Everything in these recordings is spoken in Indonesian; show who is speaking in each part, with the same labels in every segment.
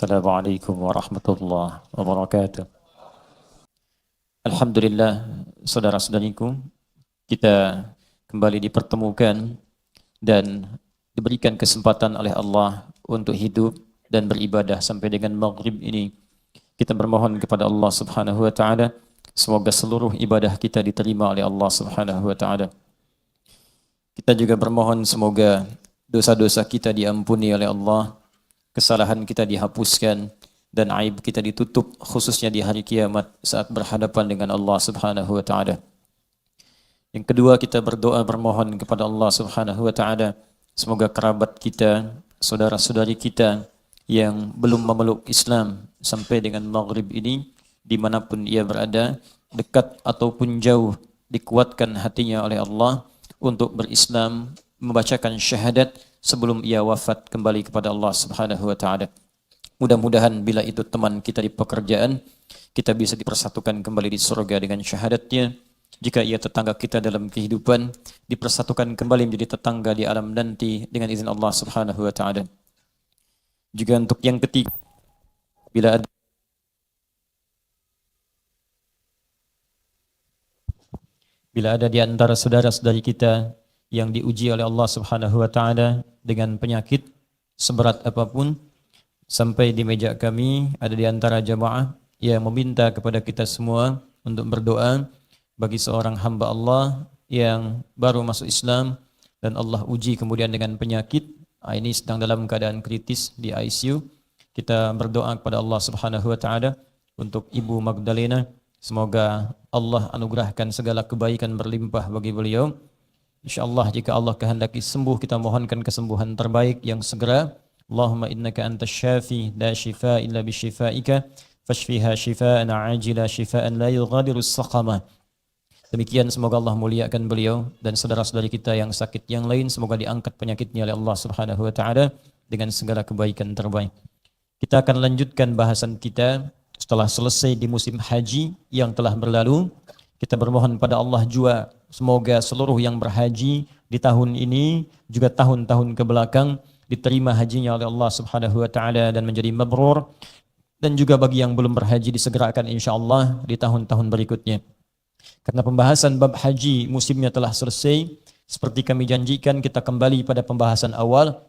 Speaker 1: Assalamualaikum warahmatullahi wabarakatuh. Alhamdulillah, saudara-saudariku, kita kembali dipertemukan dan diberikan kesempatan oleh Allah untuk hidup dan beribadah sampai dengan maghrib ini. Kita bermohon kepada Allah Subhanahu wa taala semoga seluruh ibadah kita diterima oleh Allah Subhanahu wa taala. Kita juga bermohon semoga dosa-dosa kita diampuni oleh Allah, kesalahan kita dihapuskan, dan aib kita ditutup khususnya di hari kiamat saat berhadapan dengan Allah Subhanahu wa taala. Yang kedua, kita berdoa bermohon kepada Allah Subhanahu wa taala semoga kerabat kita, saudara-saudari kita yang belum memeluk Islam sampai dengan maghrib ini, dimanapun ia berada, dekat ataupun jauh, dikuatkan hatinya oleh Allah untuk berislam, membacakan syahadat sebelum ia wafat kembali kepada Allah Subhanahu wa taala. Mudah-mudahan bila itu teman kita di pekerjaan, kita bisa dipersatukan kembali di surga dengan syahadatnya. Jika ia tetangga kita dalam kehidupan, dipersatukan kembali menjadi tetangga di alam nanti dengan izin Allah Subhanahu wa taala. Juga untuk yang ketiga, bila ada di antara saudara-saudari kita yang diuji oleh Allah Subhanahu wa taala dengan penyakit seberat apapun, sampai di meja kami ada di antara jamaah yang meminta kepada kita semua untuk berdoa bagi seorang hamba Allah yang baru masuk Islam dan Allah uji kemudian dengan penyakit. Ini sedang dalam keadaan kritis di ICU. Kita berdoa kepada Allah Subhanahu wa taala untuk Ibu Magdalena. Semoga Allah anugerahkan segala kebaikan berlimpah bagi beliau. InsyaAllah jika Allah kehendaki sembuh, kita mohonkan kesembuhan terbaik yang segera. Allahumma innaka antas syafi la shifa illa bishifaika fashfiha shifaan ajila shifaan la yughadiru saqama. Demikian, semoga Allah muliakan beliau dan saudara-saudari kita yang sakit yang lain, semoga diangkat penyakitnya oleh Allah Subhanahu wa taala dengan segala kebaikan terbaik. Kita akan lanjutkan bahasan kita setelah selesai di musim haji yang telah berlalu. Kita bermohon pada Allah juga semoga seluruh yang berhaji di tahun ini juga tahun-tahun ke belakang diterima hajinya oleh Allah Subhanahu wa taala dan menjadi mabrur, dan juga bagi yang belum berhaji disegerakan insyaallah di tahun-tahun berikutnya. Karena pembahasan bab haji musimnya telah selesai, seperti kami janjikan kita kembali pada pembahasan awal,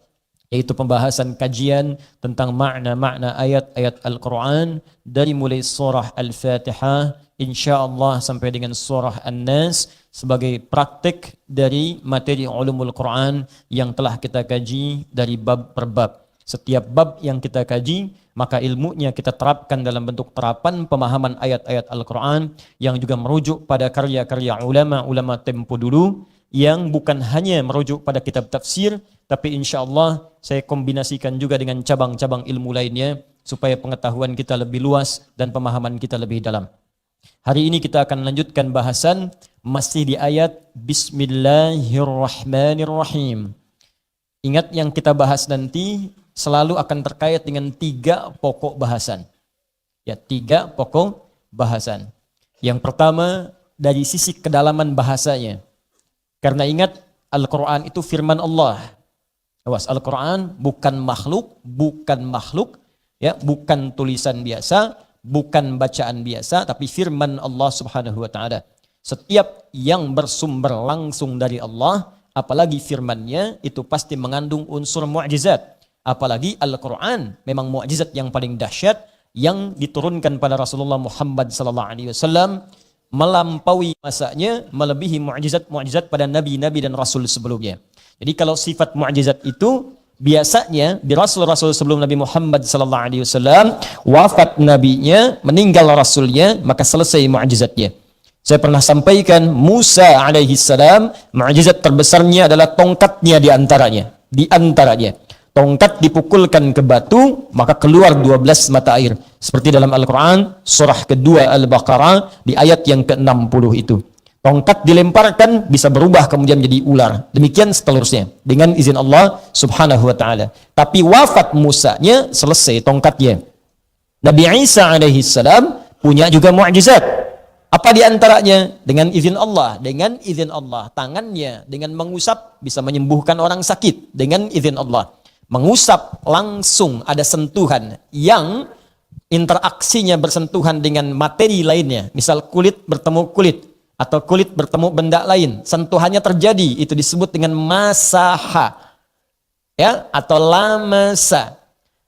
Speaker 1: yaitu pembahasan kajian tentang makna-makna ayat-ayat Al-Quran dari mulai surah Al-Fatihah insyaallah sampai dengan surah An-Nas sebagai praktik dari materi ulumul Quran yang telah kita kaji dari bab per bab. Setiap bab yang kita kaji, maka ilmunya kita terapkan dalam bentuk terapan pemahaman ayat-ayat Al-Quran yang juga merujuk pada karya-karya ulama-ulama tempo dulu, yang bukan hanya merujuk pada kitab tafsir, tapi insyaallah saya kombinasikan juga dengan cabang-cabang ilmu lainnya supaya pengetahuan kita lebih luas dan pemahaman kita lebih dalam. Hari ini kita akan lanjutkan bahasan masih di ayat Bismillahirrahmanirrahim. Ingat, yang kita bahas nanti selalu akan terkait dengan 3 pokok bahasan. Ya, 3 pokok bahasan. Yang pertama dari sisi kedalaman bahasanya. Karena ingat, Al-Quran itu firman Allah. Awas, Al-Quran bukan makhluk, ya, bukan tulisan biasa, bukan bacaan biasa, tapi firman Allah Subhanahu wa taala. Setiap yang bersumber langsung dari Allah, apalagi firman-Nya, itu pasti mengandung unsur mukjizat. Apalagi Al-Quran memang mukjizat yang paling dahsyat yang diturunkan pada Rasulullah Muhammad sallallahu alaihi wasallam, melampaui masanya, melebihi mukjizat-mukjizat pada nabi-nabi dan rasul sebelumnya. Jadi kalau sifat mukjizat itu biasanya di rasul-rasul sebelum Nabi Muhammad sallallahu alaihi wasallam, wafat nabinya, meninggal rasulnya, maka selesai mukjizatnya. Saya pernah sampaikan Musa alaihi salam, mukjizat terbesarnya adalah tongkatnya di antaranya. Tongkat dipukulkan ke batu, maka keluar 12 mata air. Seperti dalam Al-Quran, surah kedua Al-Baqarah, di ayat yang ke-60 itu. Tongkat dilemparkan, bisa berubah kemudian menjadi ular. Demikian seterusnya, dengan izin Allah Subhanahu wa ta'ala. Tapi wafat Musanya, selesai tongkatnya. Nabi Isa alaihi salam punya juga mukjizat. Apa di antaranya? Dengan izin Allah. Dengan izin Allah. Tangannya dengan mengusap bisa menyembuhkan orang sakit. Dengan izin Allah. Mengusap langsung ada sentuhan yang interaksinya bersentuhan dengan materi lainnya. Misal kulit bertemu kulit atau kulit bertemu benda lain. Sentuhannya terjadi, itu disebut dengan masaha. Ya, atau lamasa.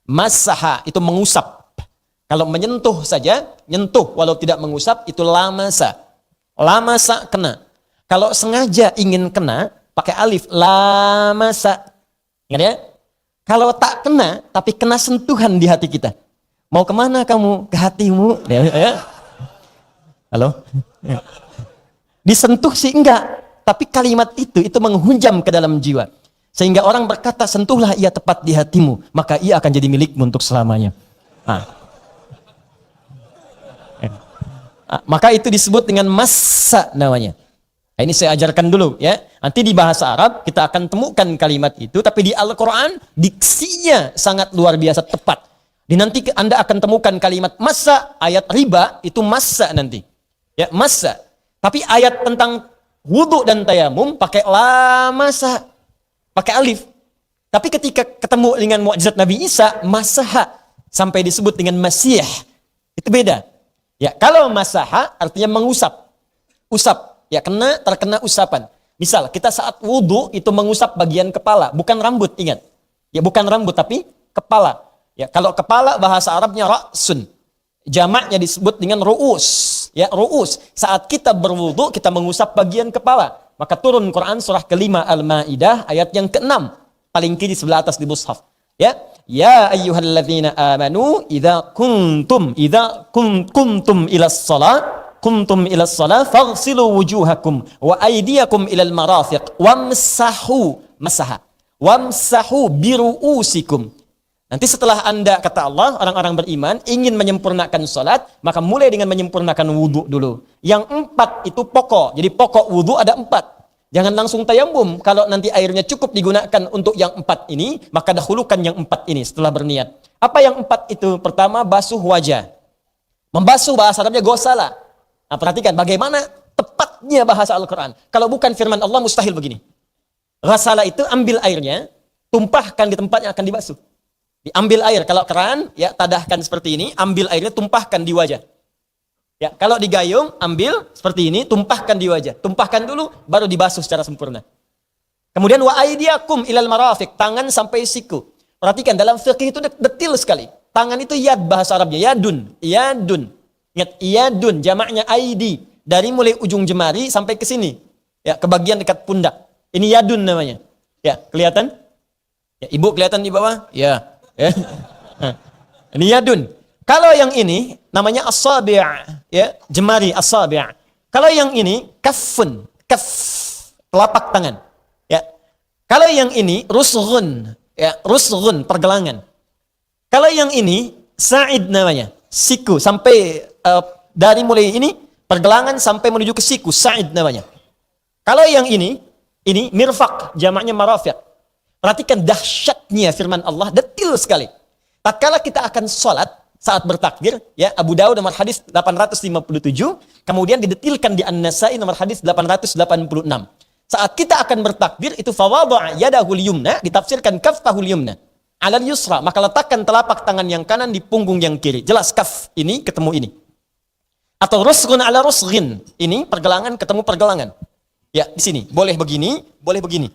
Speaker 1: Masaha itu mengusap. Kalau menyentuh saja, nyentuh walau tidak mengusap itu lamasa. Lamasa kena. Kalau sengaja ingin kena, pakai alif, lamasa. Ingat ya? Kalau tak kena, tapi kena sentuhan di hati kita. Mau kemana kamu? Ke hatimu. Ya. Halo? Disentuh sih enggak, tapi kalimat itu menghunjam ke dalam jiwa. Sehingga orang berkata, sentuhlah ia tepat di hatimu, maka ia akan jadi milikmu untuk selamanya. Maka itu disebut dengan massa namanya. Nah, ini saya ajarkan dulu ya. Nanti di bahasa Arab kita akan temukan kalimat itu, tapi di Al-Quran diksinya sangat luar biasa tepat. Nanti Anda akan temukan kalimat massa, ayat riba itu massa nanti. Ya, massa. Tapi ayat tentang wudu dan tayamum pakai la massa. Pakai alif. Tapi ketika ketemu dengan mukjizat Nabi Isa, masaha sampai disebut dengan masih. Itu beda. Ya, kalau masaha artinya mengusap. Usap, ya terkena usapan. Misal kita saat wudu itu mengusap bagian kepala, bukan rambut, ingat. Ya, bukan rambut tapi kepala. Ya, kalau kepala bahasa Arabnya ra'sun. Jamaknya disebut dengan ru'us. Ya, ru'us. Saat kita berwudu kita mengusap bagian kepala. Maka turun Quran surah kelima Al-Ma'idah ayat yang ke-6. Paling kiri sebelah atas di mushaf. Ya ayyuhalladzina amanu idza kuntum ilas salat faghsilu wujuhakum wa aydiyakum ilal marafiq wamsahu biru'usikum. Nanti setelah Anda, kata Allah, orang-orang beriman ingin menyempurnakan salat, maka mulai dengan menyempurnakan wudu dulu. Yang 4 itu pokok. Jadi pokok wudu ada 4. Jangan langsung tayamum. Kalau nanti airnya cukup digunakan untuk yang 4 ini, maka dahulukan yang 4 ini setelah berniat. Apa yang 4 itu? Pertama, basuh wajah. Membasuh bahasa Arabnya gosala. Nah, perhatikan bagaimana tepatnya bahasa Al-Quran. Kalau bukan firman Allah, mustahil begini. Ghasala itu ambil airnya, tumpahkan di tempat yang akan dibasuh. Diambil air, kalau keran, ya tadahkan seperti ini, ambil airnya, tumpahkan di wajah. Ya, kalau di gayung, ambil seperti ini, tumpahkan di wajah. Tumpahkan dulu, baru dibasuh secara sempurna. Kemudian wa aydiyakum ilal marafiq, tangan sampai siku. Perhatikan, dalam fikih itu detil sekali. Tangan itu yad bahasa Arabnya, yadun. Ingat, yadun, jamaknya aidi. Dari mulai ujung jemari sampai ke sini. Ya, ke bagian dekat pundak. Ini yadun namanya. Ya, kelihatan? Ya, ibu kelihatan di bawah? Ya. Ini yadun. Kalau yang ini namanya asabi', ya, jemari asabi'. Kalau yang ini kafun, telapak tangan. Ya. Kalau yang ini rusghun, ya, rusghun pergelangan. Kalau yang ini sa'id namanya, siku sampai dari mulai ini pergelangan sampai menuju ke siku, sa'id namanya. Kalau yang ini mirfaq, jamaknya marafiq. Perhatikan dahsyatnya firman Allah, detil sekali. Tatkala kita akan sholat, saat bertakbir, ya, Abu Dawud nomor hadis 857, kemudian didetilkan di An-Nasai nomor hadis 886. Saat kita akan bertakbir, itu fawada'a yadahul yumna, ditafsirkan kaffahul yumna, alal yusra, maka letakkan telapak tangan yang kanan di punggung yang kiri. Jelas kaf ini ketemu ini. Atau rusghun ala rusghin, ini pergelangan ketemu pergelangan. Ya, di sini, boleh begini, boleh begini.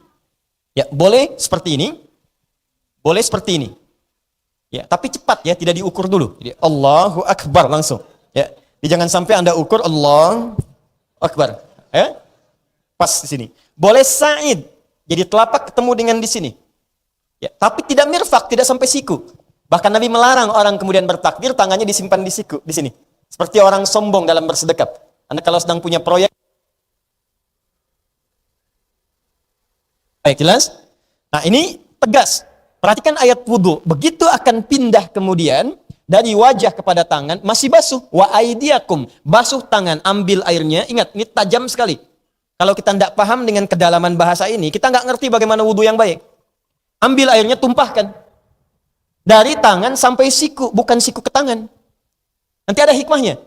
Speaker 1: Ya, boleh seperti ini, boleh seperti ini. Ya, tapi cepat ya, tidak diukur dulu. Jadi Allahu Akbar langsung. Ya, jangan sampai Anda ukur Allahu Akbar. Ya, pas di sini. Boleh sa'id, jadi telapak ketemu dengan di sini. Ya, tapi tidak mirfak, tidak sampai siku. Bahkan Nabi melarang orang kemudian bertakbir tangannya disimpan di siku, di sini. Seperti orang sombong dalam bersedekap. Anda kalau sedang punya proyek. Baik, jelas? Nah, ini tegas. Perhatikan ayat wudu. Begitu akan pindah kemudian dari wajah kepada tangan, masih basuh. Wa aidiakum, basuh tangan, ambil airnya. Ingat, ini tajam sekali. Kalau kita tidak paham dengan kedalaman bahasa ini, kita nggak ngerti bagaimana wudu yang baik. Ambil airnya, tumpahkan. Dari tangan sampai siku, bukan siku ke tangan. Nanti ada hikmahnya.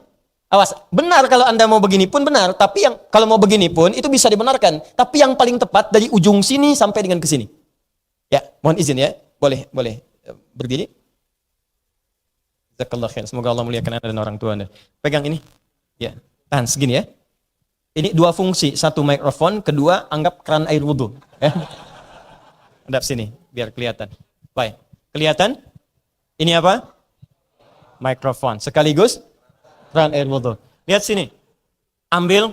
Speaker 1: Awas, benar kalau Anda mau begini pun benar, tapi yang kalau mau begini pun itu bisa dibenarkan. Tapi yang paling tepat dari ujung sini sampai dengan ke sini. Ya, mohon izin ya. Boleh berdiri. Jazakallah khair. Semoga Allah muliakan Anda dan orang tua Anda. Pegang ini. Ya, tahan segini ya. Ini dua fungsi, satu mikrofon, kedua anggap keran air wudhu. Ya. Hadap sini, biar kelihatan. Baik, kelihatan? Ini apa? Mikrofon. Sekaligus keran air wudhu. Lihat sini. Ambil,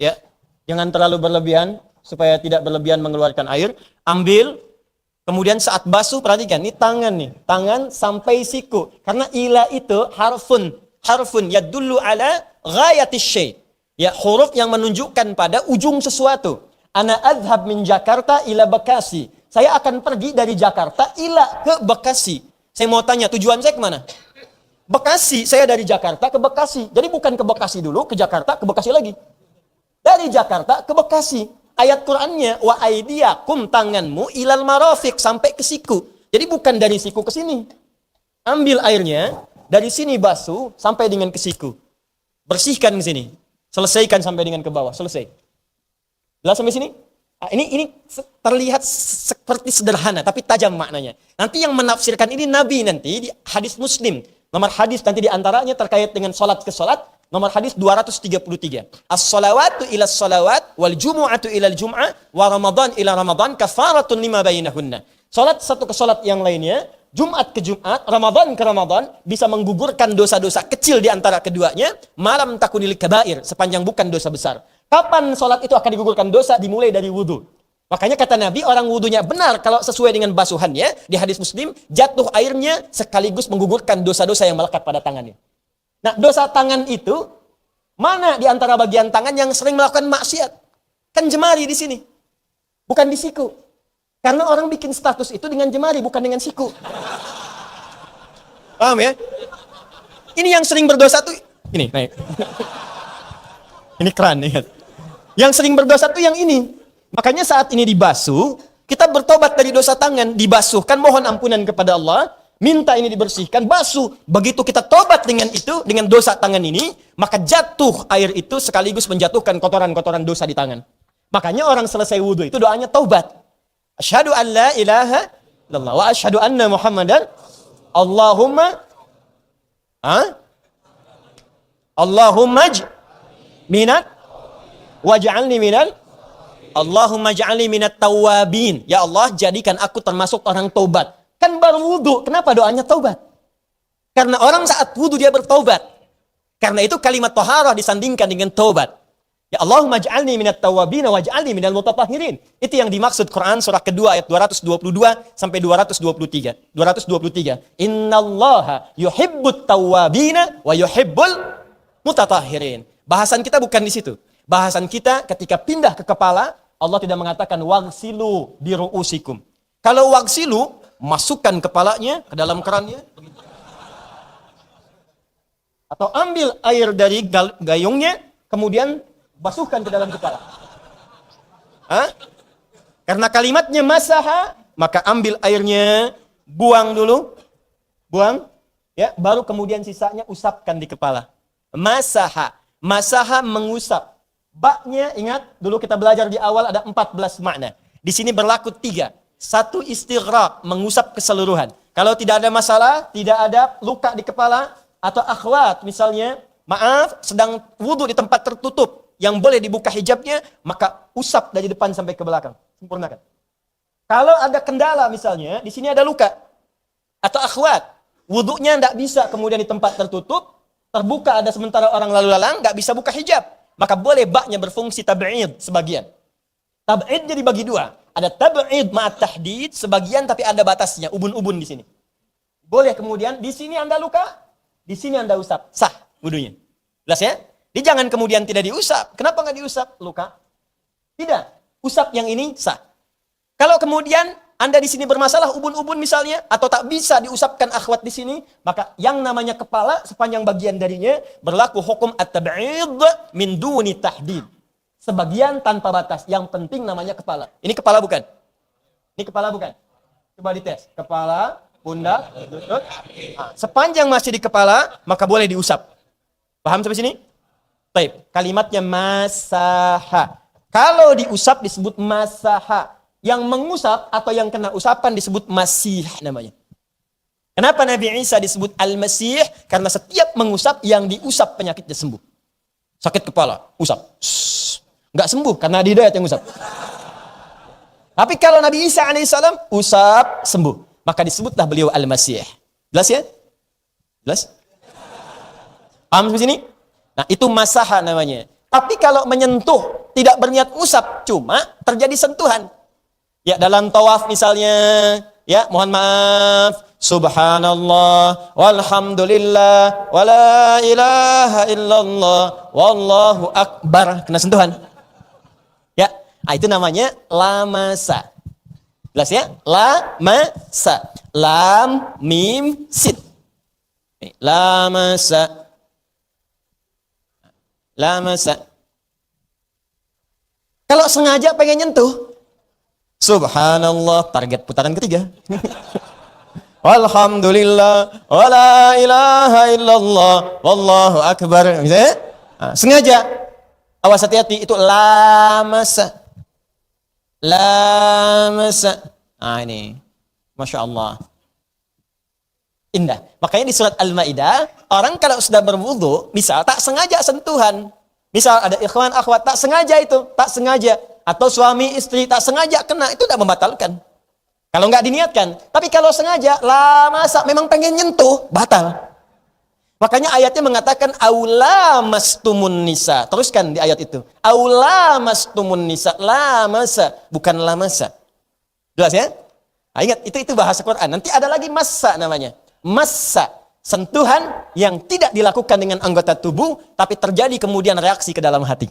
Speaker 1: ya, jangan terlalu berlebihan supaya tidak berlebihan mengeluarkan air. Ambil. Kemudian saat basuh, perhatikan, ini tangan sampai siku. Karena ila itu harfun yadullu ala ghayatis syai'. Ya, huruf yang menunjukkan pada ujung sesuatu. Ana adhab min Jakarta ila Bekasi. Saya akan pergi dari Jakarta ila ke Bekasi. Saya mau tanya, tujuan saya kemana? Bekasi, saya dari Jakarta ke Bekasi. Jadi bukan ke Bekasi dulu, ke Jakarta, ke Bekasi lagi. Dari Jakarta ke Bekasi. Ayat Qur'annya, wa aidiyakum, tanganmu ilal marafiq, sampai ke siku. Jadi bukan dari siku ke sini. Ambil airnya, dari sini basuh, sampai dengan ke siku. Bersihkan ke sini. Selesaikan sampai dengan ke bawah. Selesai. Jelas sampai sini? Nah, ini terlihat seperti sederhana, tapi tajam maknanya. Nanti yang menafsirkan ini Nabi nanti, di hadis Muslim. Nomor hadis nanti diantaranya terkait dengan sholat ke sholat. Nomor hadis 233. As-salawatu ila salawat wal jumu'atu ila al-jum'ah wa ramadan ila ramadan kafaratun lima bainahunna. Salat satu ke salat yang lainnya, Jumat ke Jumat, Ramadan ke Ramadan bisa menggugurkan dosa-dosa kecil di antara keduanya, malam takunil kabair, sepanjang bukan dosa besar. Kapan salat itu akan digugurkan dosa? Dimulai dari wudu. Makanya kata Nabi, orang wudunya benar kalau sesuai dengan basuhannya, di hadis Muslim, jatuh airnya sekaligus menggugurkan dosa-dosa yang melekat pada tangannya. Nah, dosa tangan itu, mana di antara bagian tangan yang sering melakukan maksiat? Kan jemari di sini. Bukan di siku. Karena orang bikin status itu dengan jemari, bukan dengan siku. Paham ya? Ini yang sering berdosa tuh, ini, naik. Ini keran, ya. Yang sering berdosa tuh yang ini. Makanya saat ini dibasuh, kita bertobat dari dosa tangan, dibasuhkan, mohon ampunan kepada Allah, minta ini dibersihkan, basuh. Begitu kita tobat dengan itu, dengan dosa tangan ini, maka jatuh air itu sekaligus menjatuhkan kotoran-kotoran dosa di tangan. Makanya orang selesai wudhu itu doanya taubat. Asyhadu an la ilaha illallah wa asyhadu anna Muhammadan Allahumma minat waj'alni minal Allahumma ja'alni minat tawabin. Ya Allah, jadikan aku termasuk orang taubat. Kan baru wudhu, kenapa doanya taubat? Karena orang saat wudhu dia bertaubat. Karena itu kalimat taharah disandingkan dengan taubat. Ya Allahumma ja'alni minat tawabin waj'alni minal mutatahhirin. Itu yang dimaksud Quran surah kedua ayat 222 sampai 223. 223. Innallaha yuhibbut tawabina wa yuhibbul mutatahhirin. Bahasan kita bukan di situ. Bahasan kita ketika pindah ke kepala, Allah tidak mengatakan wagsilu bi ru'usikum. Kalau wagsilu, masukkan kepalanya ke dalam kerannya. Atau ambil air dari gayungnya, kemudian basuhkan ke dalam kepala. Karena kalimatnya masaha, maka ambil airnya, buang dulu. Buang, ya, baru kemudian sisanya usapkan di kepala. Masaha. Masaha mengusap. Baknya, ingat, dulu kita belajar di awal ada 14 makna. Di sini berlaku 3. 1 istighraq, mengusap keseluruhan. Kalau tidak ada masalah, tidak ada luka di kepala, atau akhwat misalnya, maaf, sedang wudhu di tempat tertutup, yang boleh dibuka hijabnya, maka usap dari depan sampai ke belakang. Sempurnakan. Kalau ada kendala misalnya, di sini ada luka, atau akhwat, wudhunya tidak bisa kemudian di tempat tertutup, terbuka ada sementara orang lalu lalang, nggak bisa buka hijab, maka boleh baknya berfungsi tab'id sebagian. Tab'id jadi bagi 2. Ada tab'id ma'at tahdid sebagian tapi ada batasnya, ubun-ubun di sini. Boleh kemudian di sini Anda luka, di sini Anda usap, sah wudunya. Jelas ya? Jadi jangan kemudian tidak diusap. Kenapa nggak diusap? Luka. Tidak. Usap yang ini sah. Kalau kemudian Anda di sini bermasalah ubun-ubun misalnya, atau tak bisa diusapkan akhwat di sini, maka yang namanya kepala sepanjang bagian darinya berlaku hukum at-tab'id min duni tahdid. Sebagian tanpa batas. Yang penting namanya kepala. Ini kepala bukan? Ini kepala bukan? Coba dites. Kepala, pundak, lutut. Sepanjang masih di kepala, maka boleh diusap. Paham sampai sini? Baik. Kalimatnya masaha. Kalau diusap disebut masaha.
Speaker 2: yang mengusap atau yang kena usapan disebut Masih namanya. Kenapa Nabi Isa disebut Al-Masih? Karena setiap mengusap, yang diusap penyakitnya sembuh. Sakit kepala, usap. Nggak sembuh karena Hidayat yang usap. Tapi kalau Nabi Isa alaihissalam usap sembuh, maka disebutlah beliau Al-Masih. Jelas ya? Jelas? Paham sampai sini? Nah, itu masaha namanya. Tapi kalau menyentuh, tidak berniat usap, cuma terjadi sentuhan. Ya, dalam tawaf misalnya, ya, mohon maaf, subhanallah, walhamdulillah, wala ilaha illallah, wallahu akbar. Kena sentuhan. Ya, nah, itu namanya lamasa. Jelas ya? Lamasa. Lam, mim, sin. Lamasa. Lamasa. Kalau sengaja pengen nyentuh, subhanallah, target putaran ketiga. Alhamdulillah, wala ilaha illallah, wallahu akbar. Misalnya, sengaja. Awas hati-hati, itu lamasa. Lamasa. Ini. Masya Allah. Indah. Makanya di surat Al-Maidah, orang kalau sudah berwudu, misal tak sengaja sentuhan. Misal ada ikhwan akhwat tak sengaja itu, tak sengaja. Atau suami istri tak sengaja kena, itu tidak membatalkan. Kalau nggak diniatkan. Tapi kalau sengaja, lamasa, memang pengen nyentuh, batal. Makanya ayatnya mengatakan aula mastumun nisa. Teruskan di ayat itu. Aula mastumun nisa, lamasa, bukan lamasa. Jelas ya? Nah, ingat, itu bahasa Quran. Nanti ada lagi massa namanya. Massa, sentuhan yang tidak dilakukan dengan anggota tubuh, tapi terjadi kemudian reaksi ke dalam hati.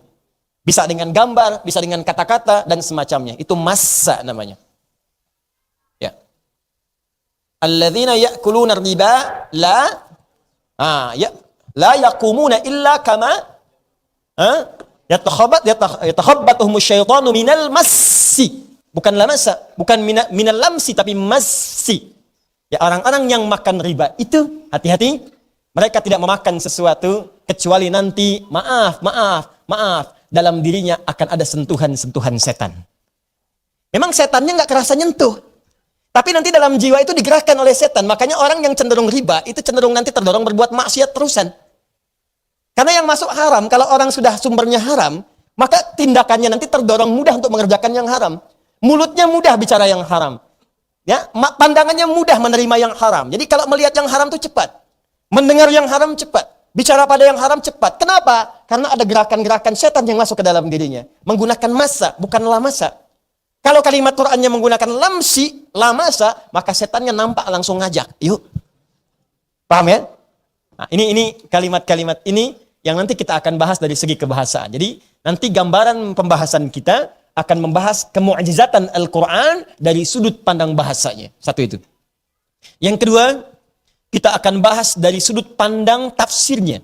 Speaker 2: Bisa dengan gambar, bisa dengan kata-kata, dan semacamnya. Itu massa namanya. Ya. Alladzina ya'kuluna riba la yaqumuna illa kama yatakhabbathumus syaitanu minal massi. Bukan lamasa, bukan minal lamsi, tapi massi. Ya, orang-orang yang makan riba itu hati-hati, mereka tidak memakan sesuatu kecuali nanti maaf dalam dirinya akan ada sentuhan-sentuhan setan. Memang setannya nggak kerasa nyentuh, tapi nanti dalam jiwa itu digerakkan oleh setan. Makanya orang yang cenderung riba itu cenderung nanti terdorong berbuat maksiat terusan. Karena yang masuk haram, kalau orang sudah sumbernya haram, maka tindakannya nanti terdorong mudah untuk mengerjakan yang haram. Mulutnya mudah bicara yang haram. Ya, pandangannya mudah menerima yang haram. Jadi kalau melihat yang haram itu cepat. Mendengar yang haram cepat. Bicara pada yang haram cepat. Kenapa? Karena ada gerakan-gerakan setan yang masuk ke dalam dirinya. Menggunakan massa, bukan lamasa. Kalau kalimat Qur'annya menggunakan lamsi, lamasa, maka setannya nampak langsung ngajak. Yuk. Paham ya? Nah, ini kalimat-kalimat ini yang nanti kita akan bahas dari segi kebahasaan. Jadi nanti gambaran pembahasan kita akan membahas kemu'jizatan Al-Quran dari sudut pandang bahasanya. Satu itu. Yang kedua, kita akan bahas dari sudut pandang tafsirnya.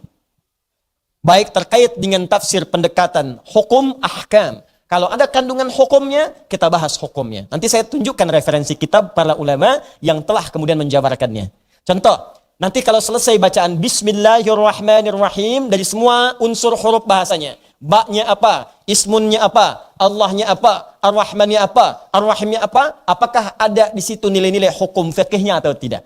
Speaker 2: Baik terkait dengan tafsir pendekatan hukum ahkam. Kalau ada kandungan hukumnya, kita bahas hukumnya. Nanti saya tunjukkan referensi kitab para ulama yang telah kemudian menjabarkannya. Contoh, nanti kalau selesai bacaan Bismillahirrahmanirrahim dari semua unsur huruf bahasanya. Ba-nya apa? Ismunnya apa? Allahnya apa? Ar-Rahmannya apa? Ar-Rahimnya apa? Apakah ada di situ nilai-nilai hukum fikihnya atau tidak?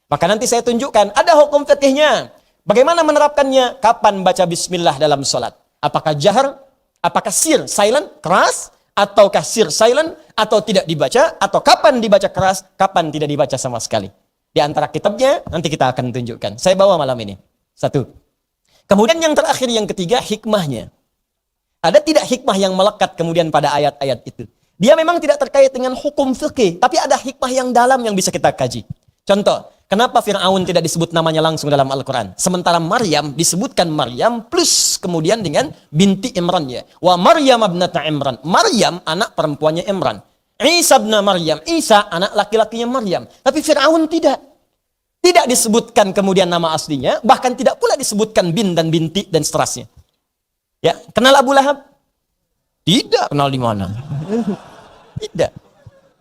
Speaker 2: Maka nanti saya tunjukkan, ada hukum fikihnya. Bagaimana menerapkannya? Kapan baca bismillah dalam sholat? Apakah jahar? Apakah sir, silent, keras? Ataukah sir, silent? Atau tidak dibaca? Atau kapan dibaca keras? Kapan tidak dibaca sama sekali? Di antara kitabnya, nanti kita akan tunjukkan. Saya bawa malam ini. Satu. Kemudian yang terakhir, yang ketiga, hikmahnya. Ada tidak hikmah yang melekat kemudian pada ayat-ayat itu? Dia memang tidak terkait dengan hukum fikih, tapi ada hikmah yang dalam yang bisa kita kaji. Contoh, kenapa Fir'aun tidak disebut namanya langsung dalam Al-Quran? Sementara Maryam disebutkan Maryam plus kemudian dengan binti Imran ya. Wa Maryam ibnata Imran. Maryam anak perempuannya Imran. Isa ibn Maryam. Isa anak laki-lakinya Maryam. Tapi Fir'aun tidak. Tidak disebutkan kemudian nama aslinya, bahkan tidak pula disebutkan bin dan binti dan seterusnya. Ya, kenal Abu Lahab? Tidak. Kenal di mana? Tidak.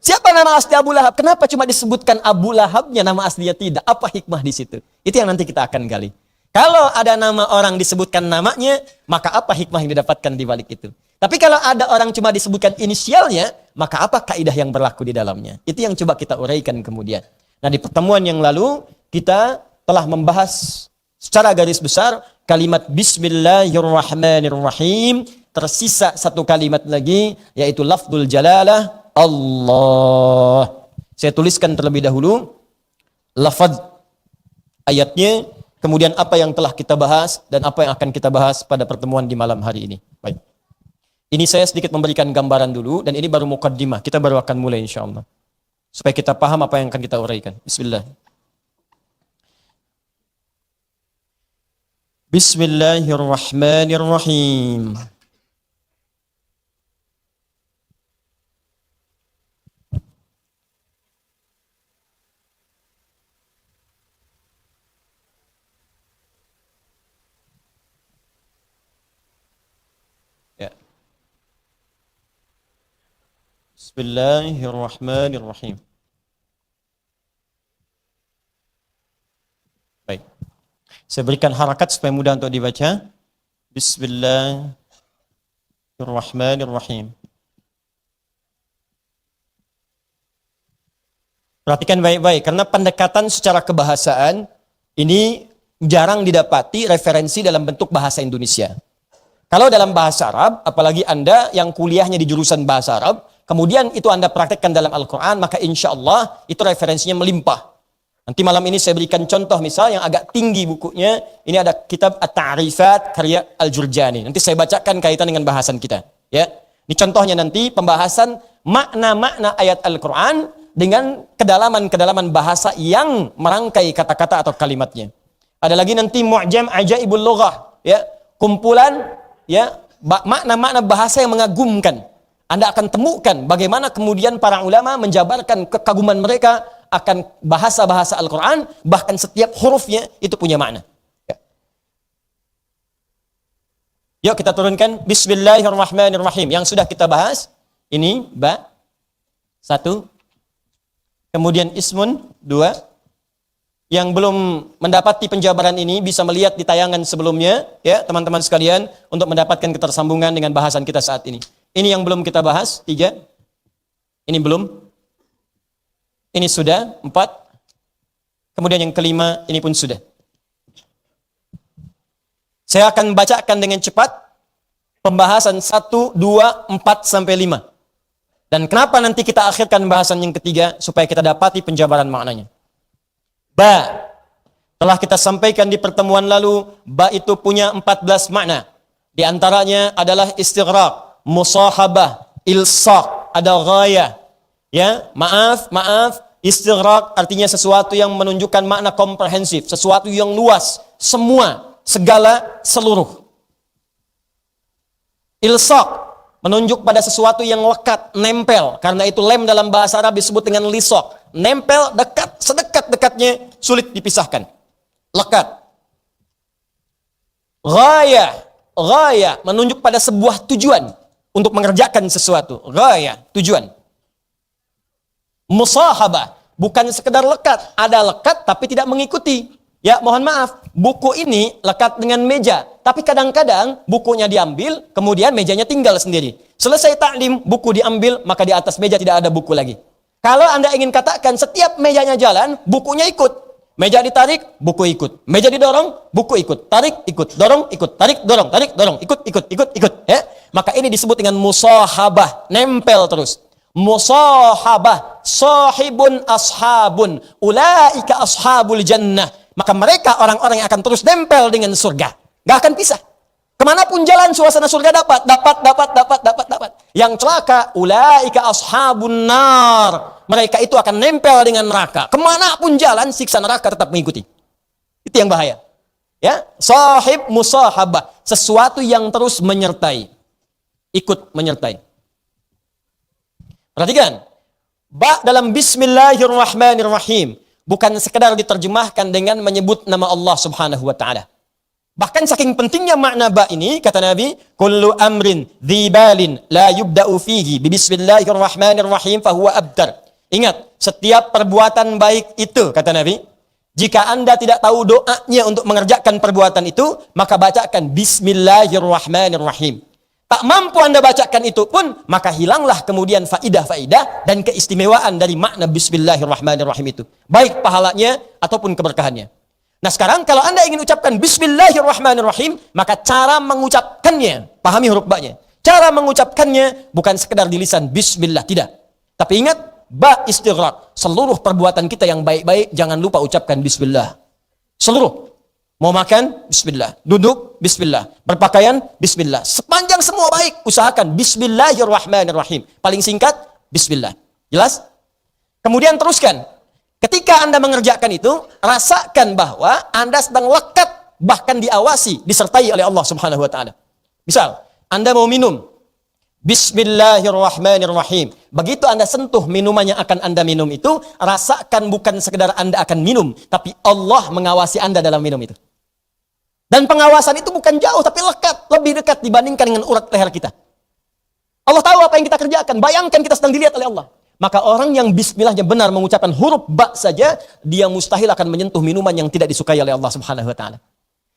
Speaker 2: Siapa nama asli Abu Lahab? Kenapa cuma disebutkan Abu Lahabnya, nama aslinya tidak? Apa hikmah di situ? Itu yang nanti kita akan gali. Kalau ada nama orang disebutkan namanya, maka apa hikmah yang didapatkan di balik itu? Tapi kalau ada orang cuma disebutkan inisialnya, maka apa kaidah yang berlaku di dalamnya? Itu yang coba kita uraikan kemudian. Nah, di pertemuan yang lalu kita telah membahas secara garis besar kalimat Bismillahirrahmanirrahim. Tersisa satu kalimat lagi, yaitu lafzul jalalah Allah. Saya tuliskan terlebih dahulu lafaz ayatnya, kemudian apa yang telah kita bahas dan apa yang akan kita bahas pada pertemuan di malam hari ini. Baik. Ini saya sedikit memberikan gambaran dulu, dan ini baru muqaddimah. Kita baru akan mulai insyaallah. Supaya kita paham apa yang akan kita uraikan. Bismillah. Bismillahirrahmanirrahim. Ya. Bismillahirrahmanirrahim. Baik. Saya berikan harakat supaya mudah untuk dibaca. Bismillahirrahmanirrahim. Perhatikan baik-baik, karena pendekatan secara kebahasaan ini jarang didapati referensi dalam bentuk bahasa Indonesia. Kalau dalam bahasa Arab, apalagi Anda yang kuliahnya di jurusan bahasa Arab, kemudian itu Anda praktekkan dalam Al-Quran, maka insya Allah itu referensinya melimpah. Nanti malam ini saya berikan contoh misal yang agak tinggi bukunya. Ini ada kitab At-Ta'rifat karya Al-Jurjani. Nanti saya bacakan kaitan dengan bahasan kita. Ya, ini contohnya nanti pembahasan makna-makna ayat Al-Quran dengan kedalaman-kedalaman bahasa yang merangkai kata-kata atau kalimatnya. Ada lagi nanti Mu'jam Ajaibul Lughah, ya, kumpulan ya makna-makna bahasa yang mengagumkan. Anda akan temukan bagaimana kemudian para ulama menjabarkan kekaguman mereka akan bahasa-bahasa Al-Quran, bahkan setiap hurufnya itu punya makna. Ya. Yuk kita turunkan Bismillahirrahmanirrahim. Yang sudah kita bahas, ini ba, 1. Kemudian ismun, 2. Yang belum mendapati penjabaran ini bisa melihat di tayangan sebelumnya, ya teman-teman sekalian, untuk mendapatkan ketersambungan dengan bahasan kita saat ini. Ini yang belum kita bahas, 3. Ini belum. Ini sudah, 4. Kemudian yang kelima, ini pun sudah. Saya akan bacakan dengan cepat pembahasan 1, 2, 4, sampai 5. Dan kenapa nanti kita akhirkan bahasan yang ketiga, supaya kita dapati penjabaran maknanya. Ba, telah kita sampaikan di pertemuan lalu, ba itu punya 14 makna. Di antaranya adalah istighraq, musahabah, ilsaq, ada ghayah. Ya, maaf, istighraq artinya sesuatu yang menunjukkan makna komprehensif, sesuatu yang luas, semua, segala, seluruh. Ilsaq menunjuk pada sesuatu yang lekat, nempel. Karena itu lem dalam bahasa Arab disebut dengan lisaq. Nempel, dekat, sedekat-dekatnya, sulit dipisahkan. Lekat. Ghayah menunjuk pada sebuah tujuan untuk mengerjakan sesuatu. Ghayah, tujuan. Musahabah, bukan sekedar lekat. Ada lekat tapi tidak mengikuti. Ya, mohon maaf, buku ini lekat dengan meja. Tapi kadang-kadang bukunya diambil, kemudian mejanya tinggal sendiri. Selesai taklim, buku diambil, maka di atas meja tidak ada buku lagi. Kalau Anda ingin katakan setiap mejanya jalan, bukunya ikut. Meja ditarik, buku ikut. Meja didorong, buku ikut. Tarik, ikut. Dorong, ikut. Tarik, dorong. Tarik, dorong. Ikut. Ya? Maka ini disebut dengan musahabah. Nempel terus. Musahabah. Sahibun ashabun. Ulaika ashabul jannah. Maka mereka orang-orang yang akan terus nempel dengan surga. Gak akan pisah. Kemanapun jalan suasana surga dapat. Yang celaka, ulaika ashabun nar. Mereka itu akan nempel dengan neraka. Kemanapun jalan, siksa neraka tetap mengikuti. Itu yang bahaya. Ya, sahib musahabah. Sesuatu yang terus menyertai. Ikut menyertai. Perhatikan. Ba dalam Bismillahirrahmanirrahim. Bukan sekedar diterjemahkan dengan menyebut nama Allah subhanahu wa ta'ala. Bahkan saking pentingnya makna ba ini, kata Nabi, kullu amrin dhibalin la yubda'u fihi bismillahirrahmanirrahim fahuwa abtar. Ingat, setiap perbuatan baik itu, kata Nabi, Jika Anda tidak tahu doanya untuk mengerjakan perbuatan itu, maka bacakan Bismillahirrahmanirrahim. Tak mampu Anda bacakan itu pun, maka hilanglah kemudian faidah-faidah dan keistimewaan dari makna Bismillahirrahmanirrahim itu. Baik pahalanya ataupun keberkahannya. Nah sekarang kalau Anda ingin ucapkan Bismillahirrahmanirrahim, maka cara mengucapkannya, pahami huruf ba-nya. Cara mengucapkannya bukan sekedar di lisan Bismillah, tidak. Tapi ingat, ba istighraq. Seluruh perbuatan kita yang baik-baik, jangan lupa ucapkan Bismillah. Seluruh. Mau makan, Bismillah. Duduk, Bismillah. Berpakaian, Bismillah. Sepanjang semua baik, usahakan Bismillahirrahmanirrahim. Paling singkat, Bismillah. Jelas? Kemudian teruskan. Ketika Anda mengerjakan itu, rasakan bahwa Anda sedang lekat, bahkan diawasi, disertai oleh Allah Subhanahu wa taala. Misal, Anda mau minum, Bismillahirrahmanirrahim. Begitu Anda sentuh minuman yang akan Anda minum itu, rasakan bukan sekedar Anda akan minum, tapi Allah mengawasi Anda dalam minum itu. Dan pengawasan itu bukan jauh, tapi lekat, lebih dekat dibandingkan dengan urat leher kita. Allah tahu apa yang kita kerjakan. Bayangkan kita sedang dilihat oleh Allah. Maka orang yang bismillahnya benar mengucapkan huruf ba saja, dia mustahil akan menyentuh minuman yang tidak disukai oleh Allah Subhanahu wa taala.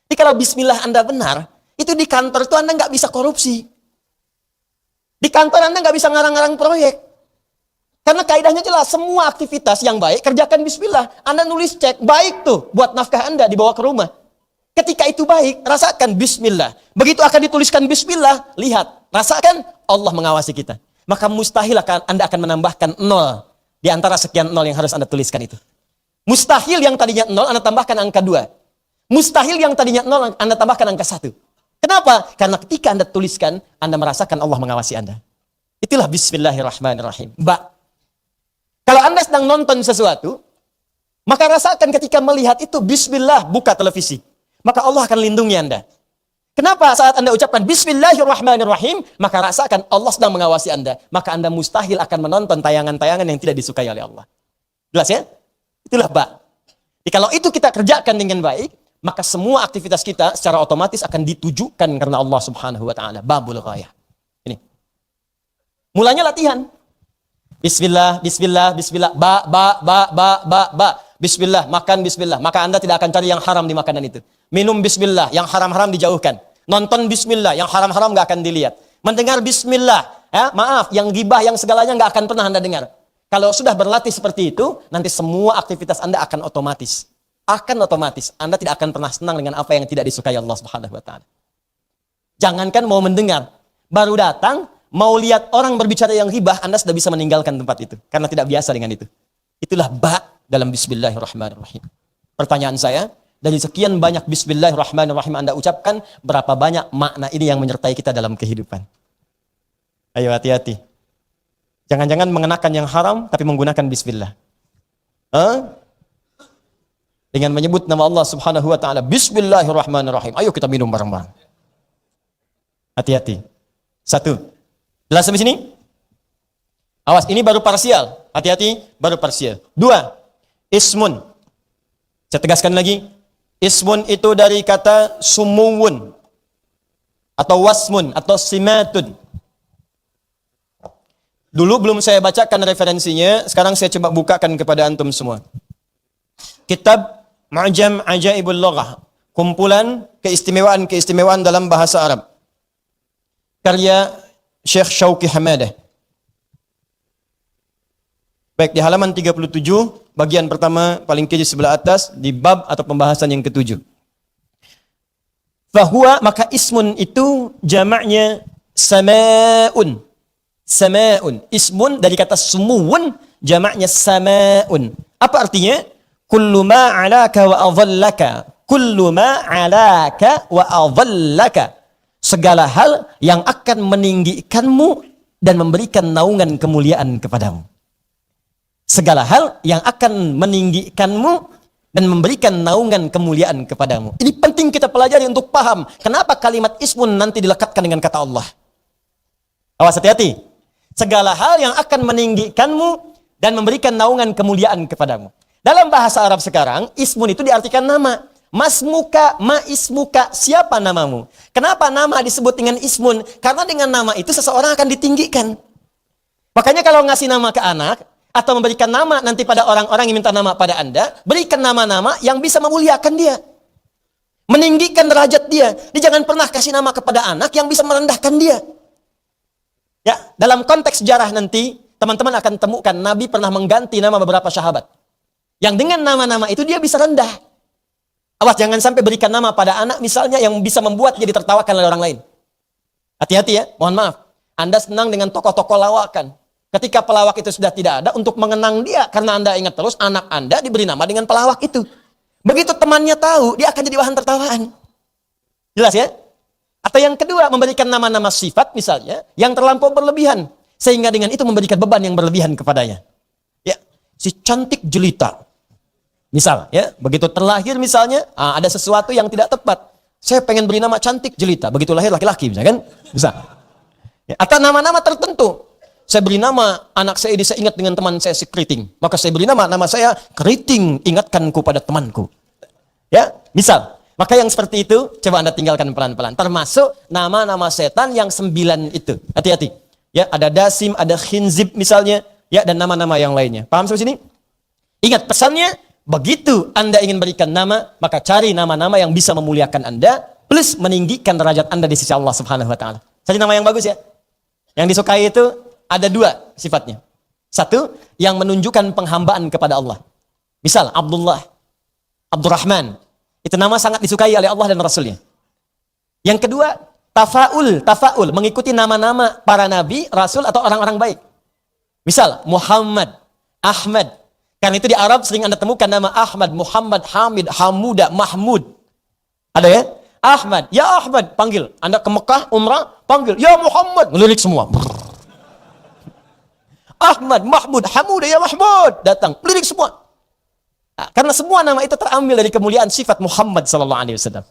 Speaker 2: Jadi kalau bismillah Anda benar, itu di kantor itu Anda nggak bisa korupsi. Di kantor Anda nggak bisa ngarang-ngarang proyek. Karena kaidahnya jelas, semua aktivitas yang baik kerjakan bismillah. Anda nulis cek, baik tuh buat nafkah Anda dibawa ke rumah. Ketika itu baik, rasakan bismillah. Begitu akan dituliskan bismillah, lihat, rasakan Allah mengawasi kita. Maka mustahil Anda akan menambahkan 0 di antara sekian 0 yang harus Anda tuliskan itu. Mustahil yang tadinya 0 Anda tambahkan angka 2. Mustahil yang tadinya 0 Anda tambahkan angka 1. Kenapa? Karena ketika Anda tuliskan, Anda merasakan Allah mengawasi Anda. Itulah Bismillahirrahmanirrahim. Kalau Anda sedang nonton sesuatu, maka rasakan ketika melihat itu Bismillah, buka televisi. Maka Allah akan lindungi Anda. Kenapa saat Anda ucapkan Bismillahirrahmanirrahim, maka rasakan Allah sedang mengawasi Anda. Maka Anda mustahil akan menonton tayangan-tayangan yang tidak disukai oleh Allah. Jelas ya? Itulah ba. Jadi kalau itu kita kerjakan dengan baik, maka semua aktivitas kita secara otomatis akan ditujukan karena Allah Subhanahu wa taala. Babul ghayah. Ini. Mulanya latihan. Bismillah, bismillah, bismillah. Ba. Bismillah, makan bismillah. Maka Anda tidak akan cari yang haram di makanan itu. Minum bismillah, yang haram-haram dijauhkan. Nonton bismillah, yang haram-haram gak akan dilihat. Mendengar bismillah, ya, maaf, yang gibah, yang segalanya gak akan pernah Anda dengar. Kalau sudah berlatih seperti itu, nanti semua aktivitas Anda akan otomatis. Akan otomatis. Anda tidak akan pernah senang dengan apa yang tidak disukai Allah Subhanahu wa taala. Jangankan mau mendengar, baru datang, mau lihat orang berbicara yang gibah, Anda sudah bisa meninggalkan tempat itu. Karena tidak biasa dengan itu. Itulah ba dalam Bismillahirrahmanirrahim. Pertanyaan saya, dari sekian banyak Bismillahirrahmanirrahim Anda ucapkan, berapa banyak makna ini yang menyertai kita dalam kehidupan? Ayo hati-hati. Jangan-jangan mengenakan yang haram, tapi menggunakan Bismillah. Dengan menyebut nama Allah Subhanahu wa ta'ala, Bismillahirrahmanirrahim. Ayo kita minum bareng-bareng. Hati-hati. 1. Jelas sampai sini? Awas, ini baru parsial. Hati-hati, baru parsial. 2. Ismun. Saya tegaskan lagi. Ismun itu dari kata sumuwun. Atau wasmun. Atau simatun. Dulu belum saya bacakan referensinya. Sekarang saya coba bukakan kepada antum semua. Kitab Mu'jam Ajaibul Lughah. Kumpulan keistimewaan-keistimewaan dalam bahasa Arab. Karya Syekh Syauqi Hamadah. Baik, di halaman 37, bagian pertama, paling kiri sebelah atas, di bab atau pembahasan yang ke-7. Fahuwa, maka ismun itu jamaknya sama'un. Sama'un. Ismun dari kata sumuun, jamaknya sama'un. Apa artinya? Kullu ma 'alaka wa adhallaka. Kullu ma 'alaka wa adhallaka. Segala hal yang akan meninggikanmu dan memberikan naungan kemuliaan kepadamu. Segala hal yang akan meninggikanmu dan memberikan naungan kemuliaan kepadamu. Ini penting kita pelajari untuk paham kenapa kalimat ismun nanti dilekatkan dengan kata Allah. Awas, hati-hati. Segala hal yang akan meninggikanmu dan memberikan naungan kemuliaan kepadamu. Dalam bahasa Arab sekarang, ismun itu diartikan nama. Masmuka, ma ismuka, siapa namamu? Kenapa nama disebut dengan ismun? Karena dengan nama itu seseorang akan ditinggikan. Makanya kalau ngasih nama ke anak, Atau memberikan nama nanti pada orang-orang yang minta nama pada Anda, berikan nama-nama yang bisa memuliakan dia. Meninggikan derajat dia. Dia jangan pernah kasih nama kepada anak yang bisa merendahkan dia. Ya, dalam konteks sejarah nanti, teman-teman akan temukan Nabi pernah mengganti nama beberapa sahabat. Yang dengan nama-nama itu dia bisa rendah. Awas jangan sampai berikan nama pada anak misalnya yang bisa membuat dia ditertawakan oleh orang lain. Hati-hati ya, mohon maaf. Anda senang dengan tokoh-tokoh lawakan. Ketika pelawak itu sudah tidak ada, untuk mengenang dia, karena Anda ingat terus, anak Anda diberi nama dengan pelawak itu. Begitu temannya tahu, dia akan jadi bahan tertawaan. Jelas ya? Atau yang kedua, memberikan nama-nama sifat misalnya, yang terlampau berlebihan. Sehingga dengan itu memberikan beban yang berlebihan kepadanya. Ya, si cantik jelita. Misal, ya, begitu terlahir misalnya, ada sesuatu yang tidak tepat. Saya pengen beri nama cantik jelita. Begitu lahir laki-laki, misalnya kan? Bisa. Ya, atau nama-nama tertentu. Saya beri nama anak saya ini saya ingat dengan teman saya si Keriting. Maka saya beri nama saya Keriting, ingatkanku pada temanku. Ya, misal. Maka yang seperti itu, coba Anda tinggalkan pelan-pelan. Termasuk nama-nama setan yang 9 itu. Hati-hati. Ya, ada Dasim, ada Khinzib misalnya. Ya, dan nama-nama yang lainnya. Paham sampai sini? Ingat pesannya, begitu Anda ingin berikan nama, maka cari nama-nama yang bisa memuliakan Anda, plus meninggikan derajat Anda di sisi Allah Subhanahu wa Ta'ala. Cari nama yang bagus ya. Yang disukai itu ada 2 sifatnya. Satu, yang menunjukkan penghambaan kepada Allah. Misal, Abdullah, Abdurrahman. Itu nama sangat disukai oleh Allah dan Rasulnya. Yang kedua, tafaul, mengikuti nama-nama para nabi, rasul, atau orang-orang baik. Misal, Muhammad, Ahmad. Karena itu di Arab sering Anda temukan nama Ahmad, Muhammad, Hamid, Hamuda, Mahmud. Ada ya? Ahmad, ya Ahmad, panggil. Anda ke Mekah, umrah, panggil. Ya Muhammad, ngelirik semua. Ahmad, Mahmud, Hamuda, ya Mahmud. Datang, lirik semua. Nah, karena semua nama itu terambil dari kemuliaan sifat Muhammad SAW.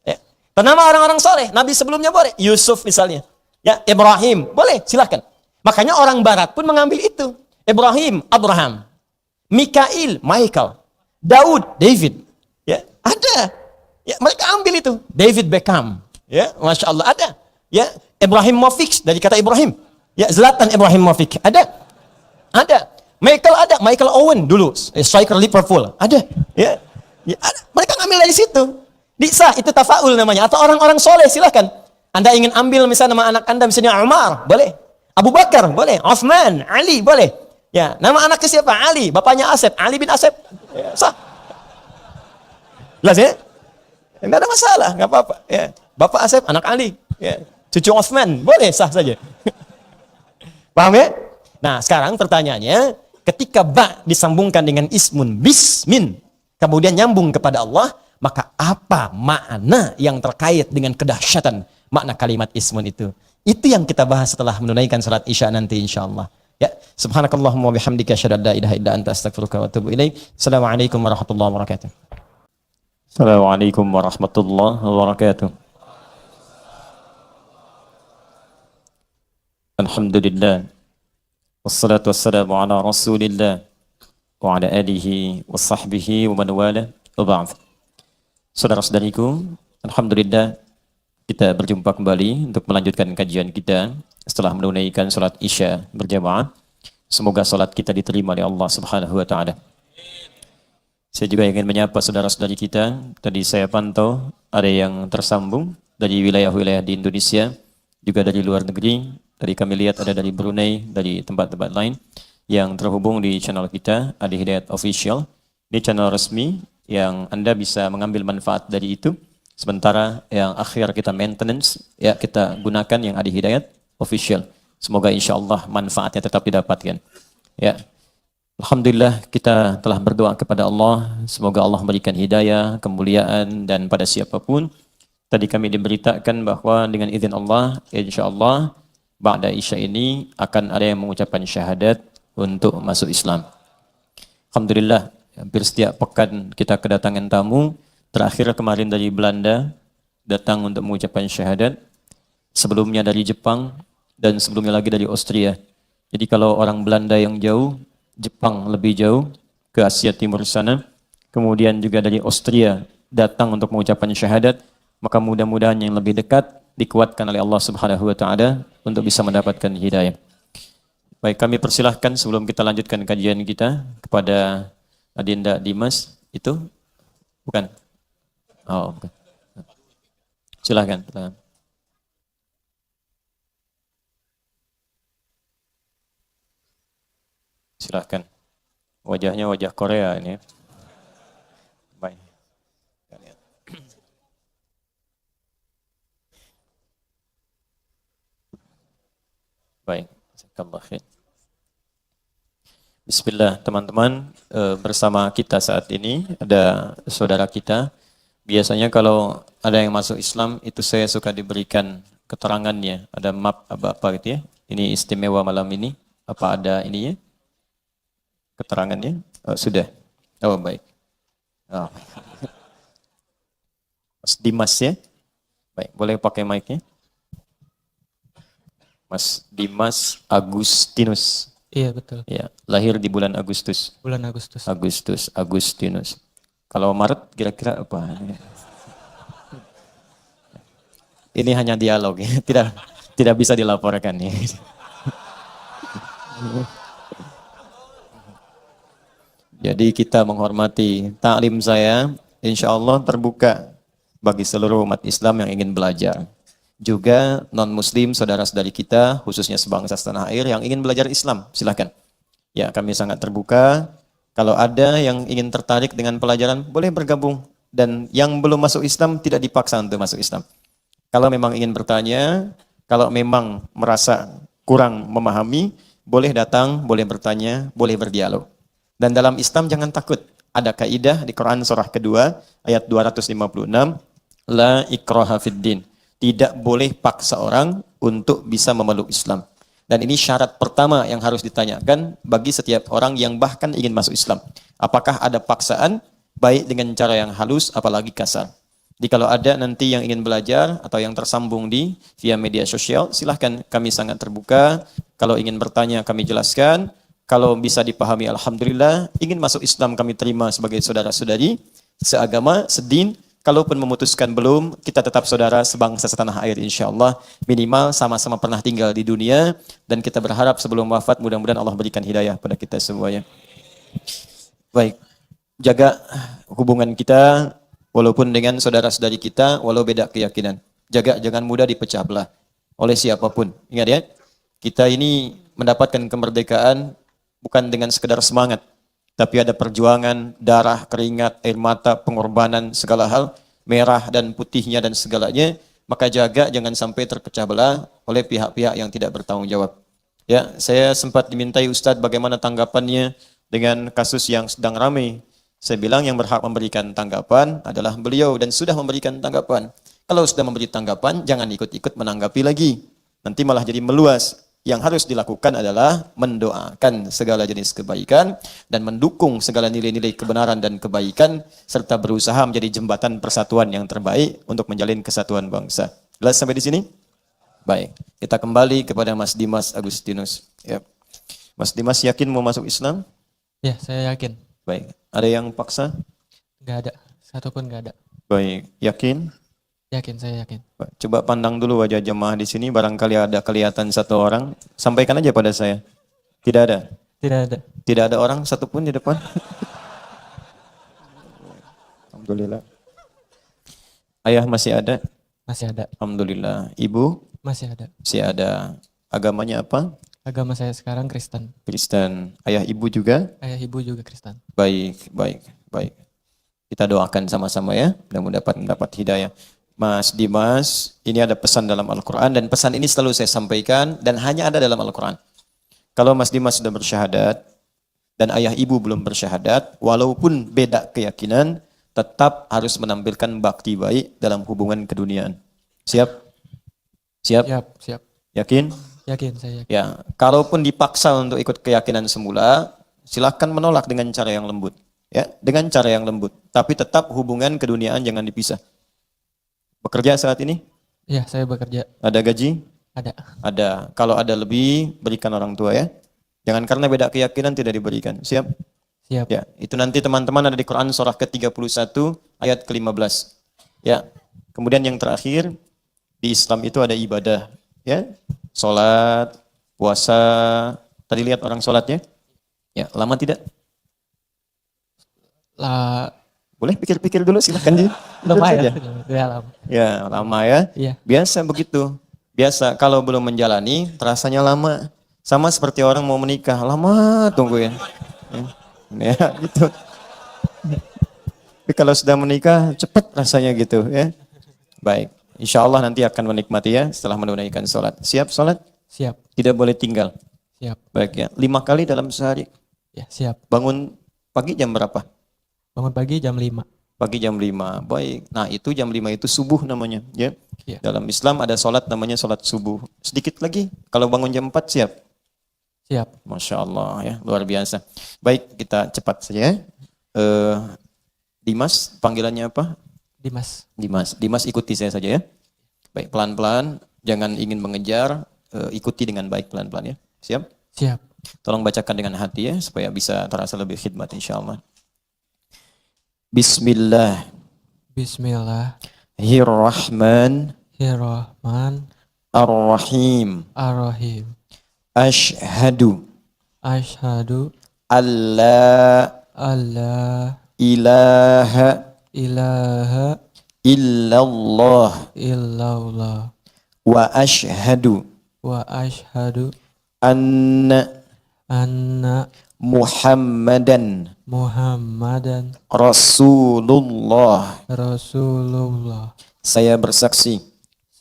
Speaker 2: Ya. Nama orang-orang soleh, Nabi sebelumnya boleh. Yusuf misalnya. Ya, Ibrahim, boleh, silahkan. Makanya orang barat pun mengambil itu. Ibrahim, Abraham. Mikail, Michael. Daud, David. Ya, ada. Ya, mereka ambil itu. David Beckham. Ya, Masya Allah, ada. Ya, Ibrahim Mofik, dari kata Ibrahim. Ya, Zlatan Ibrahim Mofik, ada. Ada. Michael ada. Michael Owen dulu. Striker Liverpool. Ada. Ya. Ya, ada. Mereka ngambil dari situ. Bisa. Itu tafaul namanya. Atau orang-orang soleh silahkan. Anda ingin ambil misalnya nama anak Anda misalnya Umar. Boleh. Abu Bakar. Boleh. Uthman. Ali. Boleh. Ya. Nama anaknya siapa? Ali. Bapaknya Asep. Ali bin Asep. Ya, sah. Jelas ya? Tidak ada masalah. Nggak apa-apa. Ya. Bapak Asep. Anak Ali. Ya. Cucu Uthman. Boleh. Sah saja. Paham ya? Nah, sekarang pertanyaannya, ketika ba disambungkan dengan ismun bismin, kemudian nyambung kepada Allah, maka apa makna yang terkait dengan kedahsyatan makna kalimat ismun itu? Itu yang kita bahas setelah menunaikan salat Isya nanti insyaallah. Ya, subhanakallahumma wa bihamdika asyhadu an la ilaha illa anta astaghfiruka wa atubu ilaik. Assalamualaikum warahmatullahi wabarakatuh. Assalamualaikum warahmatullahi wabarakatuh. Alhamdulillah. Wassalatu wassalamu ala rasulillah wa ala alihi wa sahbihi wa man wala wa ba'd. Saudara-saudariku, alhamdulillah kita berjumpa kembali untuk melanjutkan kajian kita setelah menunaikan salat Isya berjamaah. Semoga salat kita diterima oleh Allah Subhanahu wa taala. Saya juga ingin menyapa saudara-saudari kita. Tadi saya pantau ada yang tersambung dari wilayah-wilayah di Indonesia, juga dari luar negeri. Tadi kami lihat ada dari Brunei, dari tempat-tempat lain yang terhubung di channel kita, Adi Hidayat Official. Ini channel resmi yang Anda bisa mengambil manfaat dari itu. Sementara yang akhir kita maintenance, ya kita gunakan yang Adi Hidayat Official. Semoga insya Allah manfaatnya tetap didapatkan. Ya, alhamdulillah kita telah berdoa kepada Allah. Semoga Allah memberikan hidayah, kemuliaan dan pada siapapun. Tadi kami diberitakan bahwa dengan izin Allah, insya Allah ba'da Isya ini akan ada yang mengucapkan syahadat untuk masuk Islam. Alhamdulillah, hampir setiap pekan kita kedatangan tamu. Terakhir kemarin dari Belanda datang untuk mengucapkan syahadat. Sebelumnya dari Jepang dan sebelumnya lagi dari Austria. Jadi kalau orang Belanda yang jauh, Jepang lebih jauh ke Asia Timur sana, kemudian juga dari Austria datang untuk mengucapkan syahadat, maka mudah-mudahan yang lebih dekat dikuatkan oleh Allah Subhanahu wa taala untuk bisa mendapatkan hidayah.
Speaker 1: Baik, kami persilahkan sebelum kita lanjutkan kajian kita kepada Adinda Dimas. Itu bukan? Oh, bukan. Silahkan. Silahkan. Wajahnya wajah Korea ini. Baik. Baik. Jazakallah khair. Bismillah teman-teman, bersama kita saat ini ada saudara kita. Biasanya kalau ada yang masuk Islam itu saya suka diberikan keterangannya, ada map apa gitu ya. Ini istimewa malam ini. Apa ada ininya? Keterangannya? Oh, sudah. Oh baik. Oh. Mas Dimas ya. Baik, boleh pakai mic-nya. Mas Dimas Agustinus.
Speaker 3: Iya betul.
Speaker 1: Ya, lahir di bulan Agustus.
Speaker 3: Bulan Agustus.
Speaker 1: Agustinus. Kalau Maret kira-kira apa? Ini hanya dialog ya, tidak bisa dilaporkan ya. Jadi kita menghormati taklim saya, insya Allah terbuka bagi seluruh umat Islam yang ingin belajar. Juga non-muslim saudara-saudari kita, khususnya sebangsa setanah air yang ingin belajar Islam, silakan. Ya, kami sangat terbuka. Kalau ada yang ingin tertarik dengan pelajaran, boleh bergabung. Dan yang belum masuk Islam tidak dipaksa untuk masuk Islam. Kalau memang ingin bertanya, kalau memang merasa kurang memahami, boleh datang, boleh bertanya, boleh berdialog. Dan dalam Islam jangan takut. Ada kaidah di Quran surah kedua, ayat 256, La ikraha fid din. Tidak boleh paksa orang untuk bisa memeluk Islam. Dan ini syarat pertama yang harus ditanyakan bagi setiap orang yang bahkan ingin masuk Islam. Apakah ada paksaan, baik dengan cara yang halus, apalagi kasar. Jadi kalau ada nanti yang ingin belajar atau yang tersambung via media sosial, silahkan, kami sangat terbuka. Kalau ingin bertanya, kami jelaskan. Kalau bisa dipahami, alhamdulillah. Ingin masuk Islam, kami terima sebagai saudara-saudari seagama, sedin. Kalaupun memutuskan belum, kita tetap saudara sebangsa setanah air insyaAllah. Minimal sama-sama pernah tinggal di dunia. Dan kita berharap sebelum wafat mudah-mudahan Allah berikan hidayah pada kita semuanya. Baik, jaga hubungan kita walaupun dengan saudara-saudari kita, walau beda keyakinan. Jaga, jangan mudah dipecah belah oleh siapapun. Ingat ya, kita ini mendapatkan kemerdekaan bukan dengan sekedar semangat. Tapi ada perjuangan, darah, keringat, air mata, pengorbanan, segala hal, merah dan putihnya dan segalanya, maka jaga jangan sampai terpecah belah oleh pihak-pihak yang tidak bertanggung jawab. Ya, saya sempat dimintai Ustadz bagaimana tanggapannya dengan kasus yang sedang ramai. Saya bilang yang berhak memberikan tanggapan adalah beliau dan sudah memberikan tanggapan. Kalau sudah memberi tanggapan, jangan ikut-ikut menanggapi lagi. Nanti malah jadi meluas. Yang harus dilakukan adalah mendoakan segala jenis kebaikan dan mendukung segala nilai-nilai kebenaran dan kebaikan serta berusaha menjadi jembatan persatuan yang terbaik untuk menjalin kesatuan bangsa. Jelas sampai di sini? Baik, kita kembali kepada Mas Dimas Agustinus. Ya. Mas Dimas yakin mau masuk Islam?
Speaker 3: Ya, saya yakin.
Speaker 1: Baik, ada yang paksa?
Speaker 3: Enggak ada, satupun enggak ada.
Speaker 1: Baik, yakin?
Speaker 3: Yakin, saya yakin.
Speaker 1: Coba pandang dulu wajah jemaah di sini, barangkali ada kelihatan satu orang. Sampaikan aja pada saya. Tidak ada?
Speaker 3: Tidak ada.
Speaker 1: Tidak ada orang satupun di depan? Alhamdulillah. Ayah masih ada?
Speaker 3: Masih ada.
Speaker 1: Alhamdulillah. Ibu?
Speaker 3: Masih ada.
Speaker 1: Masih ada. Agamanya apa?
Speaker 3: Agama saya sekarang Kristen.
Speaker 1: Kristen. Ayah ibu juga?
Speaker 3: Ayah ibu juga Kristen.
Speaker 1: Baik. Kita doakan sama-sama ya, mudah-mudahan mendapat hidayah. Mas Dimas, ini ada pesan dalam Al-Quran dan pesan ini selalu saya sampaikan dan hanya ada dalam Al-Quran. Kalau Mas Dimas sudah bersyahadat dan ayah ibu belum bersyahadat, walaupun beda keyakinan, tetap harus menampilkan bakti baik dalam hubungan keduniaan. Siap? Siap?
Speaker 3: Siap.
Speaker 1: Yakin?
Speaker 3: Yakin, saya yakin.
Speaker 1: Ya, kalaupun dipaksa untuk ikut keyakinan semula, silakan menolak dengan cara yang lembut. Ya, dengan cara yang lembut. Tapi tetap hubungan keduniaan jangan dipisah. Bekerja saat ini?
Speaker 3: Iya, saya bekerja.
Speaker 1: Ada gaji?
Speaker 3: Ada.
Speaker 1: Ada. Kalau ada lebih, berikan orang tua ya. Jangan karena beda keyakinan tidak diberikan. Siap?
Speaker 3: Siap.
Speaker 1: Ya, itu nanti teman-teman ada di Quran surah ke-31 ayat ke-15. Ya. Kemudian yang terakhir, di Islam itu ada ibadah, ya. Salat, puasa, Tadi lihat orang sholatnya? Ya, lama tidak?
Speaker 3: Lah,
Speaker 1: Boleh pikir-pikir dulu, silahkan Ji. Jujur saja.
Speaker 3: lumayan. Ya, lama.
Speaker 1: Ya, lama ya.
Speaker 3: Iya.
Speaker 1: Biasa begitu. Biasa, kalau belum menjalani, terasanya lama. Sama seperti orang mau menikah, lama tunggu ya. Ya, gitu. Tapi kalau sudah menikah, cepat rasanya gitu ya. Baik, insya Allah nanti akan menikmati ya setelah menunaikan sholat. Siap sholat?
Speaker 3: Siap.
Speaker 1: Tidak boleh tinggal.
Speaker 3: Siap.
Speaker 1: Baik ya, 5 kali dalam sehari.
Speaker 3: Ya, siap.
Speaker 1: Bangun pagi jam berapa?
Speaker 3: Bangun pagi jam 5.
Speaker 1: Pagi jam 5. Baik. Nah, itu jam 5 itu subuh namanya, ya.
Speaker 3: Iya.
Speaker 1: Dalam Islam ada sholat namanya sholat subuh. Sedikit lagi, kalau bangun jam 4 siap.
Speaker 3: Siap.
Speaker 1: Masya Allah ya, luar biasa. Baik, kita cepat saja. Ya. Dimas, panggilannya apa?
Speaker 3: Dimas.
Speaker 1: Dimas. Dimas ikuti saya saja ya. Baik, pelan-pelan, jangan ingin mengejar, ikuti dengan baik pelan-pelan ya. Siap?
Speaker 3: Siap.
Speaker 1: Tolong bacakan dengan hati ya, supaya bisa terasa lebih khidmat insya Allah. Bismillah.
Speaker 3: Bismillahirrahmanirrahim.
Speaker 1: Ar-Rahim. Ashhadu
Speaker 3: Asyhadu
Speaker 1: alla
Speaker 3: alla
Speaker 1: ilaha
Speaker 3: ilaha
Speaker 1: illallah
Speaker 3: illallah
Speaker 1: wa ashhadu
Speaker 3: wa asyhadu
Speaker 1: anna
Speaker 3: anna
Speaker 1: Muhammadan
Speaker 3: Muhammadan
Speaker 1: Rasulullah.
Speaker 3: Rasulullah.
Speaker 1: Saya bersaksi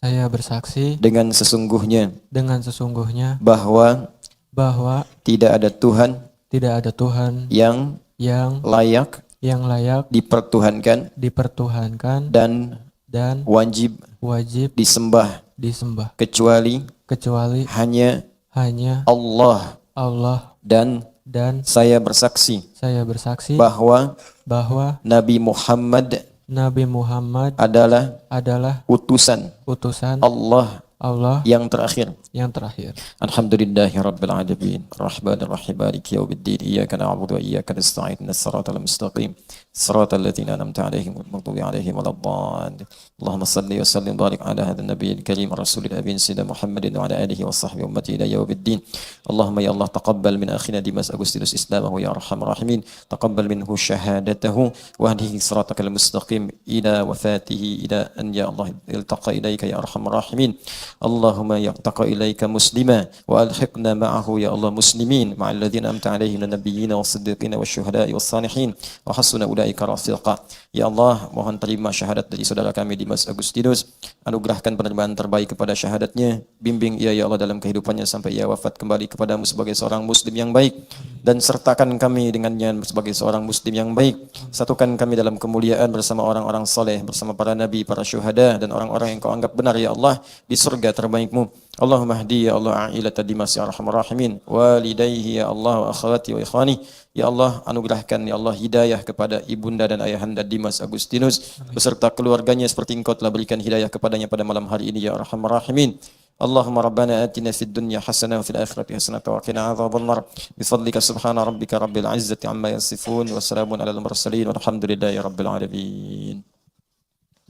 Speaker 3: Saya bersaksi
Speaker 1: dengan sesungguhnya
Speaker 3: dengan sesungguhnya
Speaker 1: bahwa
Speaker 3: bahwa
Speaker 1: tidak ada Tuhan
Speaker 3: tidak ada Tuhan
Speaker 1: yang
Speaker 3: yang
Speaker 1: layak
Speaker 3: layak
Speaker 1: dipertuhankan
Speaker 3: dipertuhankan
Speaker 1: dan
Speaker 3: dan
Speaker 1: wajib
Speaker 3: wajib
Speaker 1: disembah
Speaker 3: disembah
Speaker 1: kecuali
Speaker 3: kecuali
Speaker 1: hanya
Speaker 3: hanya
Speaker 1: Allah.
Speaker 3: Allah,
Speaker 1: Dan
Speaker 3: dan
Speaker 1: saya bersaksi
Speaker 3: saya bersaksi
Speaker 1: bahwa
Speaker 3: bahwa
Speaker 1: Nabi Muhammad
Speaker 3: Nabi Muhammad
Speaker 1: adalah
Speaker 3: adalah
Speaker 1: utusan
Speaker 3: utusan
Speaker 1: Allah
Speaker 3: Allah
Speaker 1: yang terakhir.
Speaker 3: yang terakhir.
Speaker 1: Alhamdulillahi Rabbil Alamin. Rahmanir Rahim. Maliki yaumiddin. Iyyaka na'budu wa iyyaka nasta'in. Ihdinas siratal mustaqim. Siratal ladzina an'amta 'alaihim ghairil maghdubi 'alaihim waladdallin. Allahumma shalli wa sallim wa barik 'ala hadzal nabiyil karim rasulil amin sayyidina Muhammadin wa 'ala alihi wa sahbihi ummati ila yaumiddin. Allahumma ya Allah taqabbal min akhina Dimas Agustinus Islamahu ya arhamar rahimin. Taqabbal minhu syahadatahu wa hdihi siratal mustaqim ila wafatihi ila an ya Allah iltaqa ilaika ya arhamar rahimin. Allahumma yaqtaqa ilaika muslima wa alhiqna ma'ahu ya Allah muslimin ma'al ladzina amta alaihim nabiyyin was-siddiqin wasyuhada'i was-salihin wa hasuna ulaika rafiqa. Ya Allah, mohon terima syahadat dari saudara kami Dimas Agustinus, anugerahkan penerimaan terbaik kepada syahadatnya, bimbing ia ya Allah dalam kehidupannya sampai ia wafat kembali kepadamu sebagai seorang muslim yang baik, dan sertakan kami dengannya sebagai seorang muslim yang baik. Satukan kami dalam kemuliaan bersama orang-orang soleh, bersama para nabi, para syuhada, dan orang-orang yang kau anggap benar ya Allah di surga terbaikmu. Allahumma hdi ya Allah a'ilata Dimas ya arhamar rahimin, walidayhi ya Allah wa akhwati wa ikhwani. Ya Allah, anugerahkan ya Allah hidayah kepada ibunda dan ayahanda Dimas Agustinus beserta keluarganya seperti Engkau telah berikan hidayah kepadanya pada malam hari ini ya arhamar rahimin. Allahumma rabbana atina fid dunya hasanah wa fil akhirati hasanah wa qina adzabannar. Bi fadlika subhana rabbika rabbil izzati amma yasifun wa salamun alal mursalin walhamdulillahi rabbil alamin.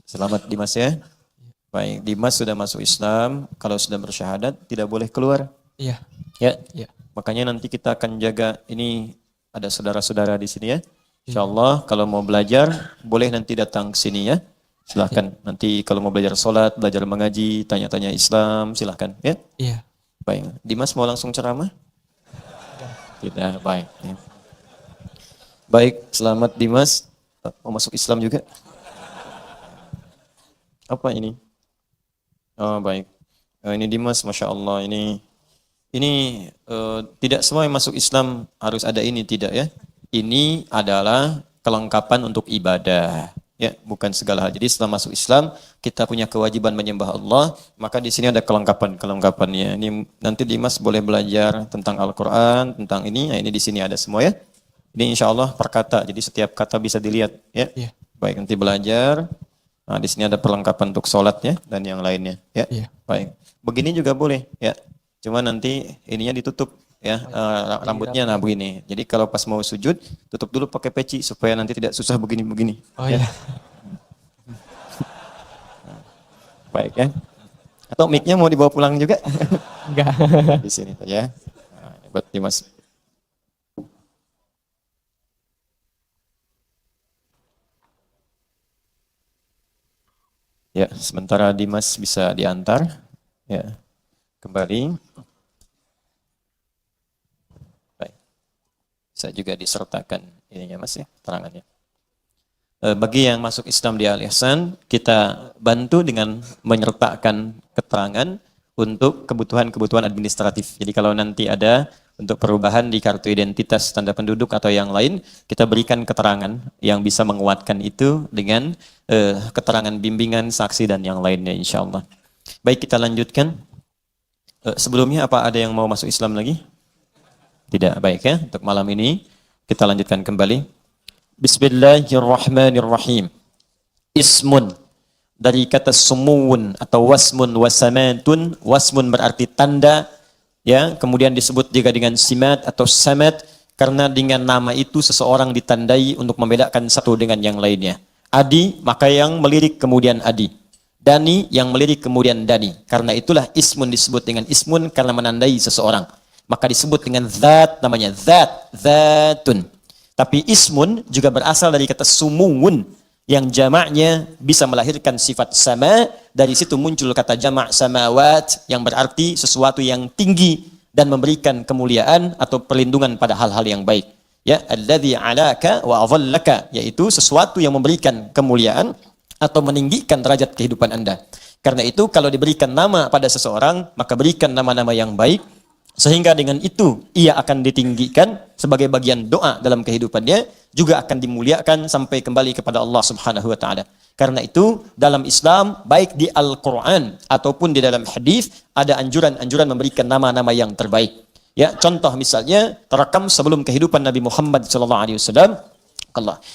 Speaker 1: Selamat Dimas ya. Baik, Dimas sudah masuk Islam, kalau sudah bersyahadat tidak boleh keluar.
Speaker 3: Iya.
Speaker 1: Ya.
Speaker 3: Iya.
Speaker 1: Makanya nanti kita akan jaga, ini ada saudara-saudara di sini ya. Insyaallah kalau mau belajar boleh nanti datang ke sini ya. Silahkan. Nanti kalau mau belajar sholat, belajar mengaji, tanya-tanya Islam, silahkan ya.
Speaker 3: Iya.
Speaker 1: Baik. Dimas mau langsung ceramah? Tidak, baik. Ya. Baik, selamat Dimas. Mau masuk Islam juga? Apa ini? Oh baik. Ini Dimas, Masya Allah. Ini tidak semua yang masuk Islam harus ada ini, tidak ya. Ini adalah kelengkapan untuk ibadah. Ya, bukan segala hal. Jadi setelah masuk Islam, kita punya kewajiban menyembah Allah, maka di sini ada kelengkapannya. Ini nanti Dimas boleh belajar tentang Al-Quran, tentang ini. Nah, ini di sini ada semua ya. Ini insya Allah per kata, jadi setiap kata bisa dilihat ya.
Speaker 3: Iya.
Speaker 1: Baik, nanti belajar. Nah, di sini ada perlengkapan untuk sholatnya dan yang lainnya ya.
Speaker 3: Iya.
Speaker 1: Baik. Begini juga boleh ya. Cuma nanti ininya ditutup ya, rambutnya nah begini. Jadi kalau pas mau sujud, tutup dulu pakai peci supaya nanti tidak susah begini-begini.
Speaker 3: Oh
Speaker 1: ya.
Speaker 3: iya.
Speaker 1: Baik ya. Atau mic-nya mau dibawa pulang juga?
Speaker 3: Enggak.
Speaker 1: Di sini saja. Nah, buat Dimas. Ya, sementara Dimas bisa diantar. Ya, kembali. Baik. Bisa juga disertakan ininya Mas ya, terangannya. Bagi yang masuk Islam di Al Ihsan, kita bantu dengan menyertakan keterangan untuk kebutuhan-kebutuhan administratif. Jadi kalau nanti ada untuk perubahan di kartu identitas, tanda penduduk atau yang lain, kita berikan keterangan yang bisa menguatkan itu dengan keterangan bimbingan, saksi dan yang lainnya insya Allah. Baik, kita lanjutkan. Sebelumnya apa ada yang mau masuk Islam lagi? Tidak, baik ya. Untuk malam ini kita lanjutkan kembali. Bismillahirrahmanirrahim. Ismun dari kata sumuun atau wasmun wasamatun. Wasmun berarti tanda, ya. Kemudian disebut juga dengan simat atau samat karena dengan nama itu seseorang ditandai untuk membedakan satu dengan yang lainnya. Adi, maka yang melirik kemudian adi. Dani, yang melirik kemudian dani. Karena itulah ismun disebut dengan ismun karena menandai seseorang. Maka disebut dengan zat, namanya zat, zatun. Tapi ismun juga berasal dari kata sumuun yang jamaknya bisa melahirkan sifat sama. Dari situ muncul kata jamak samawat yang berarti sesuatu yang tinggi dan memberikan kemuliaan atau perlindungan pada hal-hal yang baik. Ya, alladzi alaka wa adhallaka, yaitu sesuatu yang memberikan kemuliaan atau meninggikan derajat kehidupan Anda. Karena itu kalau diberikan nama pada seseorang, maka berikan nama-nama yang baik. Sehingga dengan itu ia akan ditinggikan sebagai bagian doa dalam kehidupannya, juga akan dimuliakan sampai kembali kepada Allah Subhanahu wa taala. Karena itu dalam Islam baik di Al-Qur'an ataupun di dalam hadis ada anjuran-anjuran memberikan nama-nama yang terbaik. Ya, contoh misalnya terekam sebelum kehidupan Nabi Muhammad SAW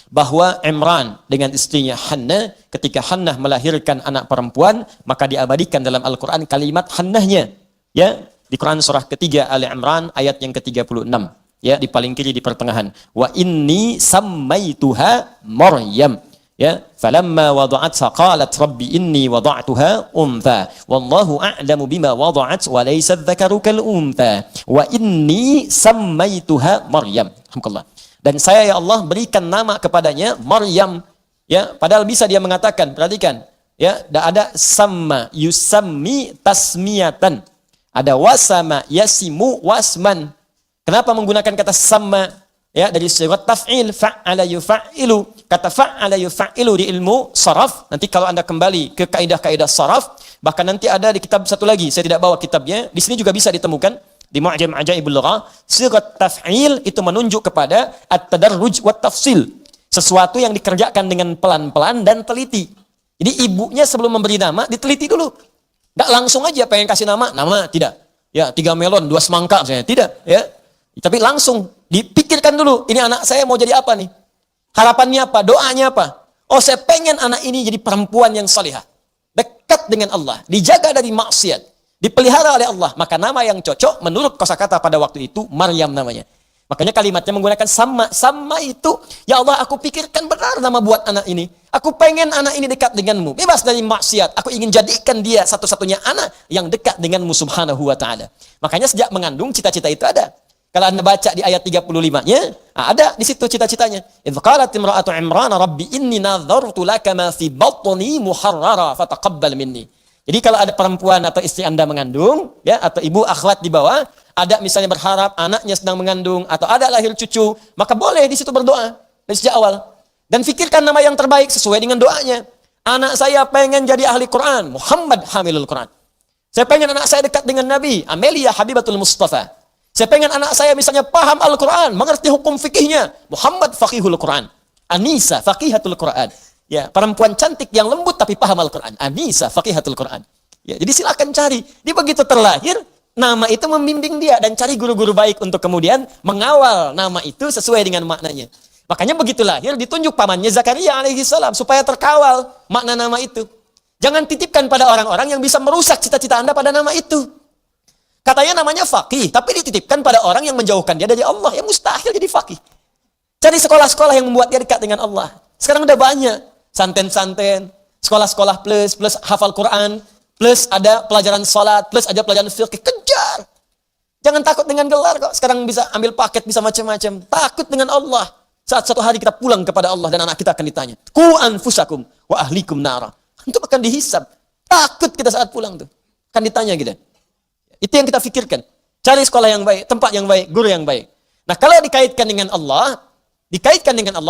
Speaker 1: bahwa Imran dengan istrinya Hannah, ketika Hannah melahirkan anak perempuan, maka diabadikan dalam Al-Qur'an kalimat Hannahnya. Ya, di Quran surah ketiga Ali Imran ayat yang ke-36, ya, di paling kiri di pertengahan. Wa inni sammaituha Maryam. Ya, falamma wada'atha qalat rabbi inni wada'tuha untha wallahu a'lamu bima wada'at wa laysa adh-dhakaru kal untha wa inni sammaituha Maryam. Alhamdulillah. Dan saya ya Allah berikan nama kepadanya Maryam. Ya, padahal bisa dia mengatakan, perhatikan, ya, ada samma yusammi tasmiyatan. Ada wasama, yasimu, wasman. Kenapa menggunakan kata sama? Ya, dari sigat taf'il, fa'ala yufa'ilu. Kata fa'ala yufa'ilu di ilmu saraf. Nanti kalau Anda kembali ke kaidah-kaidah saraf, bahkan nanti ada di kitab satu lagi, saya tidak bawa kitabnya, di sini juga bisa ditemukan di Mu'jam Ajaibul Lughah. Sigat taf'il itu menunjuk kepada at-tadarruj wa tafsil. Sesuatu yang dikerjakan dengan pelan-pelan dan teliti. Jadi ibunya sebelum memberi nama diteliti dulu. Nggak langsung aja pengen kasih nama tidak. Ya, 3 melon, 2 semangka misalnya, tidak. Ya, tapi langsung dipikirkan dulu, ini anak saya mau jadi apa nih? Harapannya apa? Doanya apa? Oh, saya pengen anak ini jadi perempuan yang salihah, dekat dengan Allah, dijaga dari maksiat, dipelihara oleh Allah. Maka nama yang cocok menurut kosakata pada waktu itu Maryam namanya. Makanya kalimatnya menggunakan sama. Sama itu, ya Allah, aku pikirkan benar nama buat anak ini. Aku pengen anak ini dekat denganmu, bebas dari maksiat. Aku ingin jadikan dia satu-satunya anak yang dekat denganmu subhanahu wa ta'ala. Makanya sejak mengandung cita-cita itu ada. Kalau Anda baca di ayat 35-nya, ada di situ cita-citanya. Idh qalat imra'atu Imran rabbi inni nadhartu laka ma fi batni muharrara fataqabbal minni. Jadi kalau ada perempuan atau istri Anda mengandung, ya, atau ibu akhwat di bawah, ada misalnya berharap anaknya sedang mengandung atau ada lahir cucu, maka boleh di situ berdoa dari sejak awal. Dan fikirkan nama yang terbaik sesuai dengan doanya. Anak saya pengen jadi ahli Quran, Muhammad Hamilul Quran. Saya pengen anak saya dekat dengan Nabi, Amelia Habibatul Mustafa. Saya pengen anak saya misalnya paham Al-Quran, mengerti hukum fikihnya, Muhammad Faqihul Quran. Anisa Faqihatul Quran. Ya, perempuan cantik yang lembut tapi paham Al-Quran. Anisa Faqihatul Quran. Ya, jadi silakan cari. Dia begitu terlahir, nama itu membimbing dia dan cari guru-guru baik untuk kemudian mengawal nama itu sesuai dengan maknanya. Makanya begitu lahir ditunjuk pamannya Zakaria alaihi salam supaya terkawal makna nama itu. Jangan titipkan pada orang-orang yang bisa merusak cita-cita Anda pada nama itu. Katanya namanya faqih, tapi dititipkan pada orang yang menjauhkan dia dari Allah. Ya mustahil jadi faqih. Cari sekolah-sekolah yang membuat dia dekat dengan Allah. Sekarang udah banyak. Santen-santen, sekolah-sekolah plus hafal Quran, plus ada pelajaran salat, plus ada pelajaran fikih. Kejar.
Speaker 2: Jangan takut dengan gelar kok. Sekarang bisa ambil paket, bisa macam-macam. Takut dengan Allah. Saat satu hari kita pulang kepada Allah dan anak kita akan ditanya. Ku anfusakum wa ahlikum nara. Itu akan dihisab. Takut kita saat pulang tuh. Akan ditanya gitu. Itu yang kita pikirkan. Cari sekolah yang baik, tempat yang baik, guru yang baik. Nah kalau dikaitkan dengan Allah,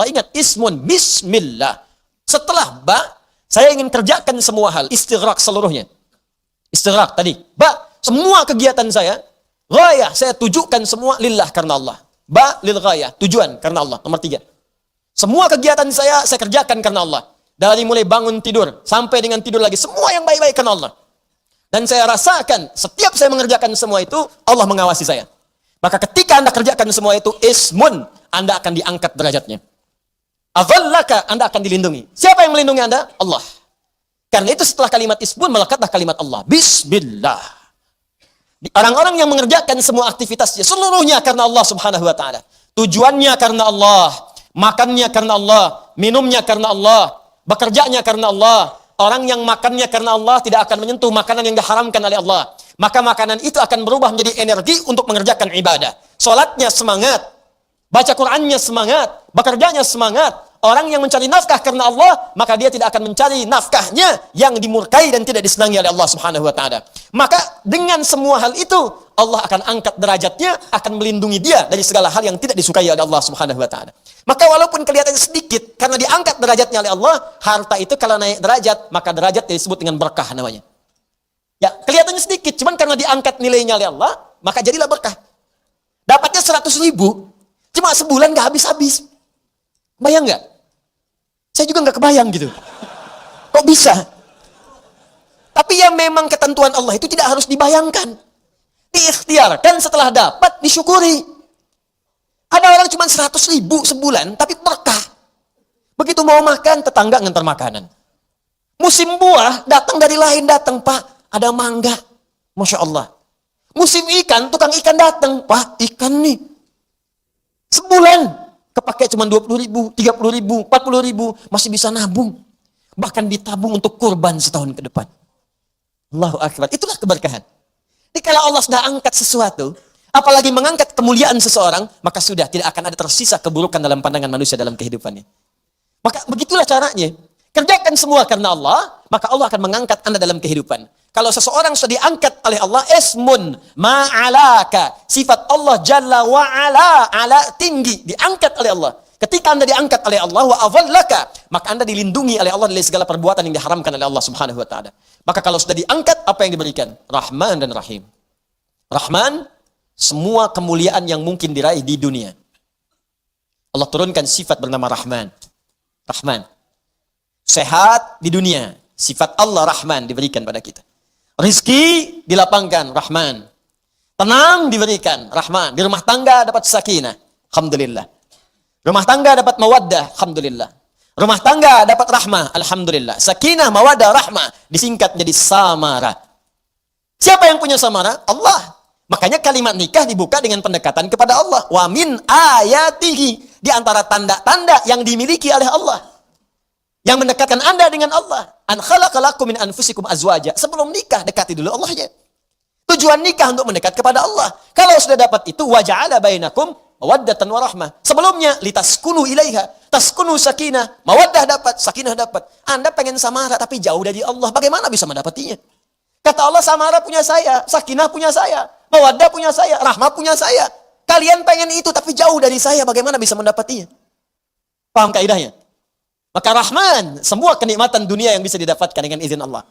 Speaker 2: ingat ismun bismillah. Setelah ba, saya ingin kerjakan semua hal. Istighraq seluruhnya. Istighraq tadi. Ba, semua kegiatan saya, ghayah, saya tujukan semua lillah karena Allah. Ba lil ghayah, tujuan karena Allah. Nomor 3. Semua kegiatan saya kerjakan karena Allah. Dari mulai bangun tidur, sampai dengan tidur lagi. Semua yang baik-baik karena Allah. Dan saya rasakan, setiap saya mengerjakan semua itu, Allah mengawasi saya. Maka ketika Anda kerjakan semua itu, ismun, Anda akan diangkat derajatnya. Adhallaka, Anda akan dilindungi. Siapa yang melindungi Anda? Allah. Karena itu setelah kalimat ismun, melekatlah kalimat Allah. Bismillah. Orang-orang yang mengerjakan semua aktivitasnya, seluruhnya karena Allah subhanahu wa ta'ala. Tujuannya karena Allah. Makannya karena Allah. Minumnya karena Allah. Bekerjanya karena Allah. Orang yang makannya karena Allah tidak akan menyentuh makanan yang diharamkan oleh Allah. Maka makanan itu akan berubah menjadi energi untuk mengerjakan ibadah. Salatnya semangat. Baca Qur'annya semangat. Bekerjanya semangat. Orang yang mencari nafkah karena Allah, maka dia tidak akan mencari nafkahnya yang dimurkai dan tidak disenangi oleh Allah subhanahu wa ta'ala. Maka dengan semua hal itu, Allah akan angkat derajatnya, akan melindungi dia dari segala hal yang tidak disukai oleh Allah subhanahu wa ta'ala. Maka walaupun kelihatannya sedikit, karena diangkat derajatnya oleh Allah, harta itu kalau naik derajat, maka derajat disebut dengan berkah namanya. Ya, kelihatannya sedikit, cuman karena diangkat nilainya oleh Allah, maka jadilah berkah. Dapatnya 100.000, cuma sebulan gak habis-habis. Bayang nggak? Saya juga nggak kebayang gitu. Kok bisa? Tapi ya memang ketentuan Allah itu tidak harus dibayangkan. Diikhtiarkan setelah dapat, disyukuri. Ada orang cuma 100.000 sebulan, tapi berkah. Begitu mau makan, tetangga ngantar makanan. Musim buah, datang dari lain datang, Pak, ada mangga. Masya Allah. Musim ikan, tukang ikan datang, Pak, ikan nih. Sebulan. Kepakai cuma 20.000, 30.000, 40.000, masih bisa nabung. Bahkan ditabung untuk kurban setahun ke depan. Allahu Akbar. Itulah keberkahan. Jadi kalau Allah sudah angkat sesuatu, apalagi mengangkat kemuliaan seseorang, maka sudah tidak akan ada tersisa keburukan dalam pandangan manusia dalam kehidupannya. Maka begitulah caranya. Kerjakan semua karena Allah, maka Allah akan mengangkat Anda dalam kehidupan. Kalau seseorang sudah diangkat oleh Allah, ismun ma'alaka. Sifat Allah jalla wa'ala, ala tinggi, diangkat oleh Allah. Ketika Anda diangkat oleh Allah, wa'adhallaka, maka Anda dilindungi oleh Allah dari segala perbuatan yang diharamkan oleh Allah subhanahu wa ta'ala. Maka kalau sudah diangkat, apa yang diberikan? Rahman dan Rahim. Rahman, semua kemuliaan yang mungkin diraih di dunia. Allah turunkan sifat bernama Rahman. Rahman. Sehat di dunia. Sifat Allah Rahman diberikan pada kita. Rizki dilapangkan, Rahman. Tenang diberikan, Rahman. Di rumah tangga dapat sakinah, Alhamdulillah. Rumah tangga dapat mawaddah, Alhamdulillah. Rumah tangga dapat rahmah, Alhamdulillah. Sakinah, mawaddah, rahmah. Disingkat jadi samara. Siapa yang punya samara? Allah. Makanya kalimat nikah dibuka dengan pendekatan kepada Allah. Wa min ayatihi. Di antara tanda-tanda yang dimiliki oleh Allah. Yang mendekatkan Anda dengan Allah. An khalaqalakum min anfusikum azwaja. Sebelum nikah, dekati dulu Allahnya. Tujuan nikah untuk mendekat kepada Allah. Kalau sudah dapat itu, wa ja'ala bainakum mawaddatan wa rahmah. Sebelumnya, litaskunu ilaiha. Taskunu sakinah. Mawaddah dapat, sakinah dapat. Anda pengen samara tapi jauh dari Allah. Bagaimana bisa mendapatinya? Kata Allah, samara punya saya. Sakinah punya saya. Mawaddah punya saya. Rahmah punya saya. Kalian pengen itu tapi jauh dari saya. Bagaimana bisa mendapatinya? Paham kaidahnya? Maka Rahman, semua kenikmatan dunia yang bisa didapatkan dengan izin Allah.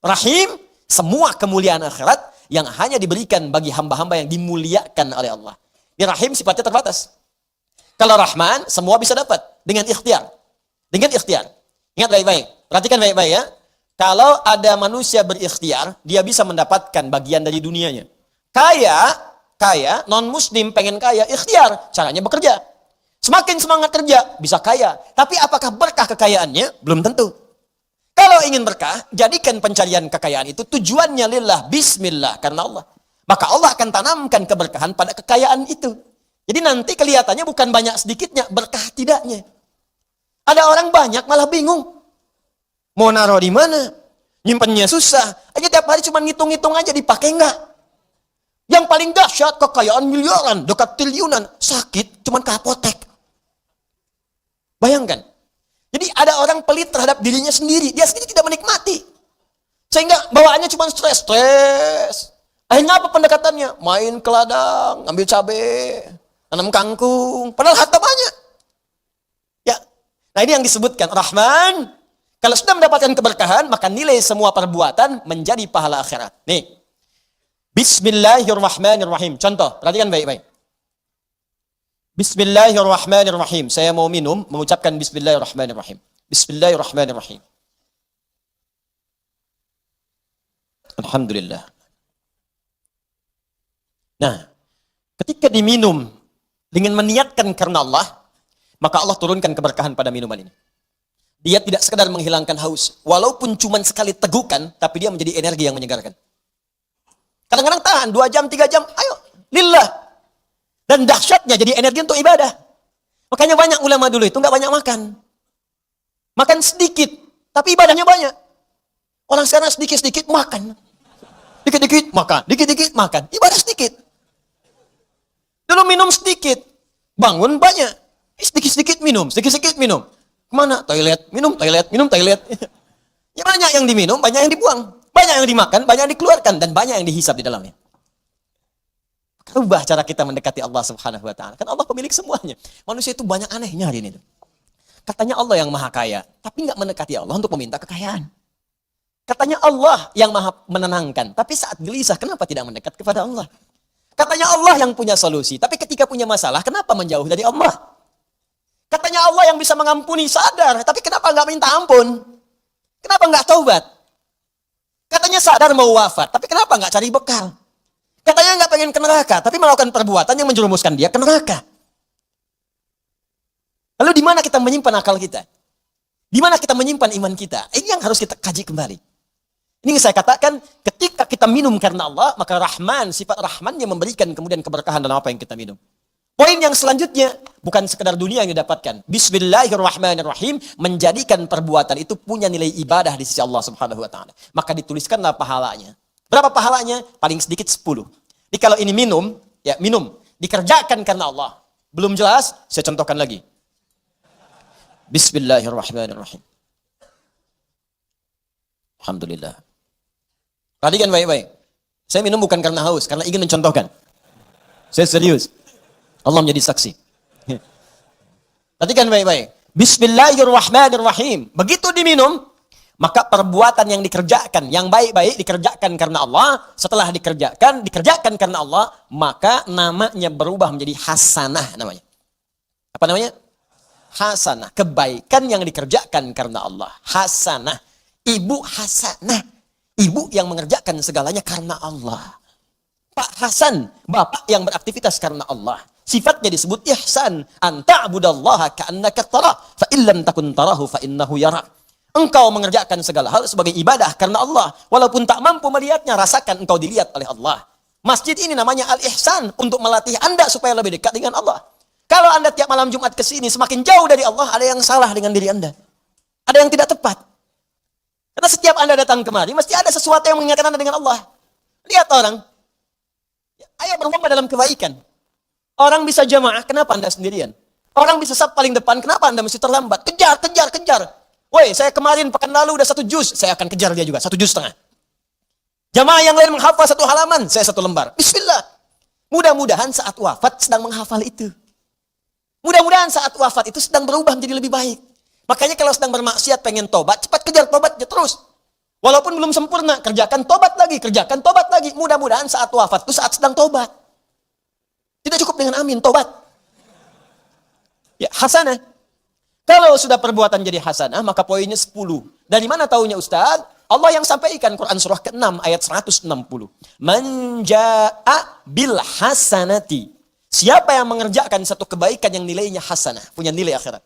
Speaker 2: Rahim, semua kemuliaan akhirat yang hanya diberikan bagi hamba-hamba yang dimuliakan oleh Allah. Di Rahim sifatnya terbatas. Kalau Rahman, semua bisa dapat dengan ikhtiar. Dengan ikhtiar. Ingat baik-baik. Perhatikan baik-baik ya. Kalau ada manusia berikhtiar, dia bisa mendapatkan bagian dari dunianya. Kaya, non-muslim pengen kaya, ikhtiar. Caranya bekerja. Semakin semangat kerja, bisa kaya. Tapi apakah berkah kekayaannya? Belum tentu. Kalau ingin berkah, jadikan pencarian kekayaan itu tujuannya lillah, bismillah, karena Allah. Maka Allah akan tanamkan keberkahan pada kekayaan itu. Jadi nanti kelihatannya bukan banyak sedikitnya, berkah tidaknya. Ada orang banyak malah bingung. Mau naruh di mana? Nyimpennya susah. Aja tiap hari cuma ngitung-ngitung aja, dipakai enggak? Yang paling dahsyat, kekayaan miliaran, dekat triliunan, sakit, cuman ke apotek. Bayangkan. Jadi ada orang pelit terhadap dirinya sendiri, dia sendiri tidak menikmati. Sehingga bawaannya cuma stres. Akhirnya apa pendekatannya? Main ke ladang, ambil cabai, tanam kangkung, padahal harta banyak. Ya. Nah, ini yang disebutkan Rahman. Kalau sudah mendapatkan keberkahan, maka nilai semua perbuatan menjadi pahala akhirat. Nih. Bismillahirrahmanirrahim. Contoh, perhatikan baik-baik. Bismillahirrahmanirrahim. Saya mau minum, mengucapkan Bismillahirrahmanirrahim. Bismillahirrahmanirrahim. Alhamdulillah. Nah, ketika diminum dengan meniatkan karena Allah, maka Allah turunkan keberkahan pada minuman ini. Dia tidak sekadar menghilangkan haus, walaupun cuma sekali tegukan, tapi dia menjadi energi yang menyegarkan. Kadang-kadang tahan 2 jam, 3 jam, ayo, lillah. Dan dahsyatnya jadi energi untuk ibadah. Makanya banyak ulama dulu itu nggak banyak makan. Makan sedikit, tapi ibadahnya banyak. Orang sekarang sedikit-sedikit makan. Dikit-dikit makan, dikit-dikit makan. Ibadah sedikit. Dulu minum sedikit, bangun banyak. Sedikit-sedikit minum, sedikit-sedikit minum. Kemana? Toilet, minum toilet, minum toilet. Ya banyak yang diminum, banyak yang dibuang. Banyak yang dimakan, banyak yang dikeluarkan. Dan banyak yang dihisap di dalamnya. Ubah cara kita mendekati Allah subhanahu wa ta'ala. Kan Allah pemilik semuanya. Manusia itu banyak anehnya hari ini. Katanya Allah yang maha kaya, tapi nggak mendekati Allah untuk meminta kekayaan. Katanya Allah yang maha menenangkan, tapi saat gelisah, kenapa tidak mendekat kepada Allah? Katanya Allah yang punya solusi, tapi ketika punya masalah, kenapa menjauh dari Allah? Katanya Allah yang bisa mengampuni, sadar, tapi kenapa nggak minta ampun? Kenapa nggak taubat? Katanya sadar mau wafat, tapi kenapa nggak cari bekal? Katanya nggak pengen ke neraka, tapi melakukan perbuatan yang menjerumuskan dia ke neraka. Lalu di mana kita menyimpan akal kita? Di mana kita menyimpan iman kita? Ini yang harus kita kaji kembali. Ini yang saya katakan, ketika kita minum karena Allah, maka Rahman, sifat Rahman yang memberikan kemudian keberkahan dalam apa yang kita minum. Poin yang selanjutnya, bukan sekedar dunia yang didapatkan. Bismillahirrahmanirrahim, menjadikan perbuatan itu punya nilai ibadah di sisi Allah subhanahu wa ta'ala. Maka dituliskanlah pahalanya. Berapa pahalanya? Paling sedikit 10. Jadi kalau ini minum, ya minum. Dikerjakan karena Allah. Belum jelas, saya contohkan lagi. Bismillahirrahmanirrahim. Alhamdulillah. Perhatikan baik-baik. Saya minum bukan karena haus, karena ingin mencontohkan. Saya serius. Allah menjadi saksi. Perhatikan baik-baik. Bismillahirrahmanirrahim. Begitu diminum, maka perbuatan yang dikerjakan, yang baik-baik dikerjakan karena Allah. Setelah dikerjakan karena Allah, maka namanya berubah menjadi hasanah namanya. Apa namanya? Hasanah. Kebaikan yang dikerjakan karena Allah. Hasanah. Ibu hasanah. Ibu yang mengerjakan segalanya karena Allah. Pak Hasan, bapak yang beraktivitas karena Allah. Sifatnya disebut ihsan. Anta'budallaha ka'annaka tarah, fa illam takun tarahu fa innahu yara. Engkau mengerjakan segala hal sebagai ibadah karena Allah. Walaupun tak mampu melihatnya, rasakan engkau dilihat oleh Allah. Masjid ini namanya al-ihsan, untuk melatih Anda supaya lebih dekat dengan Allah. Kalau Anda tiap malam Jumat ke sini semakin jauh dari Allah, ada yang salah dengan diri Anda. Ada yang tidak tepat. Karena setiap Anda datang kemari, mesti ada sesuatu yang mengingatkan Anda dengan Allah. Lihat orang. Ayo berlomba dalam kebaikan. Orang bisa jamaah, kenapa Anda sendirian? Orang bisa saf paling depan, kenapa Anda mesti terlambat? Kejar, kejar, kejar. Woi, saya kemarin pekan lalu udah 1 juz, saya akan kejar dia juga, 1,5 juz. Jamaah yang lain menghafal 1 halaman, saya 1 lembar. Bismillah. Mudah-mudahan saat wafat sedang menghafal itu. Mudah-mudahan saat wafat itu sedang berubah menjadi lebih baik. Makanya kalau sedang bermaksiat pengen tobat, cepat kejar tobatnya terus. Walaupun belum sempurna, kerjakan tobat lagi, kerjakan tobat lagi. Mudah-mudahan saat wafat itu saat sedang tobat. Tidak cukup dengan amin, tobat. Ya, hasanah. Kalau sudah perbuatan jadi hasanah, maka poinnya 10. Dari mana taunya Ustaz? Allah yang sampaikan Quran surah ke-6 ayat 160. Man jaa'a bil hasanati. Siapa yang mengerjakan satu kebaikan yang nilainya hasanah, punya nilai akhirat.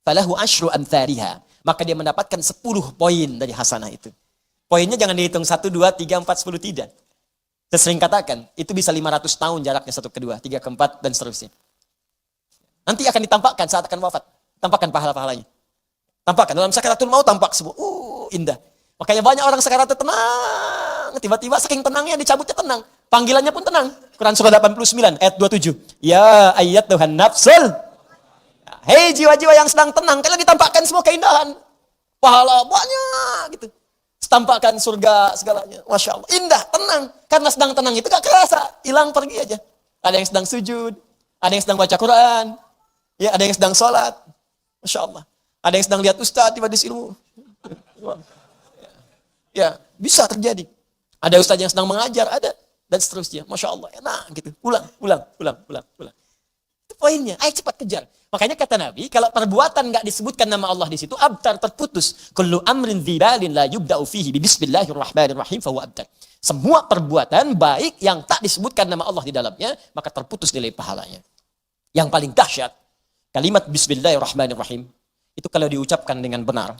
Speaker 2: Falahu asyru amthariha. Maka dia mendapatkan 10 poin dari hasanah itu. Poinnya jangan dihitung 1, 2, 3, 4, 10, tidak. Saya sering katakan, itu bisa 500 tahun jaraknya 1 ke 2, 3 ke 4, dan seterusnya. Nanti akan ditampakkan saat akan wafat. Tampakkan pahala-pahalanya. Tampakkan, dalam sakaratul maut tampak semua. Indah. Makanya banyak orang sakaratul tenang. Tiba-tiba saking tenangnya dicabutnya tenang. Panggilannya pun tenang. Quran surah 89 ayat 27. Ya ayyatuhan nafsul. Hei jiwa-jiwa yang sedang tenang, kalian ditampakkan semua keindahan. Pahala banyak gitu. Tampakkan surga segalanya. Masya Allah. Indah, tenang. Karena sedang tenang itu gak kerasa. Hilang pergi aja. Ada yang sedang sujud. Ada yang sedang baca Quran. Ya, ada yang sedang sholat. Masya Allah. Ada yang sedang lihat ustaz di majelis ilmu. Ya, bisa terjadi. Ada ustaz yang sedang mengajar, ada. Dan seterusnya. Masya Allah. Enak gitu. Pulang. Itu poinnya. Ayo cepat kejar. Makanya kata Nabi, kalau perbuatan nggak disebutkan nama Allah di situ, abtar, terputus. Kullu amrin dzibalin la yubda'u fihi bi bismillahirrahmanirrahim fahuwa abtar. Semua perbuatan baik yang tak disebutkan nama Allah di dalamnya, maka terputus nilai pahalanya. Yang paling dahsyat, kalimat bismillahirrahmanirrahim, itu kalau diucapkan dengan benar,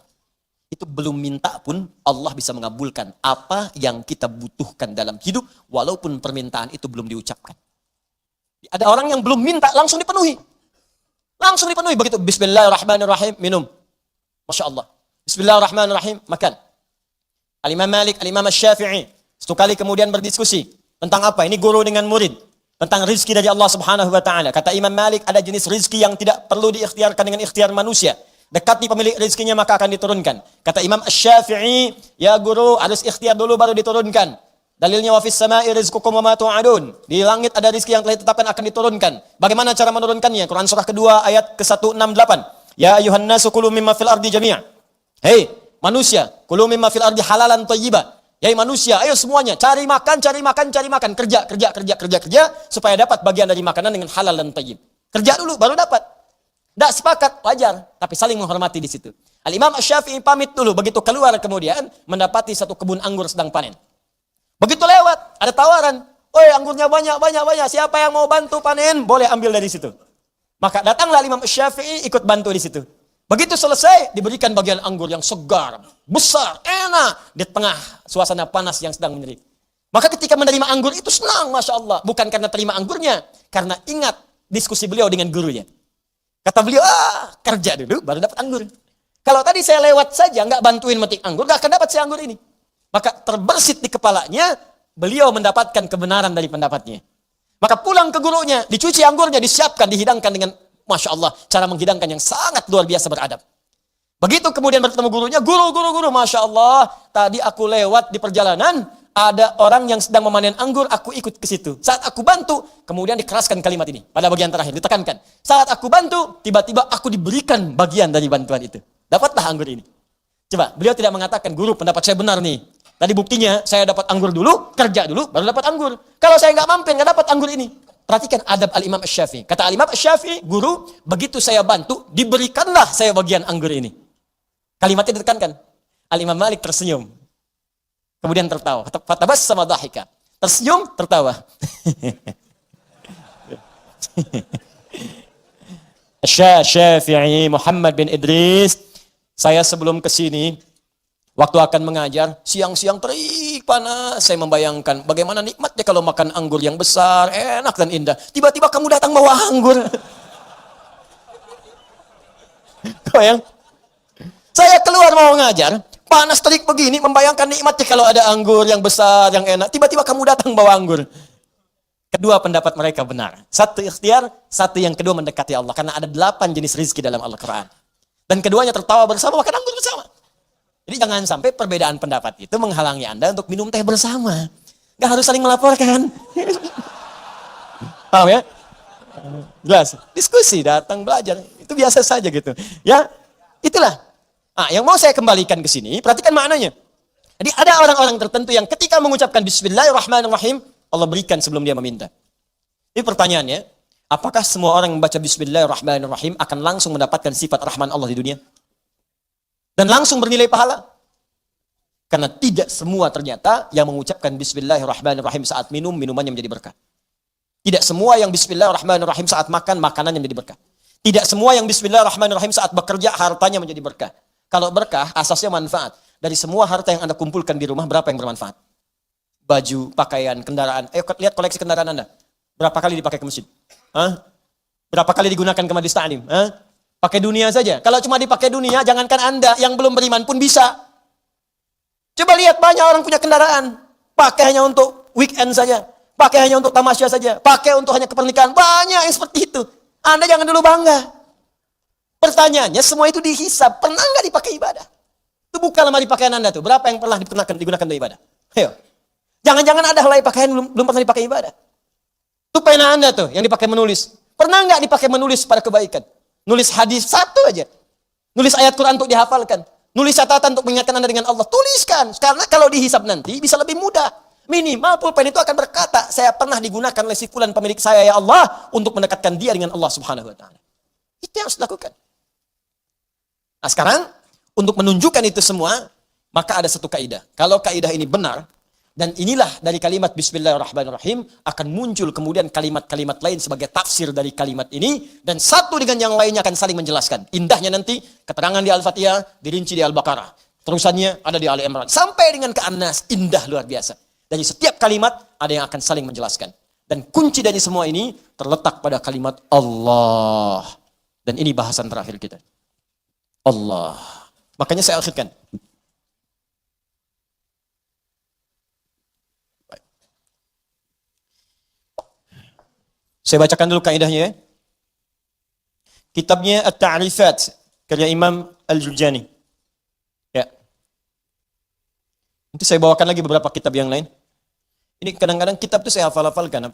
Speaker 2: itu belum minta pun Allah bisa mengabulkan apa yang kita butuhkan dalam hidup, walaupun permintaan itu belum diucapkan. Ada orang yang belum minta, langsung dipenuhi. Langsung dipenuhi begitu. Bismillahirrahmanirrahim, minum. Masya Allah. Bismillahirrahmanirrahim, makan. Al-Imam Malik, Al-Imam Syafi'i, satu kali kemudian berdiskusi tentang apa? Ini guru dengan murid. Tentang rizki dari Allah Subhanahu wa Ta'ala. Kata Imam Malik, ada jenis rizki yang tidak perlu diikhtiarkan dengan ikhtiar manusia. Dekati pemilik rizkinya maka akan diturunkan. Kata Imam Syafi'i, ya guru harus ikhtiar dulu baru diturunkan. Dalilnya wa fis sama'i rizqukum wa ma tu'adun. Di langit ada rezeki yang telah ditetapkan akan diturunkan. Bagaimana cara menurunkannya? Quran surah kedua ayat ke-168. Ya ayuhan nasu kulu mimma fil ardi jami'a. Hei manusia, kulu mimma fil ardi halalan thayyiba. Hei manusia, ayo semuanya cari makan. Kerja supaya dapat bagian dari makanan dengan halal dan thayyib. Kerja dulu baru dapat. Tidak sepakat, wajar, tapi saling menghormati di situ. Al-Imam Asy-Syafi'i pamit dulu, begitu keluar kemudian mendapati satu kebun anggur sedang panen. Begitu lewat, ada tawaran. Oi, anggurnya banyak. Siapa yang mau bantu panen, boleh ambil dari situ. Maka datanglah Imam Syafi'i ikut bantu di situ. Begitu selesai, diberikan bagian anggur yang segar, besar, enak. Di tengah suasana panas yang sedang menyerik. Maka ketika menerima anggur itu senang, Masya Allah. Bukan karena terima anggurnya, karena ingat diskusi beliau dengan gurunya. Kata beliau, kerja dulu, baru dapat anggur. Kalau tadi saya lewat saja, nggak bantuin metik anggur, nggak akan dapat si anggur ini. Maka terbersit di kepalanya, beliau mendapatkan kebenaran dari pendapatnya. Maka pulang ke gurunya, dicuci anggurnya, disiapkan, dihidangkan dengan, Masya Allah, cara menghidangkan yang sangat luar biasa beradab. Begitu kemudian bertemu gurunya, guru, Masya Allah, tadi aku lewat di perjalanan, ada orang yang sedang memanen anggur, aku ikut ke situ. Saat aku bantu, kemudian dikeraskan kalimat ini, pada bagian terakhir, ditekankan. Saat aku bantu, tiba-tiba aku diberikan bagian dari bantuan itu. Dapatlah anggur ini. Coba, beliau tidak mengatakan, guru pendapat saya benar nih. Tadi buktinya saya dapat anggur dulu, kerja dulu, baru dapat anggur. Kalau saya nggak mampir, nggak dapat anggur ini. Perhatikan adab Al-Imam Asy-Syafi'i. Kata Al-Imam Asy-Syafi'i, guru, begitu saya bantu, diberikanlah saya bagian anggur ini. Kalimatnya ditekankan. Al-Imam Malik tersenyum. Kemudian tertawa. Fatabassama dhahika. Tersenyum, tertawa. Syafi'i Muhammad bin Idris, saya sebelum ke sini, waktu akan mengajar, siang-siang terik panas, saya membayangkan bagaimana nikmatnya kalau makan anggur yang besar, enak dan indah. Tiba-tiba kamu datang bawa anggur. Bayang? Saya keluar mau ngajar, panas terik begini, membayangkan nikmatnya kalau ada anggur yang besar, yang enak. Tiba-tiba kamu datang bawa anggur. Kedua pendapat mereka benar. Satu ikhtiar, satu yang kedua mendekati Allah. Karena ada 8 jenis rizki dalam Al-Quran. Dan keduanya tertawa bersama, makan anggur bersama. Jadi jangan sampai perbedaan pendapat itu menghalangi Anda untuk minum teh bersama. Gak harus saling melaporkan. Paham ya? Jelas. Diskusi, datang belajar. Itu biasa saja gitu. Ya, itulah. Yang mau saya kembalikan ke sini, perhatikan maknanya. Jadi ada orang-orang tertentu yang ketika mengucapkan Bismillahirrahmanirrahim, Allah berikan sebelum dia meminta. Ini pertanyaannya, apakah semua orang yang membaca Bismillahirrahmanirrahim akan langsung mendapatkan sifat Rahman Allah di dunia? Dan langsung bernilai pahala? Karena tidak semua ternyata yang mengucapkan Bismillahirrahmanirrahim saat minum, minumannya menjadi berkah. Tidak semua yang Bismillahirrahmanirrahim saat makan, makanannya menjadi berkah. Tidak semua yang Bismillahirrahmanirrahim saat bekerja, hartanya menjadi berkah. Kalau berkah, asasnya manfaat. Dari semua harta yang Anda kumpulkan di rumah, berapa yang bermanfaat? Baju, pakaian, kendaraan. Lihat koleksi kendaraan Anda. Berapa kali dipakai ke masjid? Berapa kali digunakan ke majlis ta'lim? Pakai dunia saja. Kalau cuma dipakai dunia, jangankan Anda yang belum beriman pun bisa. Coba lihat banyak orang punya kendaraan. Pakai hanya untuk weekend saja. pakai hanya untuk tamasya saja, pakai untuk hanya kepernikahan. Banyak yang seperti itu. Anda jangan dulu bangga. Pertanyaannya, semua itu dihisab. Pernah nggak dipakai ibadah? Itu buka lemari pakaian Anda tuh. Berapa yang pernah digunakan untuk ibadah? Ayo. Jangan-jangan ada helai pakaian belum pernah dipakai ibadah. Itu pena Anda tuh yang dipakai menulis. Pernah nggak dipakai menulis pada kebaikan? Nulis hadis satu aja. Nulis ayat Quran untuk dihafalkan. Nulis catatan untuk mengingatkan Anda dengan Allah. Tuliskan. Karena kalau dihisab nanti bisa lebih mudah. Minimal pulpen itu akan berkata, saya pernah digunakan oleh si fulan pemilik saya ya Allah untuk mendekatkan dia dengan Allah Subhanahu wa taala. Itu yang harus dilakukan. Nah, sekarang untuk menunjukkan itu semua, maka ada satu kaidah. Kalau kaidah ini benar, dan inilah dari kalimat Bismillahirrahmanirrahim, akan muncul kemudian kalimat-kalimat lain sebagai tafsir dari kalimat ini, dan satu dengan yang lainnya akan saling menjelaskan. Indahnya nanti, keterangan di Al-Fatihah, dirinci di Al-Baqarah. Terusannya ada di Ali Imran. Sampai dengan ke An-Nas, indah luar biasa. Dari setiap kalimat, ada yang akan saling menjelaskan. Dan kunci dari semua ini, terletak pada kalimat Allah. Dan ini bahasan terakhir kita. Allah. Makanya saya akhirkan. Saya bacakan dulu kaidahnya ya. Kitabnya At-Ta'rifat karya Imam Al-Jurjani. Ya. Nanti saya bawakan lagi beberapa kitab yang lain. Ini kadang-kadang kitab itu saya hafalkan,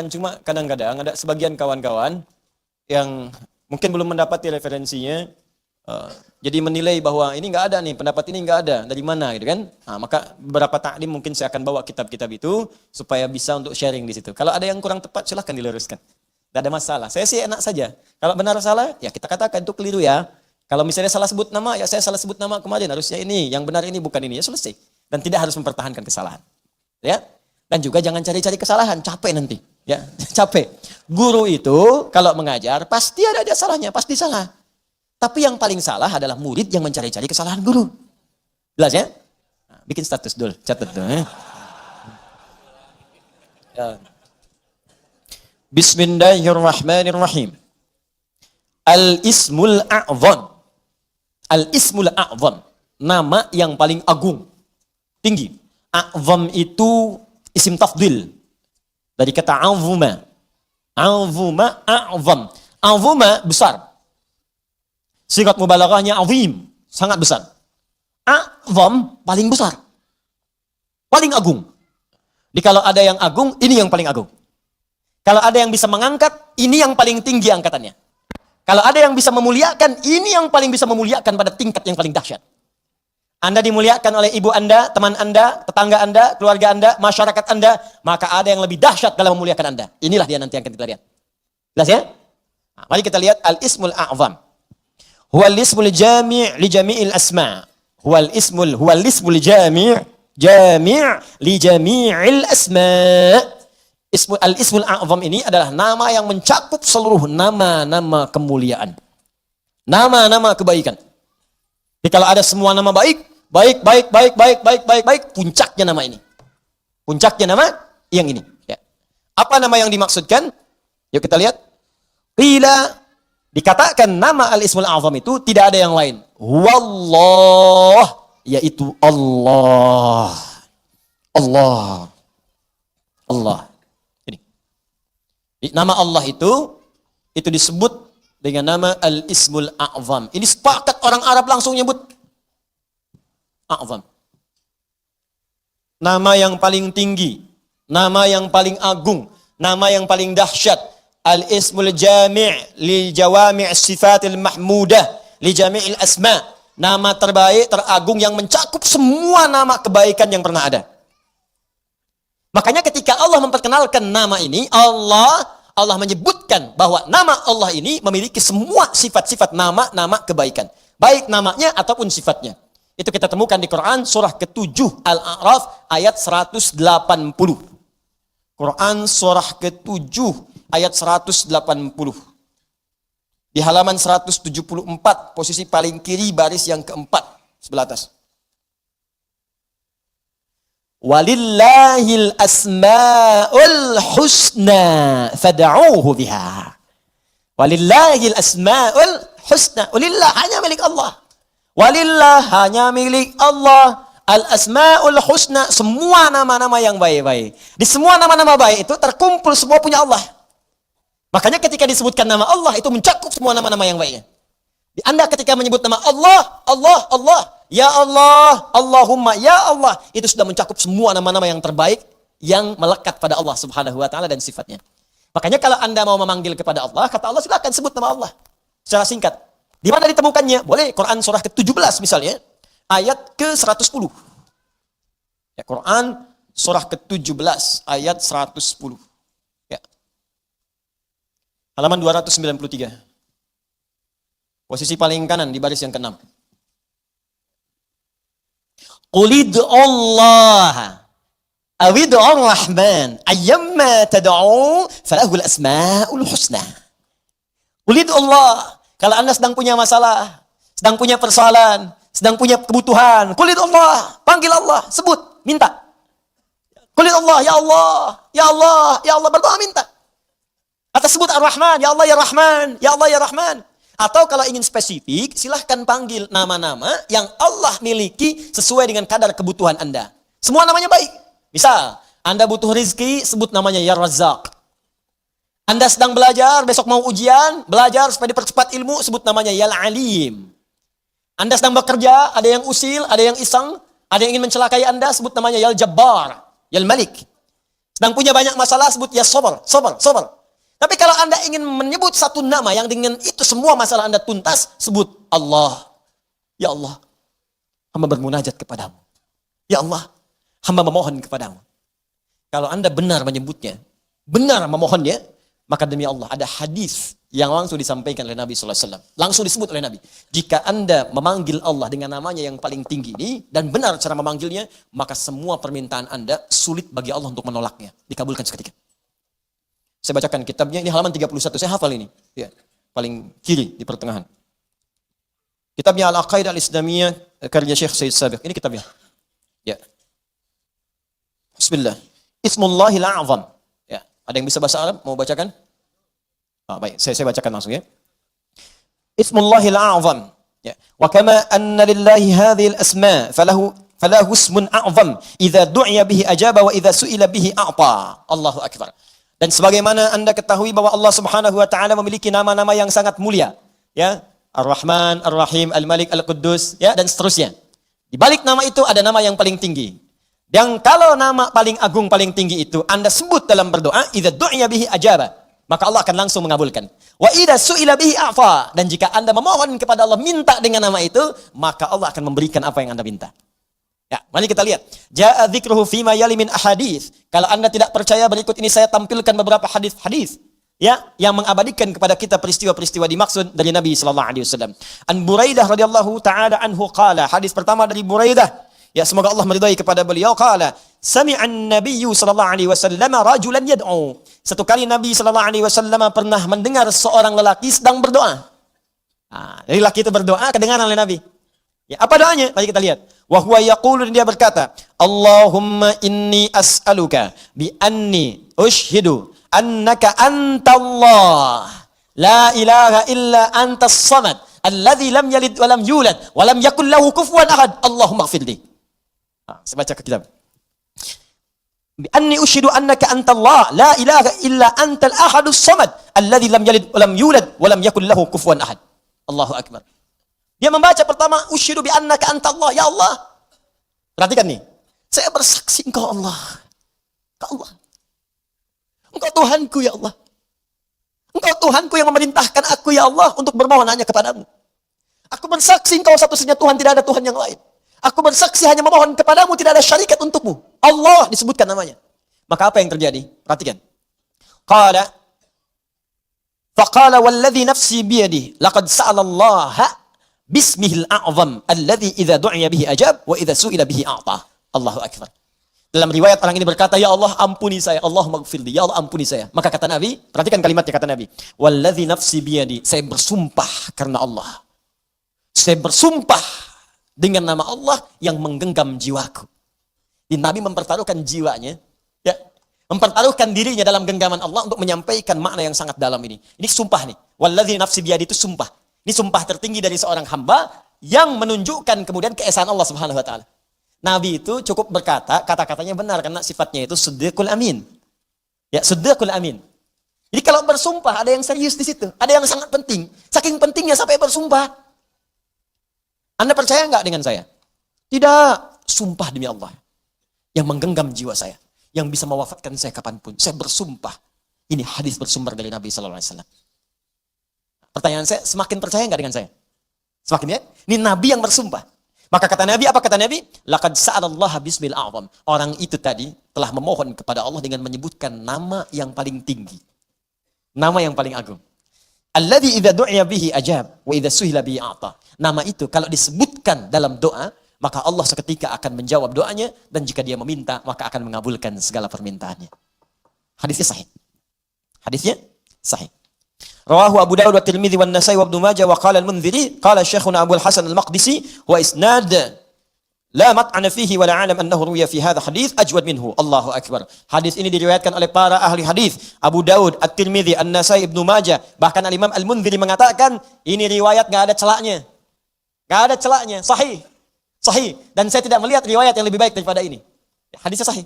Speaker 2: cuma kadang-kadang ada sebagian kawan-kawan yang mungkin belum mendapati referensinya. Jadi menilai bahwa ini nggak ada nih, pendapat ini nggak ada, dari mana gitu kan. Nah, maka beberapa taklim mungkin saya akan bawa kitab-kitab itu supaya bisa untuk sharing di situ. Kalau ada yang kurang tepat silahkan diluruskan. Tidak ada masalah. Saya sih enak saja. Kalau benar salah, ya kita katakan itu keliru ya. Kalau misalnya salah sebut nama, ya saya salah sebut nama kemarin. Harusnya ini, yang benar ini bukan ini. Ya selesai. Dan tidak harus mempertahankan kesalahan. Ya. Dan juga jangan cari-cari kesalahan. Capek nanti. Ya, capek. Guru itu kalau mengajar pasti ada salahnya. Pasti salah. Tapi yang paling salah adalah murid yang mencari-cari kesalahan guru. Jelas ya? Nah, bikin status dulu. Catat tuh. Ya. Bismillahirrahmanirrahim. Al-ismul a'zam. Al-ismul a'zam. Nama yang paling agung. Tinggi. A'zam itu isim tafdil. Dari kata a'zuma. A'zuma a'zam. A'zuma besar. Sigat mubalaghahnya azim. Sangat besar. A'zam paling besar. Paling agung. Jadi kalau ada yang agung, ini yang paling agung. Kalau ada yang bisa mengangkat, ini yang paling tinggi angkatannya. Kalau ada yang bisa memuliakan, ini yang paling bisa memuliakan pada tingkat yang paling dahsyat. Anda dimuliakan oleh ibu Anda, teman Anda, tetangga Anda, keluarga Anda, masyarakat Anda, maka ada yang lebih dahsyat dalam memuliakan Anda. Inilah dia nanti yang akan kita lihat. Jelas ya? Nah, mari kita lihat al-ismul a'zam. Huwal ismul jami' li jami'il asma'. Huwal ismul jami' li jami'il asma'. Al-ismul a'zam ini adalah nama yang mencakup seluruh nama-nama kemuliaan. Nama-nama kebaikan. Jadi kalau ada semua nama baik, puncaknya nama ini. Puncaknya nama yang ini. Ya. Apa nama yang dimaksudkan? Yuk kita lihat. Qila, dikatakan nama al-ismul a'zam itu tidak ada yang lain. Wallah, yaitu Allah. Allah. Allah. Nama Allah itu disebut dengan nama Al-Ismul A'zam. Ini sepakat orang Arab langsung nyebut A'zam. Nama yang paling tinggi, nama yang paling agung, nama yang paling dahsyat. Al-Ismul Jami' li Jawami' Sifatil Mahmudah li Jami'il Asma'. Nama terbaik, teragung yang mencakup semua nama kebaikan yang pernah ada. Makanya ketika Allah memperkenalkan nama ini, Allah menyebutkan bahwa nama Allah ini memiliki semua sifat-sifat nama-nama kebaikan. Baik namanya ataupun sifatnya. Itu kita temukan di Quran surah ke-7 Al-A'raf ayat 180. Quran surah ke-7 ayat 180. Di halaman 174, posisi paling kiri baris yang keempat, sebelah atas. Walillahil asma'ul husna fad'uuhu biha. Walillahil asma'ul husna. Walillah hanya milik Allah. Walillah hanya milik Allah Al-asmaul husna, semua nama-nama yang baik-baik. Di semua nama-nama baik itu terkumpul semua punya Allah. Makanya ketika disebutkan nama Allah itu mencakup semua nama-nama yang baiknya. Anda ketika menyebut nama Allah, Allah, Allah, ya Allah, Allahumma, ya Allah, itu sudah mencakup semua nama-nama yang terbaik yang melekat pada Allah Subhanahu wa taala dan sifatnya. Makanya kalau Anda mau memanggil kepada Allah, kata Allah silakan sebut nama Allah secara singkat. Di mana ditemukannya? Boleh Quran surah ke-17 misalnya, ayat ke-110. Ya, Quran surah ke-17 ayat 110. Ya. Halaman 293. Posisi paling kanan di baris yang ke-6. Qulid Allah awid ar-Rahman ayyamma tad'u falahul asmaul husna. Qulid Allah, kalau Anda sedang punya masalah, sedang punya persoalan, sedang punya kebutuhan, qulid Allah, panggil Allah, sebut, minta. Qulid Allah, ya Allah, ya Allah, ya Allah, berdoa minta. Atau sebut Ar-Rahman, ya Allah ya Rahman, ya Allah ya Rahman. Atau kalau ingin spesifik, silahkan panggil nama-nama yang Allah miliki sesuai dengan kadar kebutuhan Anda. Semua namanya baik. Misal, Anda butuh rizki, sebut namanya ya Razzaq. Anda sedang belajar, besok mau ujian, belajar supaya dipercepat ilmu, sebut namanya ya Alim. Anda sedang bekerja, ada yang usil, ada yang iseng, ada yang ingin mencelakai Anda, sebut namanya ya Jabbar, ya Malik. Sedang punya banyak masalah, sebut ya Sabar, Sabar, Sabar. Tapi kalau Anda ingin menyebut satu nama yang dengan itu semua masalah Anda tuntas, sebut Allah. Ya Allah, hamba bermunajat kepadamu. Ya Allah, hamba memohon kepadamu. Kalau Anda benar menyebutnya, benar memohonnya, maka demi Allah ada hadis yang langsung disampaikan oleh Nabi SAW. Langsung disebut oleh Nabi. Jika Anda memanggil Allah dengan namanya yang paling tinggi ini, dan benar cara memanggilnya, maka semua permintaan Anda sulit bagi Allah untuk menolaknya. Dikabulkan seketika. Saya bacakan kitabnya, ini halaman 31, saya hafal ini. Ya, paling kiri di pertengahan. Kitabnya Al-Aqaidah Al-Islamiyah, karya Syekh Said Sabiq. Ini kitabnya. Ya. Bismillah. Ismullahil A'zam. Ya, ada yang bisa bahasa Arab? Mau bacakan? Baik, saya bacakan langsung ya. Ismullahil A'zam. Ya. Wa kama anna lillahi hadhil asma falahu ismun a'zam idza du'iya bihi ajaba wa idza su'ila bihi a'ta. Allahu akbar. Dan sebagaimana Anda ketahui bahwa Allah Subhanahu wa taala memiliki nama-nama yang sangat mulia, ya. Ar-Rahman, Ar-Rahim, Al-Malik, Al-Quddus, ya, dan seterusnya. Di balik nama itu ada nama yang paling tinggi. Dan kalau nama paling agung, paling tinggi itu Anda sebut dalam berdoa, idza du'iya bihi ajaba, maka Allah akan langsung mengabulkan. Wa idza su'ila bihi a'ta, dan jika Anda memohon kepada Allah minta dengan nama itu, maka Allah akan memberikan apa yang Anda minta. Ya, mari kita lihat. Ja'a dzikruhu fima yali min ahadits. Kalau Anda tidak percaya, berikut ini saya tampilkan beberapa hadis-hadis ya yang mengabadikan kepada kita peristiwa-peristiwa dimaksud dari Nabi sallallahu alaihi wasallam. An Buraidah radhiyallahu taala anhu qala, hadis pertama dari Buraidah, ya semoga Allah meridai kepada beliau, qala sami'an nabiyyu sallallahu alaihi wasallam rajulan yad'u. Satu kali Nabi sallallahu alaihi wasallam pernah mendengar seorang lelaki sedang berdoa. Jadi lelaki itu berdoa kedengaran oleh Nabi. Ya, apa doanya? Mari kita lihat. Wa huwa yaqulu, dia berkata, Allahumma inni as'aluka bi anni ushhidu annaka antallah la ilaha illa antas samad alladzi lam yalid wa lam yulad wa lam yakul lahu kufuwan ahad. Allahumma ighfirli. Saya baca ke kitab. Bi anni ushhidu annaka antallah la ilaha illa antal ahadus samad alladzi lam yalid wa lam yulad wa lam yakul lahu kufuwan ahad. Allahu akbar. Dia membaca pertama, usyhidu bi annaka antallah, ya Allah. Perhatikan nih. Saya bersaksi Engkau Allah. Engkau Allah. Engkau Tuhanku ya Allah. Engkau Tuhanku yang memerintahkan aku ya Allah untuk bermohon hanya kepadamu. Aku bersaksi Engkau satu-satunya Tuhan, tidak ada Tuhan yang lain. Aku bersaksi hanya memohon kepadamu, tidak ada syarikat untukmu. Allah disebutkan namanya. Maka apa yang terjadi? Perhatikan. Faqala walladhi nafsi biyadihi laqad sa'ala Allah bismihil a'zam alladhi idza du'iya bihi ajab wa idza su'ila bihi a'ta. Allahu akbar. Dalam riwayat orang ini berkata, ya Allah ampuni saya, Allahumma ighfirli, ya Allah ampuni saya. Maka kata Nabi, perhatikan kalimatnya kata Nabi, walladzi nafsi biyadi, saya bersumpah karena Allah. Saya bersumpah dengan nama Allah yang menggenggam jiwaku. Di Nabi mempertaruhkan jiwanya, ya, mempertaruhkan dirinya dalam genggaman Allah untuk menyampaikan makna yang sangat dalam ini. Ini sumpah nih. Walladzi nafsi biyadi itu sumpah. Ini sumpah tertinggi dari seorang hamba yang menunjukkan kemudian keesaan Allah Subhanahu wa taala. Nabi itu cukup berkata, kata-katanya benar karena sifatnya itu siddiqul amin. Ya, siddiqul amin. Jadi kalau bersumpah ada yang serius di situ, ada yang sangat penting. Saking pentingnya sampai bersumpah. Anda percaya nggak dengan saya? Tidak, sumpah demi Allah yang menggenggam jiwa saya, yang bisa mewafatkan saya kapanpun. Saya bersumpah. Ini hadis bersumber dari Nabi Sallallahu Alaihi Wasallam. Pertanyaan saya, semakin percaya nggak dengan saya? Semakin ya? Ini Nabi yang bersumpah. Maka kata Nabi, apa kata Nabi? Laqad sa'alallaha bismil a'zam. Orang itu tadi telah memohon kepada Allah dengan menyebutkan nama yang paling tinggi. Nama yang paling agung. Alladzi idza du'iya bihi ajab wa idza suhila bihi a'ta. Nama itu kalau disebutkan dalam doa, maka Allah seketika akan menjawab doanya, dan jika dia meminta, maka akan mengabulkan segala permintaannya. Hadisnya sahih. Hadisnya sahih. Rawahu Abu Dawud wa Tirmidzi wa Nasa'i wa Ibnu Majah wa qala al-Mundziri qala Syekhuna Abu al-Hasan al-Maqdisi wa isnad la mat'ana fihi wa la a'lam annahu ruwiya fi hadha hadits ajwad minhu. Allahu akbar. Hadis ini diriwayatkan oleh para ahli hadis, Abu Dawud, At-Tirmidzi, An-Nasa'i, Ibnu Majah, bahkan Al-Imam Al-Mundziri mengatakan ini riwayat enggak ada celaknya. Enggak ada celaknya, sahih. Sahih. Dan saya tidak melihat riwayat yang lebih baik daripada ini. Hadisnya sahih.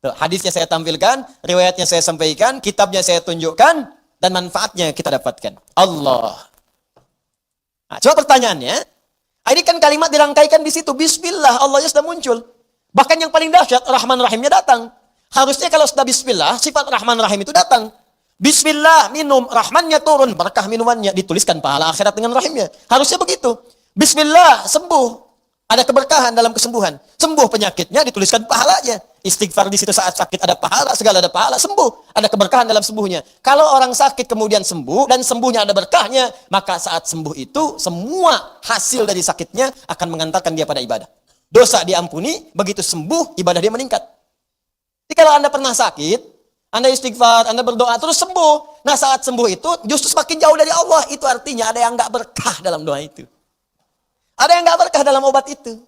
Speaker 2: Tuh, hadisnya saya tampilkan, riwayatnya saya sampaikan, kitabnya saya tunjukkan, dan manfaatnya kita dapatkan. Allah. Nah, coba pertanyaannya, ini kan kalimat dirangkaikan di situ. Bismillah, Allahnya sudah muncul. Bahkan yang paling dahsyat, Rahman Rahimnya datang. Harusnya kalau sudah Bismillah, sifat Rahman Rahim itu datang. Bismillah, minum, Rahmannya turun, berkah minumannya, dituliskan pahala akhirat dengan Rahimnya. Harusnya begitu. Bismillah, sembuh. Ada keberkahan dalam kesembuhan. Sembuh penyakitnya, dituliskan pahalanya. Istighfar di situ saat sakit ada pahala, segala ada pahala, sembuh. Ada keberkahan dalam sembuhnya. Kalau orang sakit kemudian sembuh, dan sembuhnya ada berkahnya, maka saat sembuh itu, semua hasil dari sakitnya akan mengantarkan dia pada ibadah. Dosa diampuni, begitu sembuh, ibadah dia meningkat. Jadi kalau Anda pernah sakit, Anda istighfar, Anda berdoa, terus sembuh. Nah saat sembuh itu, justru semakin jauh dari Allah. Itu artinya ada yang nggak berkah dalam doa itu. Ada yang nggak berkah dalam obat itu.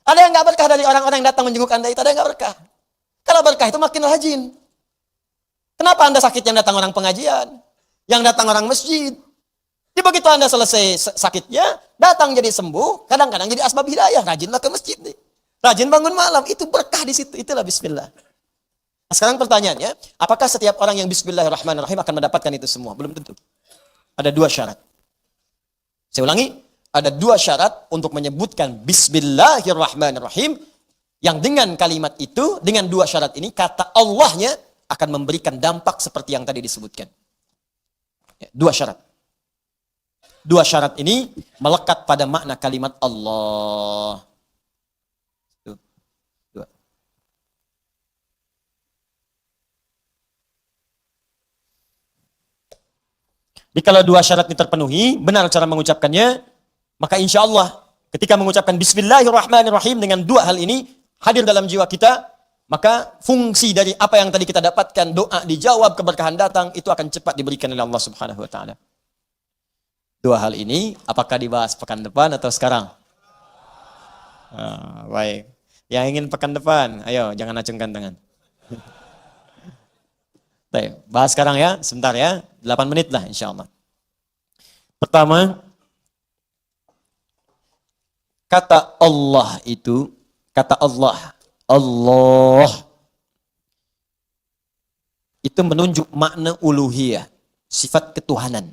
Speaker 2: Ada yang nggak berkah dari orang-orang yang datang menjenguk Anda itu. Ada yang nggak berkah. Kalau berkah itu makin rajin. Kenapa Anda sakit yang datang orang pengajian? Yang datang orang masjid? Jadi begitu Anda selesai sakitnya, datang jadi sembuh, kadang-kadang jadi asbab hidayah. Rajinlah ke masjid nih. Rajin bangun malam. Itu berkah di situ. Itulah bismillah. Nah, sekarang pertanyaannya, apakah setiap orang yang bismillahirrahmanirrahim akan mendapatkan itu semua? Belum tentu. Ada dua syarat. Saya ulangi. Ada dua syarat untuk menyebutkan bismillahirrahmanirrahim, yang dengan kalimat itu, dengan dua syarat ini, kata Allahnya akan memberikan dampak seperti yang tadi disebutkan. Dua syarat. Dua syarat ini melekat pada makna kalimat Allah. Dua. Jadi kalau dua syarat ini terpenuhi, benar cara mengucapkannya, maka insya Allah ketika mengucapkan bismillahirrahmanirrahim dengan dua hal ini hadir dalam jiwa kita, maka fungsi dari apa yang tadi kita dapatkan, doa dijawab, keberkahan datang, itu akan cepat diberikan oleh Allah Subhanahu wa taala. Dua hal ini apakah dibahas pekan depan atau sekarang? Baik. Yang ingin pekan depan, ayo jangan acungkan tangan. Baik, bahas sekarang ya, sebentar ya, 8 menit lah insya Allah. Pertama, kata Allah itu, kata Allah, Allah itu menunjuk makna uluhiyah, sifat ketuhanan.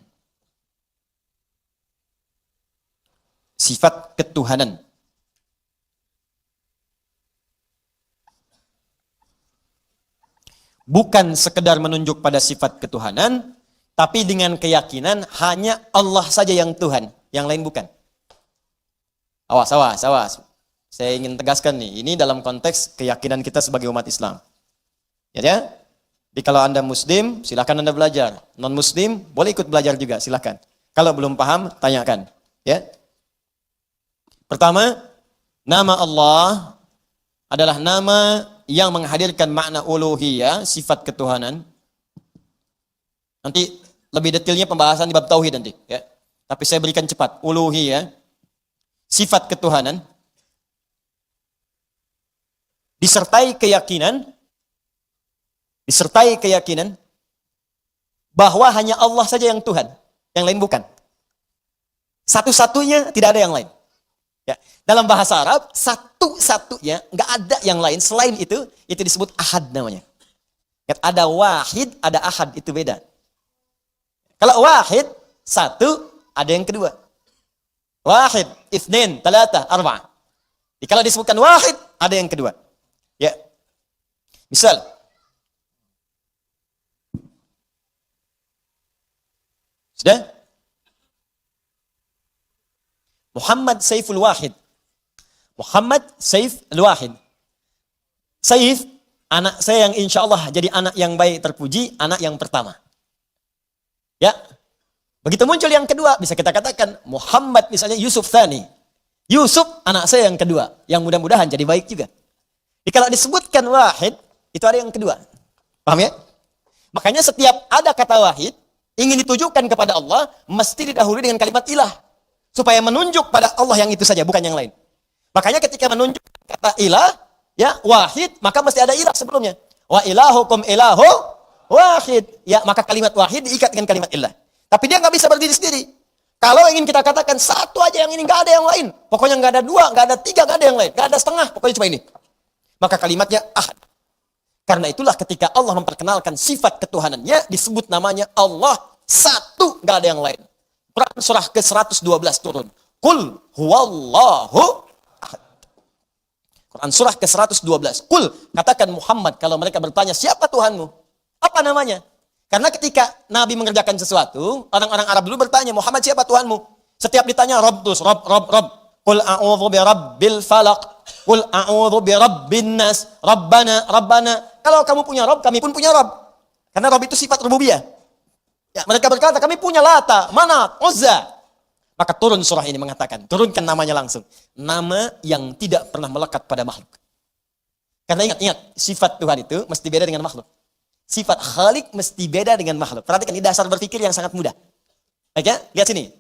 Speaker 2: Sifat ketuhanan. Bukan sekedar menunjuk pada sifat ketuhanan, tapi dengan keyakinan hanya Allah saja yang Tuhan, yang lain bukan. Awas. Saya ingin tegaskan nih, ini dalam konteks keyakinan kita sebagai umat Islam. Ya? Jadi kalau Anda Muslim, silakan Anda belajar. Non-Muslim, boleh ikut belajar juga, silakan. Kalau belum paham, tanyakan. Ya. Pertama, nama Allah adalah nama yang menghadirkan makna uluhiyah, sifat ketuhanan. Nanti lebih detailnya pembahasan di bab tauhid nanti. Ya. Tapi saya berikan cepat, uluhiyah, sifat ketuhanan, disertai keyakinan bahwa hanya Allah saja yang Tuhan, yang lain bukan. Satu-satunya, tidak ada yang lain. Ya, dalam bahasa Arab satu-satunya, nggak ada yang lain selain itu disebut ahad namanya. Ya, ada wahid, ada ahad, itu beda. Kalau wahid satu, ada yang kedua. Wahid, itsnain, talatah, arba'ah. Kalau disebutkan wahid, ada yang kedua. Ya. Misal sudah? Muhammad Saiful Wahid. Muhammad Saif Al-Wahid. Saif, anak saya yang insya Allah jadi anak yang baik terpuji, anak yang pertama. Ya. Begitu muncul yang kedua, bisa kita katakan Muhammad misalnya Yusuf Thani. Yusuf, anak saya yang kedua, yang mudah-mudahan jadi baik juga. Jadi kalau disebutkan wahid, itu ada yang kedua. Paham ya? Makanya setiap ada kata wahid, ingin ditujukan kepada Allah, mesti didahului dengan kalimat ilah. Supaya menunjuk pada Allah yang itu saja, bukan yang lain. Makanya ketika menunjuk kata ilah, ya wahid, maka mesti ada ilah sebelumnya. Wa ilahukum ilahu wahid. Ya, maka kalimat wahid diikat dengan kalimat ilah. Tapi dia nggak bisa berdiri sendiri. Kalau ingin kita katakan satu aja yang ini, nggak ada yang lain. Pokoknya nggak ada dua, nggak ada tiga, nggak ada yang lain. Nggak ada setengah, pokoknya cuma ini. Maka kalimatnya ahad. Karena itulah ketika Allah memperkenalkan sifat ketuhanannya, disebut namanya Allah satu, nggak ada yang lain. Quran surah ke-112 turun. Qul huwallahu ahad. Quran surah ke-112. Qul, katakan Muhammad kalau mereka bertanya, siapa Tuhanmu? Apa namanya? Karena ketika Nabi mengerjakan sesuatu, orang-orang Arab dulu bertanya, Muhammad siapa Tuhanmu? Setiap ditanya, Rabb terus, Rabb. Qul a'udzu bi rabbil falaq. Qul a'udzu bi rabbin nas. Rabbana. Kalau kamu punya Rabb, kami pun punya Rabb. Karena Rabb itu sifat rububiyah. Ya, mereka berkata, kami punya Lata, Manat, Uzza. Maka turun surah ini mengatakan, turunkan namanya langsung. Nama yang tidak pernah melekat pada makhluk. Karena ingat, sifat Tuhan itu mesti beda dengan makhluk. Sifat Khalik mesti beda dengan makhluk. Perhatikan, ini dasar berpikir yang sangat mudah. Oke, lihat sini.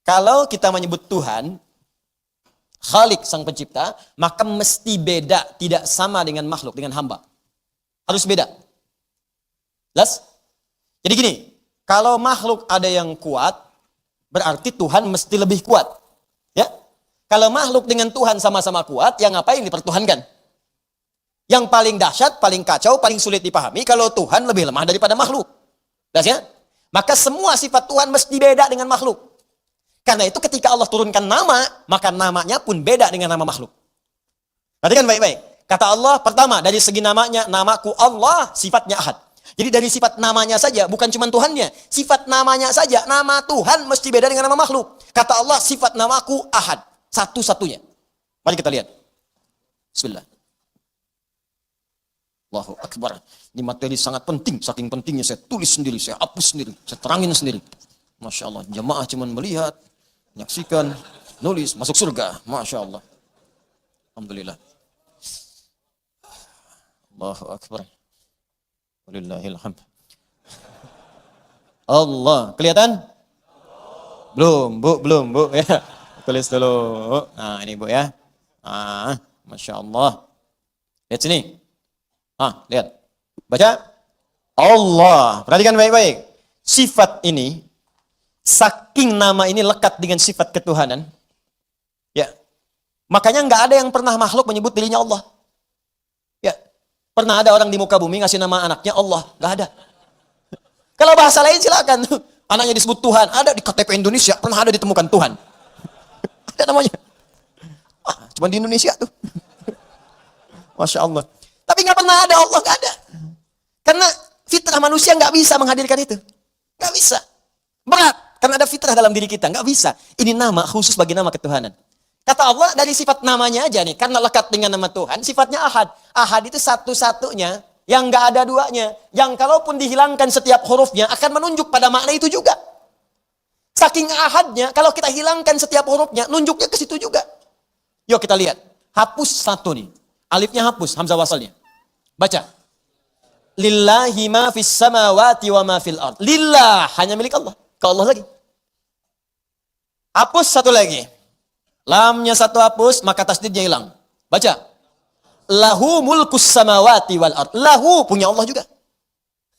Speaker 2: Kalau kita menyebut Tuhan, Khalik sang pencipta, maka mesti beda, tidak sama dengan makhluk, dengan hamba. Harus beda. Jelas? Jadi gini, kalau makhluk ada yang kuat, berarti Tuhan mesti lebih kuat. Ya? Kalau makhluk dengan Tuhan sama-sama kuat, ya ngapain dipertuhankan? Yang paling dahsyat, paling kacau, paling sulit dipahami, kalau Tuhan lebih lemah daripada makhluk. Jelas ya? Maka semua sifat Tuhan mesti beda dengan makhluk. Karena itu ketika Allah turunkan nama, maka namanya pun beda dengan nama makhluk. Perhatikan baik-baik. Kata Allah, pertama, dari segi namanya, namaku Allah, sifatnya ahad. Jadi dari sifat namanya saja, bukan cuma Tuhannya. Sifat namanya saja, nama Tuhan mesti beda dengan nama makhluk. Kata Allah, sifat namaku ahad. Satu-satunya. Mari kita lihat. Bismillah. Allahu Akbar. Ini materi sangat penting. Saking pentingnya saya tulis sendiri, saya hapus sendiri, saya terangin sendiri. Masya Allah. Jamaah cuma melihat, menyaksikan, nulis, masuk surga. Masya Allah. Alhamdulillah. Allahu Akbar. Walillahilhamd. Allah. Kelihatan? Belum bu. Ya. Tulis dulu. Nah ini bu ya. Masya Allah. Lihat sini. Lihat. Baca. Allah. Perhatikan baik-baik. Sifat ini, saking nama ini lekat dengan sifat ketuhanan. Ya. Makanya nggak ada yang pernah makhluk menyebut dirinya Allah. Ya. Pernah ada orang di muka bumi ngasih nama anaknya Allah? Nggak ada. Kalau bahasa lain silakan. Anaknya disebut Tuhan. Ada di KTP Indonesia. Pernah ada ditemukan Tuhan. Ada namanya. Cuma di Indonesia tuh. Masya Allah. Tapi nggak pernah ada Allah, nggak ada. Karena fitrah manusia nggak bisa menghadirkan itu. Nggak bisa. Berat. Karena ada fitrah dalam diri kita. Nggak bisa. Ini nama khusus bagi nama ketuhanan. Kata Allah dari sifat namanya aja nih. Karena lekat dengan nama Tuhan, sifatnya ahad. Ahad itu satu-satunya yang nggak ada duanya. Yang kalaupun dihilangkan setiap hurufnya akan menunjuk pada makna itu juga. Saking ahadnya, kalau kita hilangkan setiap hurufnya, nunjuknya ke situ juga. Yuk kita lihat. Hapus satu nih. Alifnya hapus, hamzah wasalnya. Baca. Lillahi ma fis samawati wa ma fil ard. Lillah, hanya milik Allah. Ke Allah lagi. Hapus satu lagi. Lamnya satu hapus, maka tasdidnya hilang. Baca. Lahu mulkus samawati wal ard. Lahu, punya Allah juga.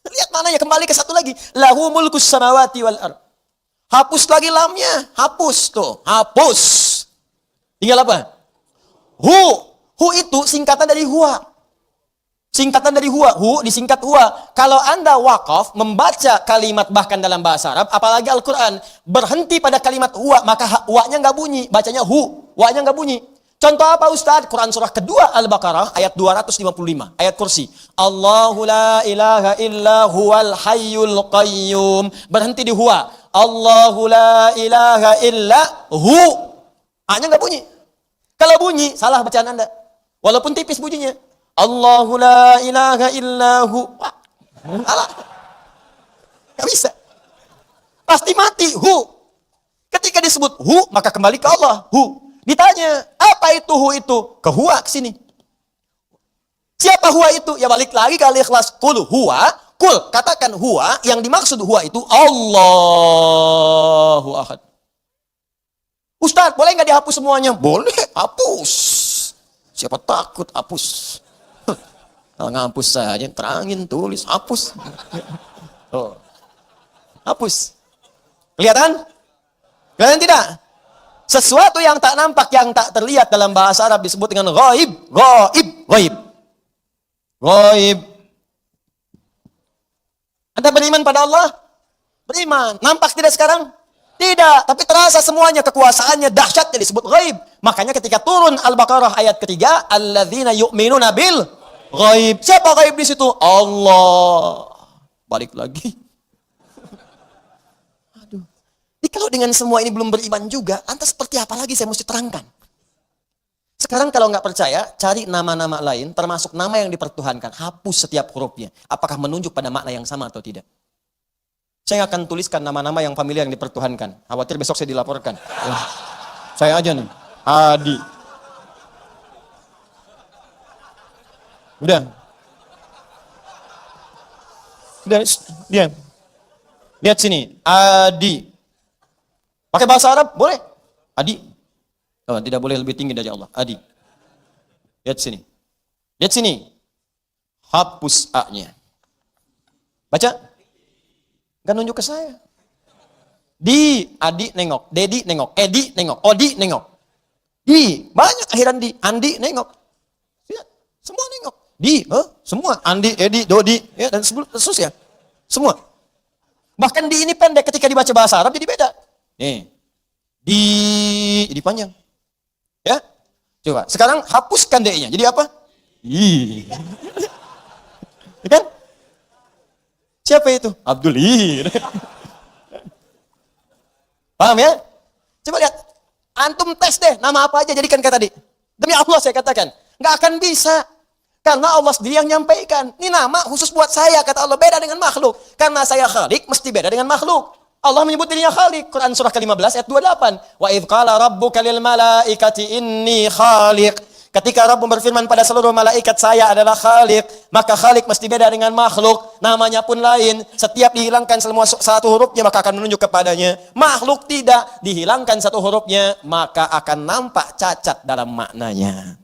Speaker 2: Lihat mananya, kembali ke satu lagi. Lahu mulkus samawati wal ard. Hapus lagi lamnya. Hapus tuh. Hapus. Tinggal apa? Hu. Hu itu singkatan dari huwa. Singkatan dari huwa. Hu disingkat huwa. Kalau Anda wakaf membaca kalimat bahkan dalam bahasa Arab, apalagi Al-Quran, berhenti pada kalimat huwa, maka huwa-nya nggak bunyi. Bacanya hu. Huwa-nya nggak bunyi. Contoh apa Ustaz? Quran surah kedua Al-Baqarah ayat 255. Ayat kursi. Allahu la ilaha illa huwal hayyul qayyum. Berhenti di huwa. Allahu la ilaha illa hu. A-nya nggak bunyi. Kalau bunyi, salah bacaan Anda. Walaupun tipis bunyinya. Allahu la ilaha illa hu. Salah. Nggak bisa. Pasti mati. Hu. Ketika disebut hu, maka kembali ke Allah. Hu. Ditanya, apa itu hu itu? Ke huwa ke sini. Siapa huwa itu? Ya balik lagi ke Al-Ikhlas. Kul huwa. Kul, katakan huwa. Yang dimaksud huwa itu Allahu ahad. Ustaz, boleh nggak dihapus semuanya? Boleh, hapus. Siapa takut hapus? Kalau ngapus saja, terangin, tulis, hapus. Oh. Hapus. Kelihatan? Kelihatan tidak? Sesuatu yang tak nampak, yang tak terlihat dalam bahasa Arab disebut dengan ghaib. Ghaib. Ghaib. Ghaib. Anda beriman pada Allah? Beriman. Nampak tidak sekarang? Tidak. Tapi terasa semuanya, kekuasaannya, dahsyatnya disebut ghaib. Makanya ketika turun Al-Baqarah ayat ketiga, alladzina yu'minuna bil ghaib. Siapa ghaib di situ? Allah. Balik lagi. Jadi kalau dengan semua ini belum beriman juga, lantas seperti apa lagi saya mesti terangkan? Sekarang kalau nggak percaya, cari nama-nama lain, termasuk nama yang dipertuhankan. Hapus setiap hurufnya. Apakah menunjuk pada makna yang sama atau tidak? Saya akan tuliskan nama-nama yang familiar yang dipertuhankan. Khawatir besok saya dilaporkan. Saya aja nih. Adi. Udah. Udah, diam. Lihat sini. Adi. Pakai bahasa Arab? Boleh. Adi. Oh, tidak boleh lebih tinggi dari Allah. Adi. Lihat sini. Lihat sini. Hapus A-nya. Baca. Gak nunjuk ke saya. Di. Adi nengok. Dedi nengok. Edi nengok. Odi nengok. Di. Banyak akhiran di. Andi nengok. Lihat. Semua nengok. Di. Semua. Andi, Edi, Dodi. Ya, dan seterusnya. Semua. Bahkan di ini pendek. Ketika dibaca bahasa Arab jadi beda. Nih, di panjang, ya. Coba, sekarang hapuskan D-nya. Jadi apa? I. Kan? Siapa itu? Abdul. Paham ya? Coba lihat. Antum tes deh, nama apa aja jadikan kayak tadi. Demi Allah saya katakan, nggak akan bisa. Karena Allah sendiri yang nyampaikan. Ini nama khusus buat saya, kata Allah, beda dengan makhluk. Karena saya Khalik, mesti beda dengan makhluk. Allah menyebut dirinya Khaliq. Quran surah ke-15 ayat 28. Wa idh qala rabbuka lil malaikati inni khaliq. Ketika Rabb berfirman pada seluruh malaikat, saya adalah Khaliq, maka Khaliq mesti beda dengan makhluk. Namanya pun lain. Setiap dihilangkan semua satu hurufnya maka akan menunjuk kepadanya. Makhluk tidak, dihilangkan satu hurufnya maka akan nampak cacat dalam maknanya.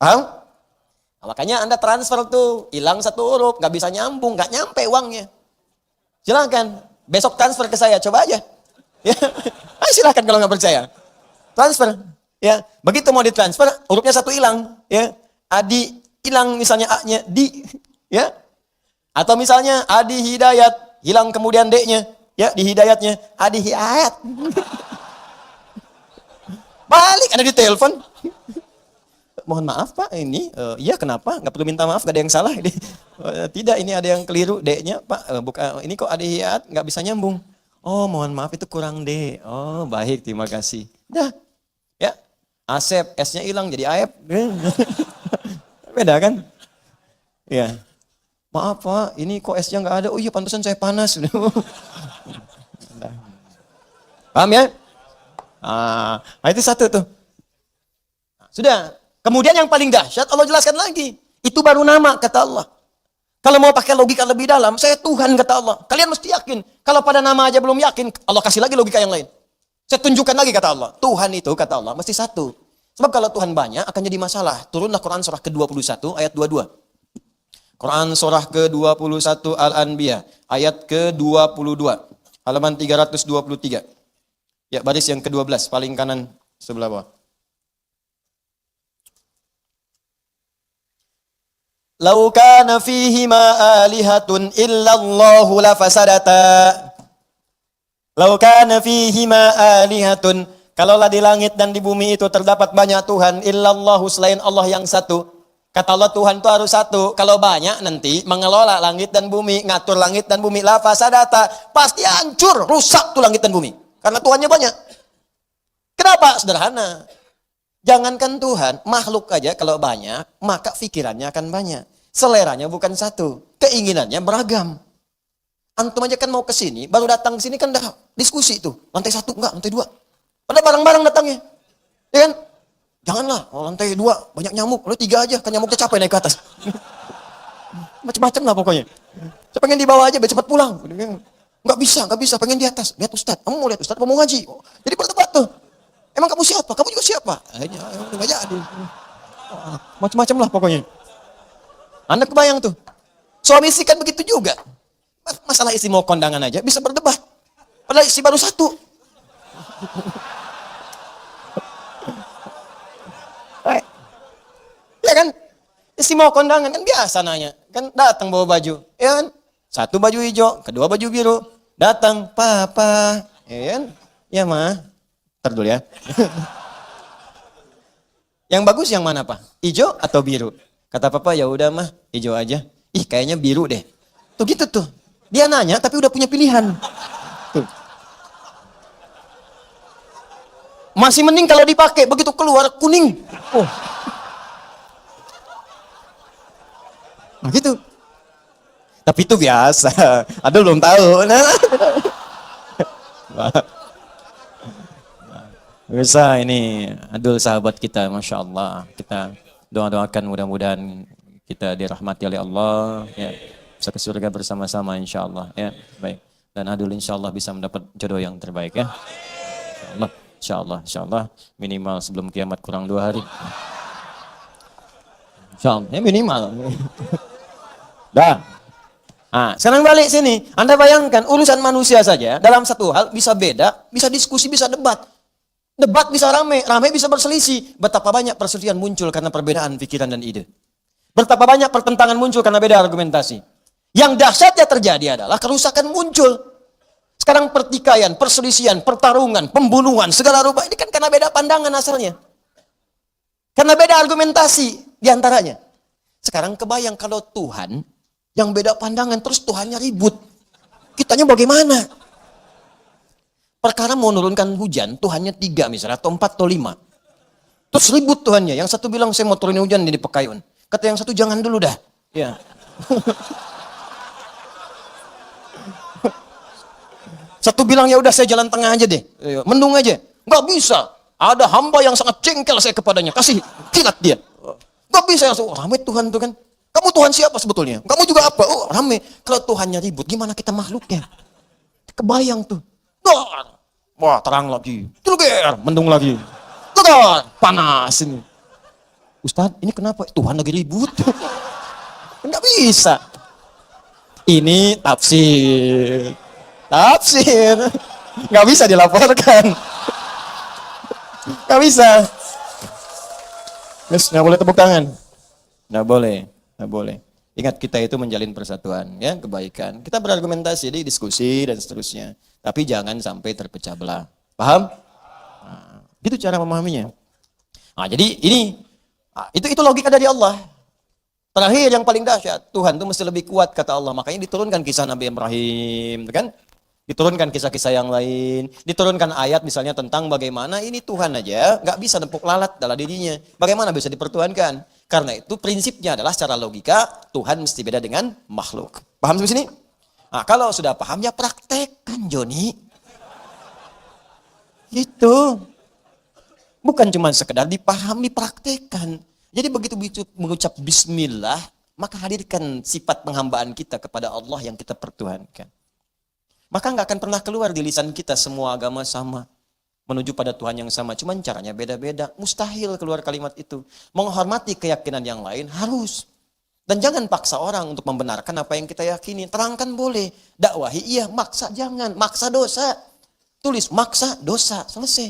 Speaker 2: Paham? Nah, makanya Anda transfer tuh, hilang satu huruf, nggak bisa nyambung, nggak nyampe uangnya. Silakan. Besok transfer ke saya, coba aja. Ya. Silahkan kalau nggak percaya. Transfer. Ya. Begitu mau ditransfer, hurufnya satu hilang. Ya. Adi hilang misalnya A-nya, di. Ya. Atau misalnya Adi Hidayat, hilang kemudian D-nya. Ya, di Hidayatnya. Adi Hidayat. Balik, ada di telepon. Mohon maaf Pak, ini iya kenapa? Nggak perlu minta maaf, nggak ada yang salah ini. Tidak, ini ada yang keliru D-nya Pak. Bukan, ini kok ada hiat, nggak bisa nyambung. Oh mohon maaf itu kurang D. Oh baik, terima kasih. Dah, ya. Asep, S-nya hilang jadi Aep. Beda kan? Ya. Maaf Pak, ini kok S-nya nggak ada. Oh iya pantesan saya panas. Paham ya? Nah itu satu tuh. Sudah. Kemudian yang paling dahsyat Allah jelaskan lagi. Itu baru nama kata Allah. Kalau mau pakai logika lebih dalam, saya Tuhan kata Allah. Kalian mesti yakin. Kalau pada nama aja belum yakin, Allah kasih lagi logika yang lain. Saya tunjukkan lagi kata Allah. Tuhan itu kata Allah mesti satu. Sebab kalau Tuhan banyak akan jadi masalah. Turunlah Quran surah ke-21 ayat 22. Quran surah ke-21 Al-Anbiya ayat ke-22. Halaman 323. Ya baris yang ke-12 paling kanan sebelah bawah. Lau kana fihima alihatun illallahu lafasadata. Lau kana fihima alihatun. Kalaulah di langit dan di bumi itu terdapat banyak Tuhan, illallahu selain Allah yang satu. Kata Allah Tuhan itu harus satu. Kalau banyak nanti mengelola langit dan bumi, ngatur langit dan bumi, lafasadata. Pasti hancur, rusak tuh langit dan bumi. Karena Tuhannya banyak. Kenapa? Sederhana. Jangankan Tuhan, makhluk aja kalau banyak, maka pikirannya akan banyak. Seleranya bukan satu, keinginannya beragam. Antum aja kan mau ke sini, baru datang ke sini kan udah diskusi tuh. Lantai 1 enggak, lantai 2. Pada bareng-bareng datangnya. Ya kan? Janganlah, lantai 2 banyak nyamuk, lalu 3 aja, kan nyamuknya capek naik ke atas. Macam-macam lah pokoknya. Saya pengen di bawah aja, biar cepat pulang. Enggak bisa, pengen di atas. Lihat Ustaz, kamu mau lihat Ustaz, apa mau ngaji? Jadi berdebat tuh. Emang kamu siapa? Kamu juga siapa? Enggak jadi. Macam-macam lah pokoknya. Anda kebayang tuh. Suami istri kan begitu juga. Masalah istri mau kondangan aja bisa berdebat. Padahal istri baru 1. Ya kan? Istri mau kondangan kan biasa nanya. Kan datang bawa baju. Ya kan? 1 baju hijau, kedua baju biru. Datang, papa. Ya kan? Ya ma. Ntar dulu ya. Yang bagus yang mana Pak? Hijau atau biru? Kata papa, ya udah mah, hijau aja. Ih, kayaknya biru deh. Tuh gitu tuh. Dia nanya tapi udah punya pilihan. Tuh. Masih mending kalau dipakai, begitu keluar kuning. Oh. Nah gitu. Tapi itu biasa. Ada belum tahu. Nah. Bisa ini Adul sahabat kita, Masya Allah. Kita doakan mudah-mudahan kita dirahmati oleh Allah. Ya, bisa ke surga bersama-sama insya Allah. Ya, baik. Dan Adul insya Allah bisa mendapat jodoh yang terbaik ya. Insya Allah. Minimal sebelum kiamat kurang 2 hari. Insya Allah, ya minimal. Dah. Nah, sekarang balik sini. Anda bayangkan urusan manusia saja dalam satu hal bisa beda, bisa diskusi, bisa debat. Debat bisa rame bisa berselisih. Betapa banyak perselisihan muncul karena perbedaan pikiran dan ide. Betapa banyak pertentangan muncul karena beda argumentasi. Yang dahsyatnya terjadi adalah kerusakan muncul. Sekarang pertikaian, perselisihan, pertarungan, pembunuhan, segala rupa ini kan karena beda pandangan asalnya. Karena beda argumentasi diantaranya. Sekarang kebayang kalau Tuhan yang beda pandangan terus Tuhannya ribut. Kitanya bagaimana? Perkara mau menurunkan hujan, Tuhannya 3 misalnya, atau 4 atau 5. Terus ribut Tuhannya. Yang satu bilang saya mau turunin hujan di Pekayun. Kata yang satu jangan dulu dah. Ya. Satu bilang ya udah saya jalan tengah aja deh. Mendung aja. Nggak bisa. Ada hamba yang sangat jengkel saya kepadanya. Kasih kilat dia. Nggak bisa yang ramai Tuhan tuh kan. Kamu Tuhan siapa sebetulnya? Kamu juga apa? Oh ramai. Kalau Tuhannya ribut, gimana kita makhluknya? Kebayang tuh. Wah terang lagi. Celuger, mendung lagi. Tegar, panas ini. Ustadz, ini kenapa? Tuhan lagi ribut. Nggak bisa. Ini tafsir. Nggak bisa dilaporkan. Nggak bisa. Yes, nggak boleh tepuk tangan. Nggak boleh. Ingat kita itu menjalin persatuan, ya kebaikan. Kita berargumentasi, diskusi dan seterusnya. Tapi jangan sampai terpecah belah. Paham? Nah, itu cara memahaminya. Nah, jadi itu logika dari Allah. Terakhir yang paling dahsyat, Tuhan itu mesti lebih kuat kata Allah. Makanya diturunkan kisah Nabi Ibrahim, kan? Diturunkan kisah-kisah yang lain, diturunkan ayat misalnya tentang bagaimana ini Tuhan aja nggak bisa nempuk lalat dalam dirinya. Bagaimana bisa dipertuhankan? Karena itu prinsipnya adalah secara logika Tuhan mesti beda dengan makhluk. Paham sampai sini? Nah, kalau sudah paham ya praktekkan Joni. Gitu. Bukan cuma sekedar dipahami, praktekkan. Jadi begitu mengucap bismillah, maka hadirkan sifat penghambaan kita kepada Allah yang kita pertuhankan. Maka nggak akan pernah keluar di lisan kita semua agama sama. Menuju pada Tuhan yang sama. Cuman caranya beda-beda. Mustahil keluar kalimat itu. Menghormati keyakinan yang lain harus. Dan jangan paksa orang untuk membenarkan apa yang kita yakini. Terangkan boleh. Dakwahi iya, maksa jangan. Maksa dosa. Tulis maksa dosa. Selesai.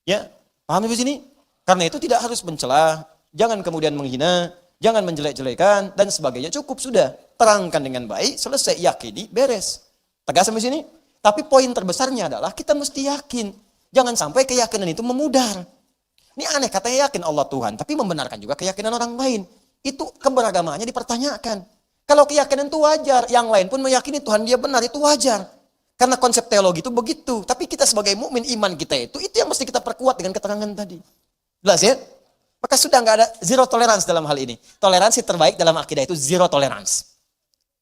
Speaker 2: Ya, paham di sini? Karena itu tidak harus mencela. Jangan kemudian menghina. Jangan menjelek-jelekan dan sebagainya. Cukup sudah. Terangkan dengan baik, selesai, yakini, beres. Tegas sampai sini? Tapi poin terbesarnya adalah kita mesti yakin. Jangan sampai keyakinan itu memudar. Ini aneh, katanya yakin Allah Tuhan, tapi membenarkan juga keyakinan orang lain. Itu keberagamannya dipertanyakan. Kalau keyakinan itu wajar, yang lain pun meyakini Tuhan dia benar, itu wajar. Karena konsep teologi itu begitu. Tapi kita sebagai mukmin, iman kita itu yang mesti kita perkuat dengan keterangan tadi. Jelas ya? Maka sudah nggak ada zero tolerance dalam hal ini. Toleransi terbaik dalam akidah itu zero tolerance.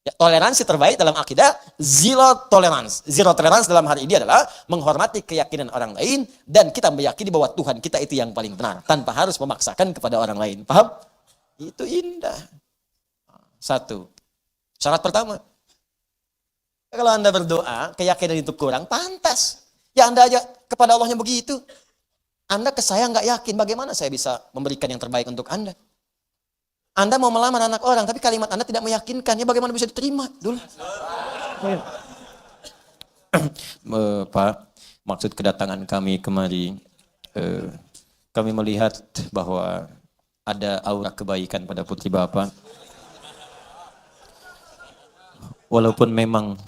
Speaker 2: Ya, toleransi terbaik dalam akidah zero tolerance. Zero tolerance dalam hari ini adalah menghormati keyakinan orang lain dan kita meyakini bahwa Tuhan kita itu yang paling benar tanpa harus memaksakan kepada orang lain. Paham? Itu indah. Satu. Syarat pertama. Kalau Anda berdoa, keyakinan itu kurang, pantas. Ya Anda aja kepada Allahnya begitu. Anda ke saya nggak yakin, bagaimana saya bisa memberikan yang terbaik untuk Anda? Anda mau melamar anak orang, tapi kalimat Anda tidak meyakinkan, ya bagaimana bisa diterima? Dulu.
Speaker 1: Pak, maksud kedatangan kami kemari, kami melihat bahwa ada aura kebaikan pada putri Bapak. Walaupun memang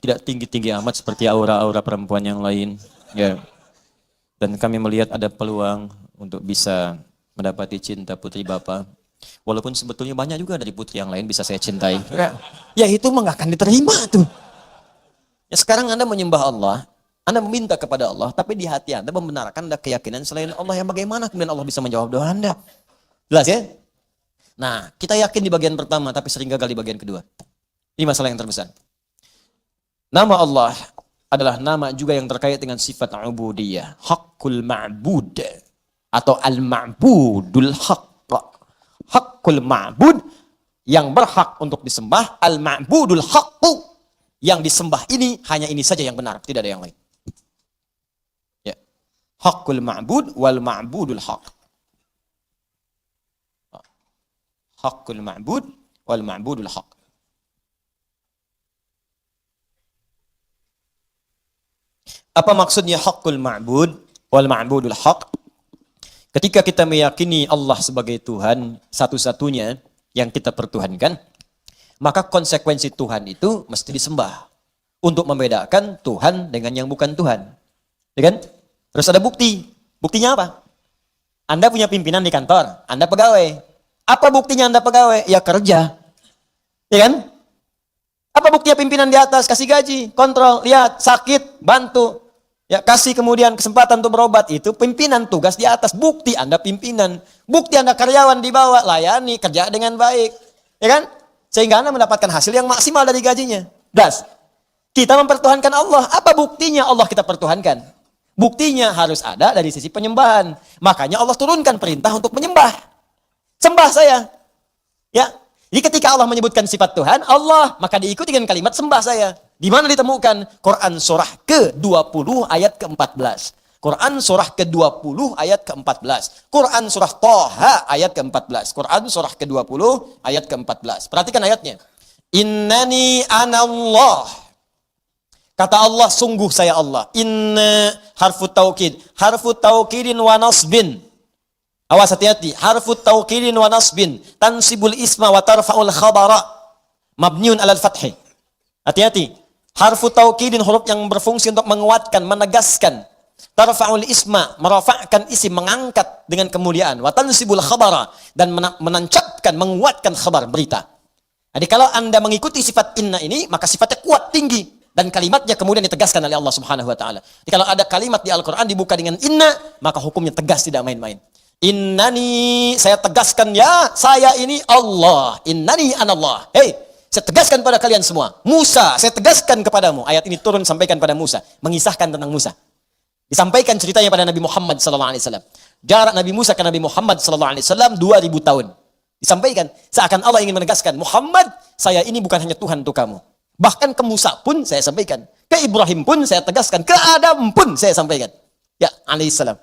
Speaker 1: tidak tinggi-tinggi amat seperti aura-aura perempuan yang lain, ya. Dan kami melihat ada peluang untuk bisa mendapati cinta putri Bapak. Walaupun sebetulnya banyak juga dari putri yang lain bisa saya cintai.
Speaker 2: Ya itu mah nggak akan diterima tuh. Ya sekarang Anda menyembah Allah, Anda meminta kepada Allah, tapi di hati Anda membenarkan ada keyakinan selain Allah, yang bagaimana kemudian Allah bisa menjawab doa Anda? Jelas ya? Nah, kita yakin di bagian pertama, tapi sering gagal di bagian kedua. Ini masalah yang terbesar. Nama Allah adalah nama juga yang terkait dengan sifat ubudiyah, haqqul ma'bud atau al-ma'budul haqq. Haqqul ma'bud yang berhak untuk disembah, al-ma'budul haqq yang disembah ini hanya ini saja yang benar, tidak ada yang lain. Ya. Haqqul ma'bud wal ma'budul haqq. Haqqul ma'bud wal ma'budul haqq. Apa maksudnya haqqul ma'bud wal ma'budul haqq? Ketika kita meyakini Allah sebagai Tuhan satu-satunya yang kita pertuhankan, maka konsekuensi Tuhan itu mesti disembah. Untuk membedakan Tuhan dengan yang bukan Tuhan. Ya kan? Terus ada bukti. Buktinya apa? Anda punya pimpinan di kantor, Anda pegawai. Apa buktinya Anda pegawai? Ya kerja. Ya kan? Apa buktinya pimpinan di atas? Kasih gaji, kontrol, lihat, sakit, bantu. Ya, kasih kemudian kesempatan untuk berobat, itu pimpinan, tugas di atas. Bukti Anda pimpinan. Bukti Anda karyawan di bawah, layani, kerja dengan baik. Ya kan? Sehingga Anda mendapatkan hasil yang maksimal dari gajinya. Das. Kita mempertuhankan Allah. Apa buktinya Allah kita pertuhankan? Buktinya harus ada dari sisi penyembahan. Makanya Allah turunkan perintah untuk menyembah. Sembah saya. Ya. Jadi ketika Allah menyebutkan sifat Tuhan, Allah, maka diikuti dengan kalimat sembah saya. Di mana ditemukan? Quran surah ke-20 ayat ke-14. Quran surah ke-20 ayat ke-14. Quran surah Thaha ayat ke-14. Quran surah ke-20 ayat ke-14. Perhatikan ayatnya. Innani anallah. Kata Allah, sungguh saya Allah. Inna harfu taukid. Harfu taukidin wa nasbin. Awas hati-hati. Harfu taukidin wa nasbin. Tansibul isma wa tarfa'ul khabara. Mabniun alal fathi. Hati-hati. Harfu taukidin, huruf yang berfungsi untuk menguatkan, menegaskan. Tarfa'ul isma, merafa'kan isim, mengangkat dengan kemuliaan. Wa tansibul khabara. Dan menancapkan, menguatkan khabar, berita. Jadi kalau Anda mengikuti sifat inna ini, maka sifatnya kuat, tinggi. Dan kalimatnya kemudian ditegaskan oleh Allah Subhanahu wa taala. Jadi kalau ada kalimat di Al-Qur'an dibuka dengan inna, maka hukumnya tegas, tidak main-main. Innani, saya tegaskan ya, saya ini Allah. Innani anallah. Hei, saya tegaskan pada kalian semua. Musa, saya tegaskan kepadamu. Ayat ini turun sampaikan pada Musa, mengisahkan tentang Musa. Disampaikan ceritanya pada Nabi Muhammad SAW. Jarak Nabi Musa ke Nabi Muhammad SAW 2000 tahun. Disampaikan, seakan Allah ingin menegaskan, Muhammad, saya ini bukan hanya Tuhan untuk kamu. Bahkan ke Musa pun saya sampaikan. Ke Ibrahim pun saya tegaskan. Ke Adam pun saya sampaikan. Ya, alaihissalam.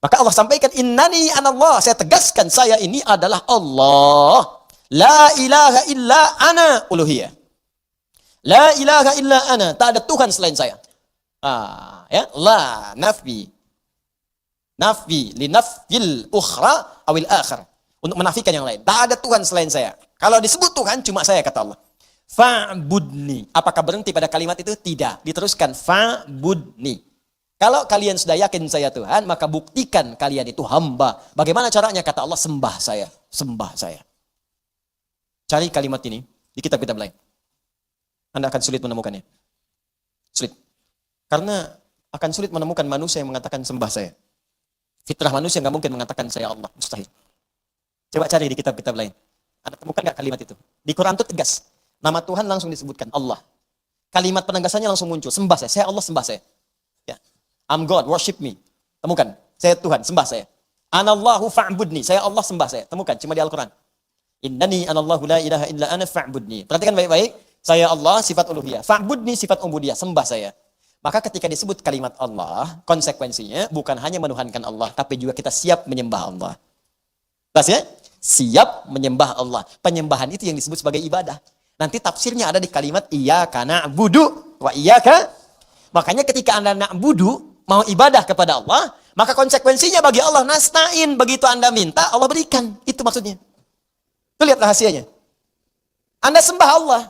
Speaker 2: Maka Allah sampaikan, innani anallah. Saya tegaskan, saya ini adalah Allah. La ilaha illa ana uluhiyah. La ilaha illa ana. Tak ada Tuhan selain saya. Ya, la nafi. Nafi li nafil ukhra awil akhir. untuk menafikan yang lain. Tak ada Tuhan selain saya. Kalau disebut Tuhan, cuma saya, kata Allah. Fa'budni. Apakah berhenti pada kalimat itu? Tidak. Diteruskan, fa'budni. Kalau kalian sudah yakin saya Tuhan, maka buktikan kalian itu hamba. Bagaimana caranya? Kata Allah, sembah saya. Sembah saya. Cari kalimat ini di kitab-kitab lain. Anda akan sulit menemukannya. Sulit. Karena akan sulit menemukan manusia yang mengatakan sembah saya. Fitrah manusia nggak mungkin mengatakan saya Allah. Mustahil. Coba cari di kitab-kitab lain. Anda temukan nggak kalimat itu? Di Quran itu tegas. Nama Tuhan langsung disebutkan, Allah. Kalimat penegasannya langsung muncul. Sembah saya. Saya Allah, sembah saya. Ya. I'm God, worship me. Temukan. Saya Tuhan, sembah saya. Anallahu fa'budni. Saya Allah, sembah saya. Temukan, cuma di Al-Quran. Innani anallahu la ilaha illa ana fa'budni. Perhatikan baik-baik. Saya Allah, sifat uluhiyah. Fa'budni, sifat ubudiyah. Sembah saya. Maka ketika disebut kalimat Allah, konsekuensinya bukan hanya menuhankan Allah, tapi juga kita siap menyembah Allah. Jelas ya? Siap menyembah Allah. Penyembahan itu yang disebut sebagai ibadah. Nanti tafsirnya ada di kalimat iyyaka na'budu wa iyyaka. Makanya ketika Anda na'budu, mau ibadah kepada Allah, maka konsekuensinya bagi Allah nasta'in. Begitu Anda minta, Allah berikan. Itu maksudnya. Itu lihat rahasianya. Anda sembah Allah.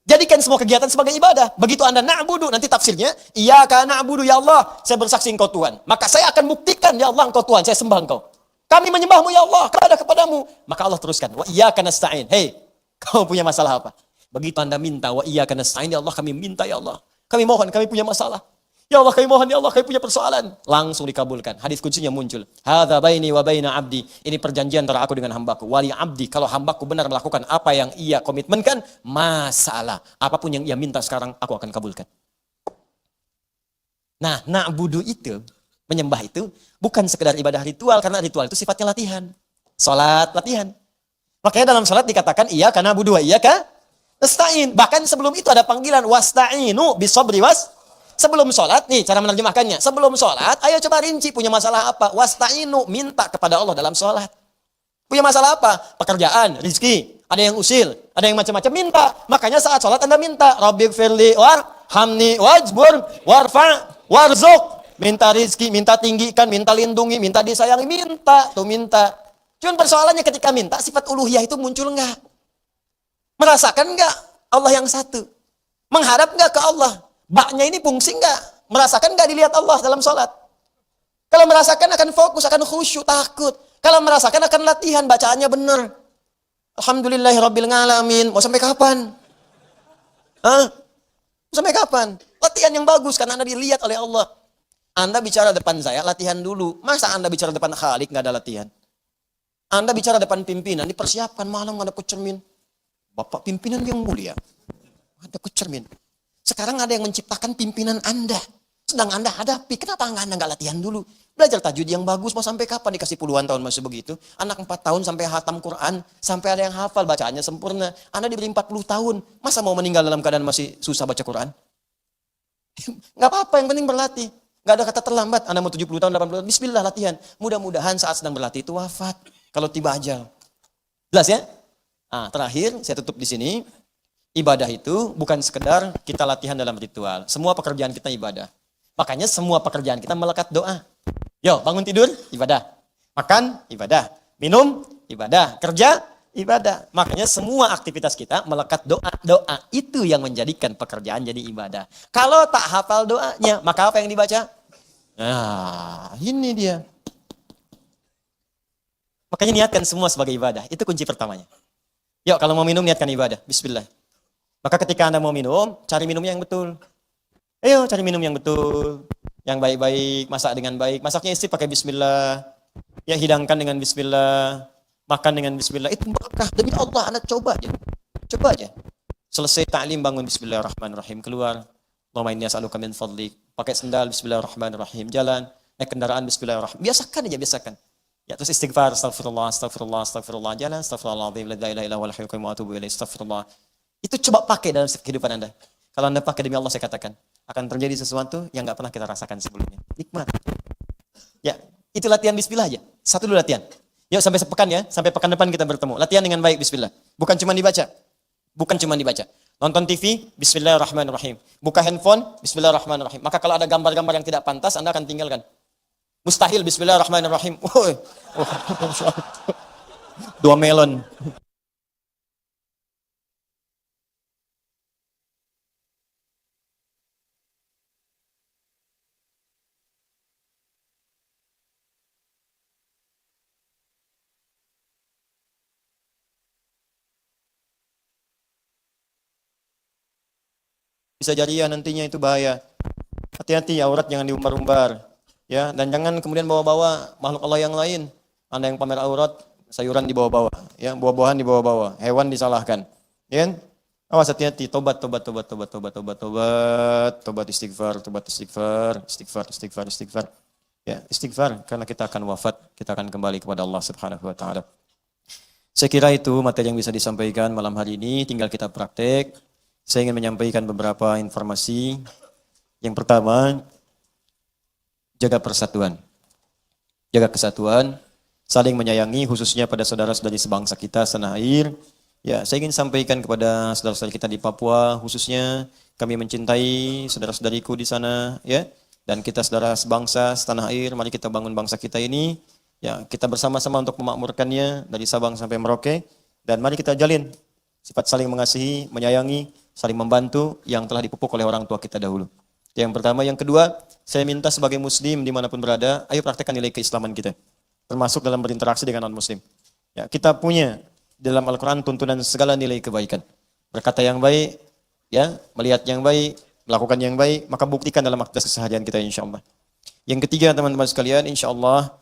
Speaker 2: Jadikan semua kegiatan sebagai ibadah. Begitu Anda na'budu, nanti tafsirnya, iyyaka na'budu ya Allah, saya bersaksi engkau Tuhan. Maka saya akan buktikan, ya Allah engkau Tuhan, saya sembah engkau. Kami menyembahmu ya Allah, kepadamu. Maka Allah teruskan, wa iyyaka nasta'in. Hei, kau punya masalah apa? Begitu Anda minta, wa iyyaka nasta'in, ya Allah kami minta ya Allah. Kami mohon, kami punya masalah. Ya Allah kami mohon, ya Allah kami punya persoalan. Langsung dikabulkan. Hadis kuncinya muncul. Hadza baini wa baina abdi. Ini perjanjian antara aku dengan hambaku. Wali abdi, kalau hambaku benar melakukan apa yang ia komitmenkan, masalah. Apapun yang ia minta sekarang, aku akan kabulkan. Nah, na'budu itu, menyembah itu, bukan sekedar ibadah ritual, karena ritual itu sifatnya latihan. Salat, latihan. Makanya dalam salat dikatakan, iyyaka na'budu wa iyyaka nasta'in. Bahkan sebelum itu ada panggilan, wasta'inu bisabri Sebelum sholat, nih cara menerjemahkannya. Sebelum sholat, ayo coba rinci punya masalah apa. Wasta'inu, minta kepada Allah dalam sholat. Punya masalah apa? Pekerjaan, rizki. Ada yang usil, ada yang macam-macam, minta. Makanya saat sholat Anda minta. Rabbi firli warhamni wajbur warfa warzuk. Minta rizki, minta tinggikan, minta lindungi, minta disayangi. Minta, tuh minta. Cuman persoalannya ketika minta, sifat uluhiyah itu muncul enggak? Merasakan enggak Allah yang satu? Mengharap enggak ke Allah? Baknya ini fungsi enggak? Merasakan enggak dilihat Allah dalam sholat? Kalau merasakan akan fokus, akan khusyuk, takut. Kalau merasakan akan latihan, bacaannya benar. Alhamdulillahirrabbilalamin. Mau sampai kapan? Hah? Mau sampai kapan? Latihan yang bagus, karena Anda dilihat oleh Allah. Anda bicara depan saya, latihan dulu. Masa Anda bicara depan Khalik, enggak ada latihan? Anda bicara depan pimpinan, dipersiapkan malam, ada cermin. Bapak pimpinan yang mulia. Ada cermin. Sekarang ada yang menciptakan pimpinan Anda. Sedang Anda hadapi. Kenapa Anda nggak latihan dulu? Belajar tajwid yang bagus. Mau sampai kapan dikasih puluhan tahun masih begitu? Anak 4 tahun sampai hatam Quran. Sampai ada yang hafal bacaannya sempurna. Anda diberi 40 tahun. Masa mau meninggal dalam keadaan masih susah baca Quran? Nggak apa-apa, yang penting berlatih. Nggak ada kata terlambat. Anda mau 70 tahun, 80 tahun. Bismillah latihan. Mudah-mudahan saat sedang berlatih itu wafat. Kalau tiba ajal. Jelas ya? Nah, terakhir saya tutup di sini. Ibadah itu bukan sekedar kita latihan dalam ritual. Semua pekerjaan kita ibadah. Makanya semua pekerjaan kita melekat doa. Yo, bangun tidur, ibadah. Makan, ibadah. Minum, ibadah. Kerja, ibadah. Makanya semua aktivitas kita melekat doa. Doa itu yang menjadikan pekerjaan jadi ibadah. Kalau tak hafal doanya, maka apa yang dibaca? Nah, ini dia. Makanya niatkan semua sebagai ibadah. Itu kunci pertamanya. Yuk, kalau mau minum, niatkan ibadah. Bismillah. Maka ketika Anda mau minum, cari minumnya yang betul. Ayo cari minum yang betul. Yang baik-baik, masak dengan baik. Masaknya istri pakai bismillah. Ya hidangkan dengan bismillah. Makan dengan bismillah. Itu berkah. Demi Allah, Anda coba aja. Coba aja. Selesai ta'lim, bangun bismillahirrahmanirrahim. Keluar. Allahumma inni as'aluka min fadlik. Pakai sendal, bismillahirrahmanirrahim. Jalan. Naik kendaraan, bismillahirrahmanirrahim. Biasakan aja, biasakan. Ya terus istighfar, astagfirullah, astagfirullah, astagfirullah. Jalan, astagfirullahaladzim. La ilaha illa huwal hayyul qayyum wa atubu ilaih. Astagfirullah. Itu coba pakai dalam kehidupan Anda. Kalau Anda pakai demi Allah, saya katakan, akan terjadi sesuatu yang nggak pernah kita rasakan sebelumnya. Nikmat. Ya, itu latihan bismillah aja. Satu dulu latihan. Yuk sampai sepekan ya, sampai pekan depan kita bertemu. Latihan dengan baik bismillah. Bukan cuma dibaca. Bukan cuma dibaca. Nonton TV, bismillahirrahmanirrahim. Buka handphone, bismillahirrahmanirrahim. Maka kalau ada gambar-gambar yang tidak pantas, Anda akan tinggalkan. Mustahil, bismillahirrahmanirrahim. 2 melon. Bisa jariah nantinya, itu bahaya. Hati-hati, aurat jangan diumbar-umbar. Ya, dan jangan kemudian bawa-bawa makhluk Allah yang lain. Anda yang pamer aurat, sayuran dibawa-bawa, ya, buah-buahan dibawa-bawa, hewan disalahkan. Ya kan? Awas, hati-hati, tobat istighfar. Ya, istighfar karena kita akan wafat, kita akan kembali kepada Allah Subhanahu wa taala. Saya kira itu materi yang bisa disampaikan malam hari ini, tinggal kita praktek. Saya ingin menyampaikan beberapa informasi. Yang pertama, jaga persatuan. Jaga kesatuan, saling menyayangi khususnya pada saudara-saudari sebangsa kita setanah air. Ya, saya ingin sampaikan kepada saudara-saudari kita di Papua khususnya, kami mencintai saudara-saudariku di sana, ya. Dan kita saudara sebangsa setanah air, mari kita bangun bangsa kita ini. Ya, kita bersama-sama untuk memakmurkannya dari Sabang sampai Merauke, dan mari kita jalin sifat saling mengasihi, menyayangi, saling membantu yang telah dipupuk oleh orang tua kita dahulu. Yang pertama. Yang kedua, saya minta sebagai muslim dimanapun berada, ayo praktekkan nilai keislaman kita, termasuk dalam berinteraksi dengan non-muslim. Ya, kita punya dalam Al-Quran tuntunan segala nilai kebaikan. Berkata yang baik, ya, melihat yang baik, melakukan yang baik, maka buktikan dalam aktivitas keseharian kita insyaAllah. Yang ketiga, teman-teman sekalian, insyaAllah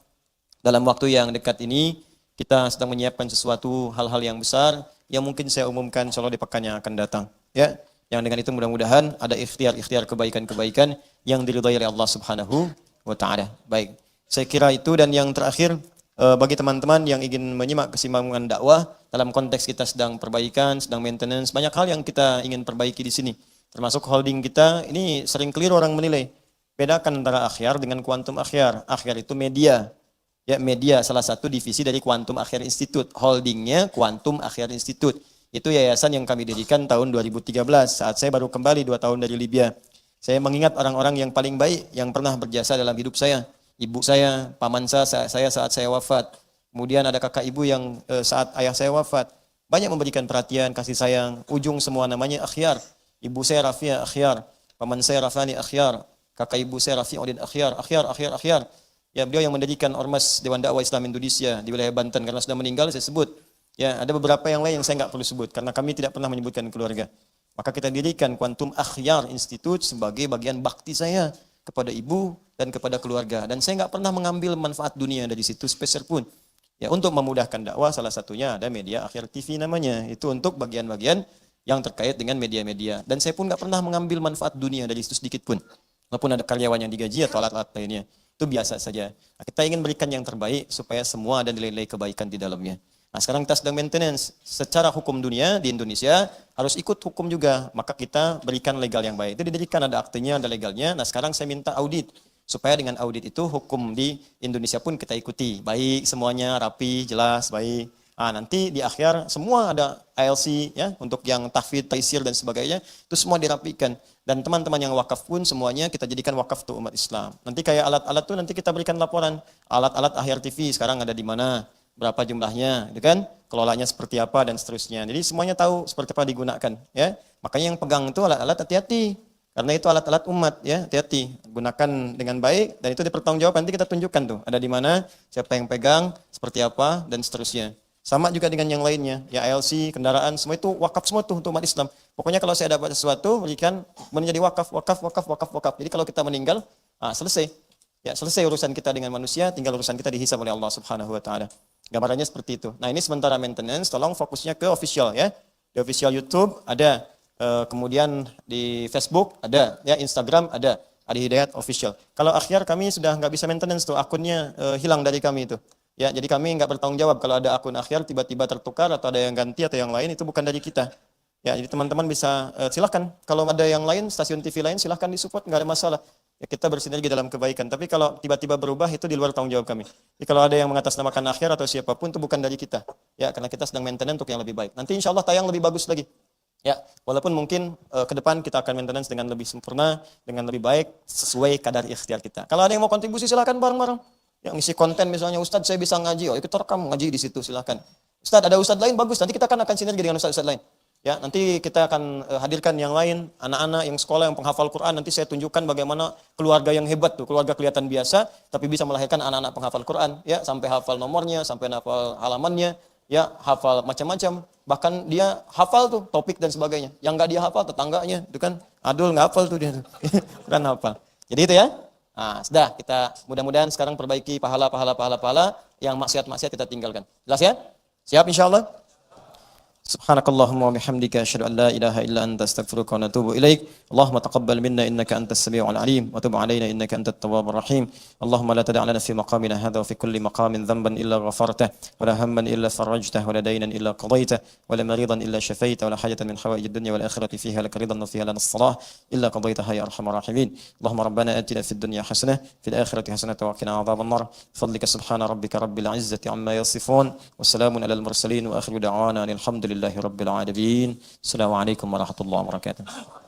Speaker 2: dalam waktu yang dekat ini, kita sedang menyiapkan sesuatu hal-hal yang besar, yang mungkin saya umumkan insyaAllah di pekan yang akan datang. Ya, yang dengan itu mudah-mudahan ada ikhtiar-ikhtiar kebaikan-kebaikan yang diridhai oleh Allah Subhanahu wa taala. Baik, saya kira itu. Dan yang terakhir, bagi teman-teman yang ingin menyimak kesimbangan dakwah dalam konteks kita sedang perbaikan, sedang maintenance, banyak hal yang kita ingin perbaiki di sini. Termasuk holding kita, ini sering keliru orang menilai. Bedakan antara akhyar dengan kuantum akhyar. Akhyar itu media. Ya, media salah satu divisi dari Quantum Akhyar Institute. Holdingnya Quantum Akhyar Institute. Itu yayasan yang kami dirikan tahun 2013 saat saya baru kembali 2 tahun dari Libya. Saya mengingat orang-orang yang paling baik yang pernah berjasa dalam hidup saya. Ibu saya, paman saya saat saya wafat. Kemudian ada kakak ibu yang saat ayah saya wafat. Banyak memberikan perhatian, kasih sayang. Ujung semua namanya akhyar. Ibu saya Rafia akhyar. Paman saya Rafani akhyar. Kakak ibu saya Rafi'uddin akhyar. Akhyar. Ya, beliau yang mendirikan Ormas Dewan Dakwah Islam Indonesia di wilayah Banten. Karena sudah meninggal saya sebut. Ya, ada beberapa yang lain yang saya nggak perlu sebut karena kami tidak pernah menyebutkan keluarga. Maka kita dirikan Quantum Akhyar Institute sebagai bagian bakti saya kepada ibu dan kepada keluarga. Dan saya nggak pernah mengambil manfaat dunia dari situ sepeser pun. Ya, untuk memudahkan dakwah salah satunya ada media Akhyar TV namanya. Itu untuk bagian-bagian yang terkait dengan media-media. Dan saya pun nggak pernah mengambil manfaat dunia dari situ sedikit pun. Walaupun ada karyawan yang digaji atau alat-alat lainnya. Itu biasa saja. Nah, kita ingin berikan yang terbaik supaya semua ada nilai-nilai kebaikan di dalamnya. Nah, sekarang kita sedang maintenance. Secara hukum dunia di Indonesia harus ikut hukum juga. Maka kita berikan legal yang baik. Itu didirikan, ada aktenya, ada legalnya. Nah, sekarang saya minta audit. Supaya dengan audit itu hukum di Indonesia pun kita ikuti. Baik, semuanya rapi, jelas, baik. Nah, nanti di akhir semua ada ALC ya, untuk yang tahfidz, taisir dan sebagainya. Itu semua dirapikan. Dan teman-teman yang wakaf pun semuanya kita jadikan wakaf untuk umat Islam. Nanti kayak alat-alat tuh nanti kita berikan laporan. Alat-alat Akhyar TV sekarang ada di mana? Berapa jumlahnya, gitu kan? Kelolanya seperti apa dan seterusnya. Jadi semuanya tahu seperti apa digunakan, ya. Makanya yang pegang itu alat-alat hati-hati. Karena itu alat-alat umat, ya, hati-hati. Gunakan dengan baik dan itu dipertanggungjawabkan. Nanti kita tunjukkan tuh, ada di mana, siapa yang pegang, seperti apa dan seterusnya. Sama juga dengan yang lainnya, ya ALC, kendaraan, semua itu wakaf semua tuh untuk umat Islam. Pokoknya kalau saya dapat sesuatu, berikan menjadi wakaf. Jadi kalau kita meninggal, selesai. Ya, selesai urusan kita dengan manusia, tinggal urusan kita dihisab oleh Allah Subhanahu wa taala. Gambarannya seperti itu. Nah, ini sementara maintenance, tolong fokusnya ke official ya. Di official YouTube ada, kemudian di Facebook ada, ya Instagram ada Adi Hidayat official. Kalau Akhyar kami sudah nggak bisa maintenance tuh, akunnya hilang dari kami itu. Ya, jadi kami nggak bertanggung jawab kalau ada akun Akhyar tiba-tiba tertukar atau ada yang ganti atau yang lain, itu bukan dari kita. Ya, jadi teman-teman bisa silahkan. Kalau ada yang lain, stasiun TV lain silahkan disupport, nggak ada masalah. Ya, kita bersinergi dalam kebaikan. Tapi kalau tiba-tiba berubah itu di luar tanggung jawab kami. Jadi kalau ada yang mengatasnamakan Akhyar atau siapapun itu bukan dari kita. Ya, karena kita sedang maintenance untuk yang lebih baik. Nanti insya Allah tayang lebih bagus lagi. Ya, walaupun mungkin ke depan kita akan maintenance dengan lebih sempurna, dengan lebih baik sesuai kadar ikhtiar kita. Kalau ada yang mau kontribusi silahkan bareng-bareng. Yang isi konten misalnya Ustadz saya bisa ngaji, kita rekam ngaji di situ silahkan. Ustaz, ada ustaz lain bagus. Nanti kita akan sinergi dengan ustaz-ustaz lain. Ya, nanti kita akan hadirkan yang lain, anak-anak yang sekolah yang penghafal Quran. Nanti saya tunjukkan bagaimana keluarga yang hebat tuh, keluarga kelihatan biasa, tapi bisa melahirkan anak-anak penghafal Quran. Ya, sampai hafal nomornya, sampai hafal halamannya, ya, hafal macam-macam. Bahkan dia hafal tuh topik dan sebagainya. Yang nggak dia hafal tetangganya, itu kan Adul nggak hafal tuh dia. Quran hafal. Jadi itu ya. Nah, sudah kita mudah-mudahan sekarang perbaiki pahala yang maksiat-maksiat kita tinggalkan. Jelas ya? Siap insyaallah? Subhanakallahumma wa bihamdika asyhadu an la ilaha illa anta astaghfiruka wa atubu ilaik. Allahumma taqabbal minna innaka antas samiul alim wa tub alaina innaka antat tawwabur rahim. Allahumma la tada' lana fi maqamina hadha wa fi kulli maqamin dhanban illa ghafartah wa la hamman illa farajtah wa la daynan illa qadaytah wa la maridan illa shafaitah wa la hajatan min hawaijid dunya wal akhirati fiha lak ridan wa fiha lana as-salah illa qadaytaha ya arhamar rahimin. Allahumma rabbana atina fid dunya hasanah fil akhirati hasanah wa qina adhaban nar. Fadlika subhana rabbika rabbil izzati amma yasifun wa salamun alal mursalin wa akhiru da'wana alhamdulillahi rabbil alamin. Assalamualaikum warahmatullahi wabarakatuh.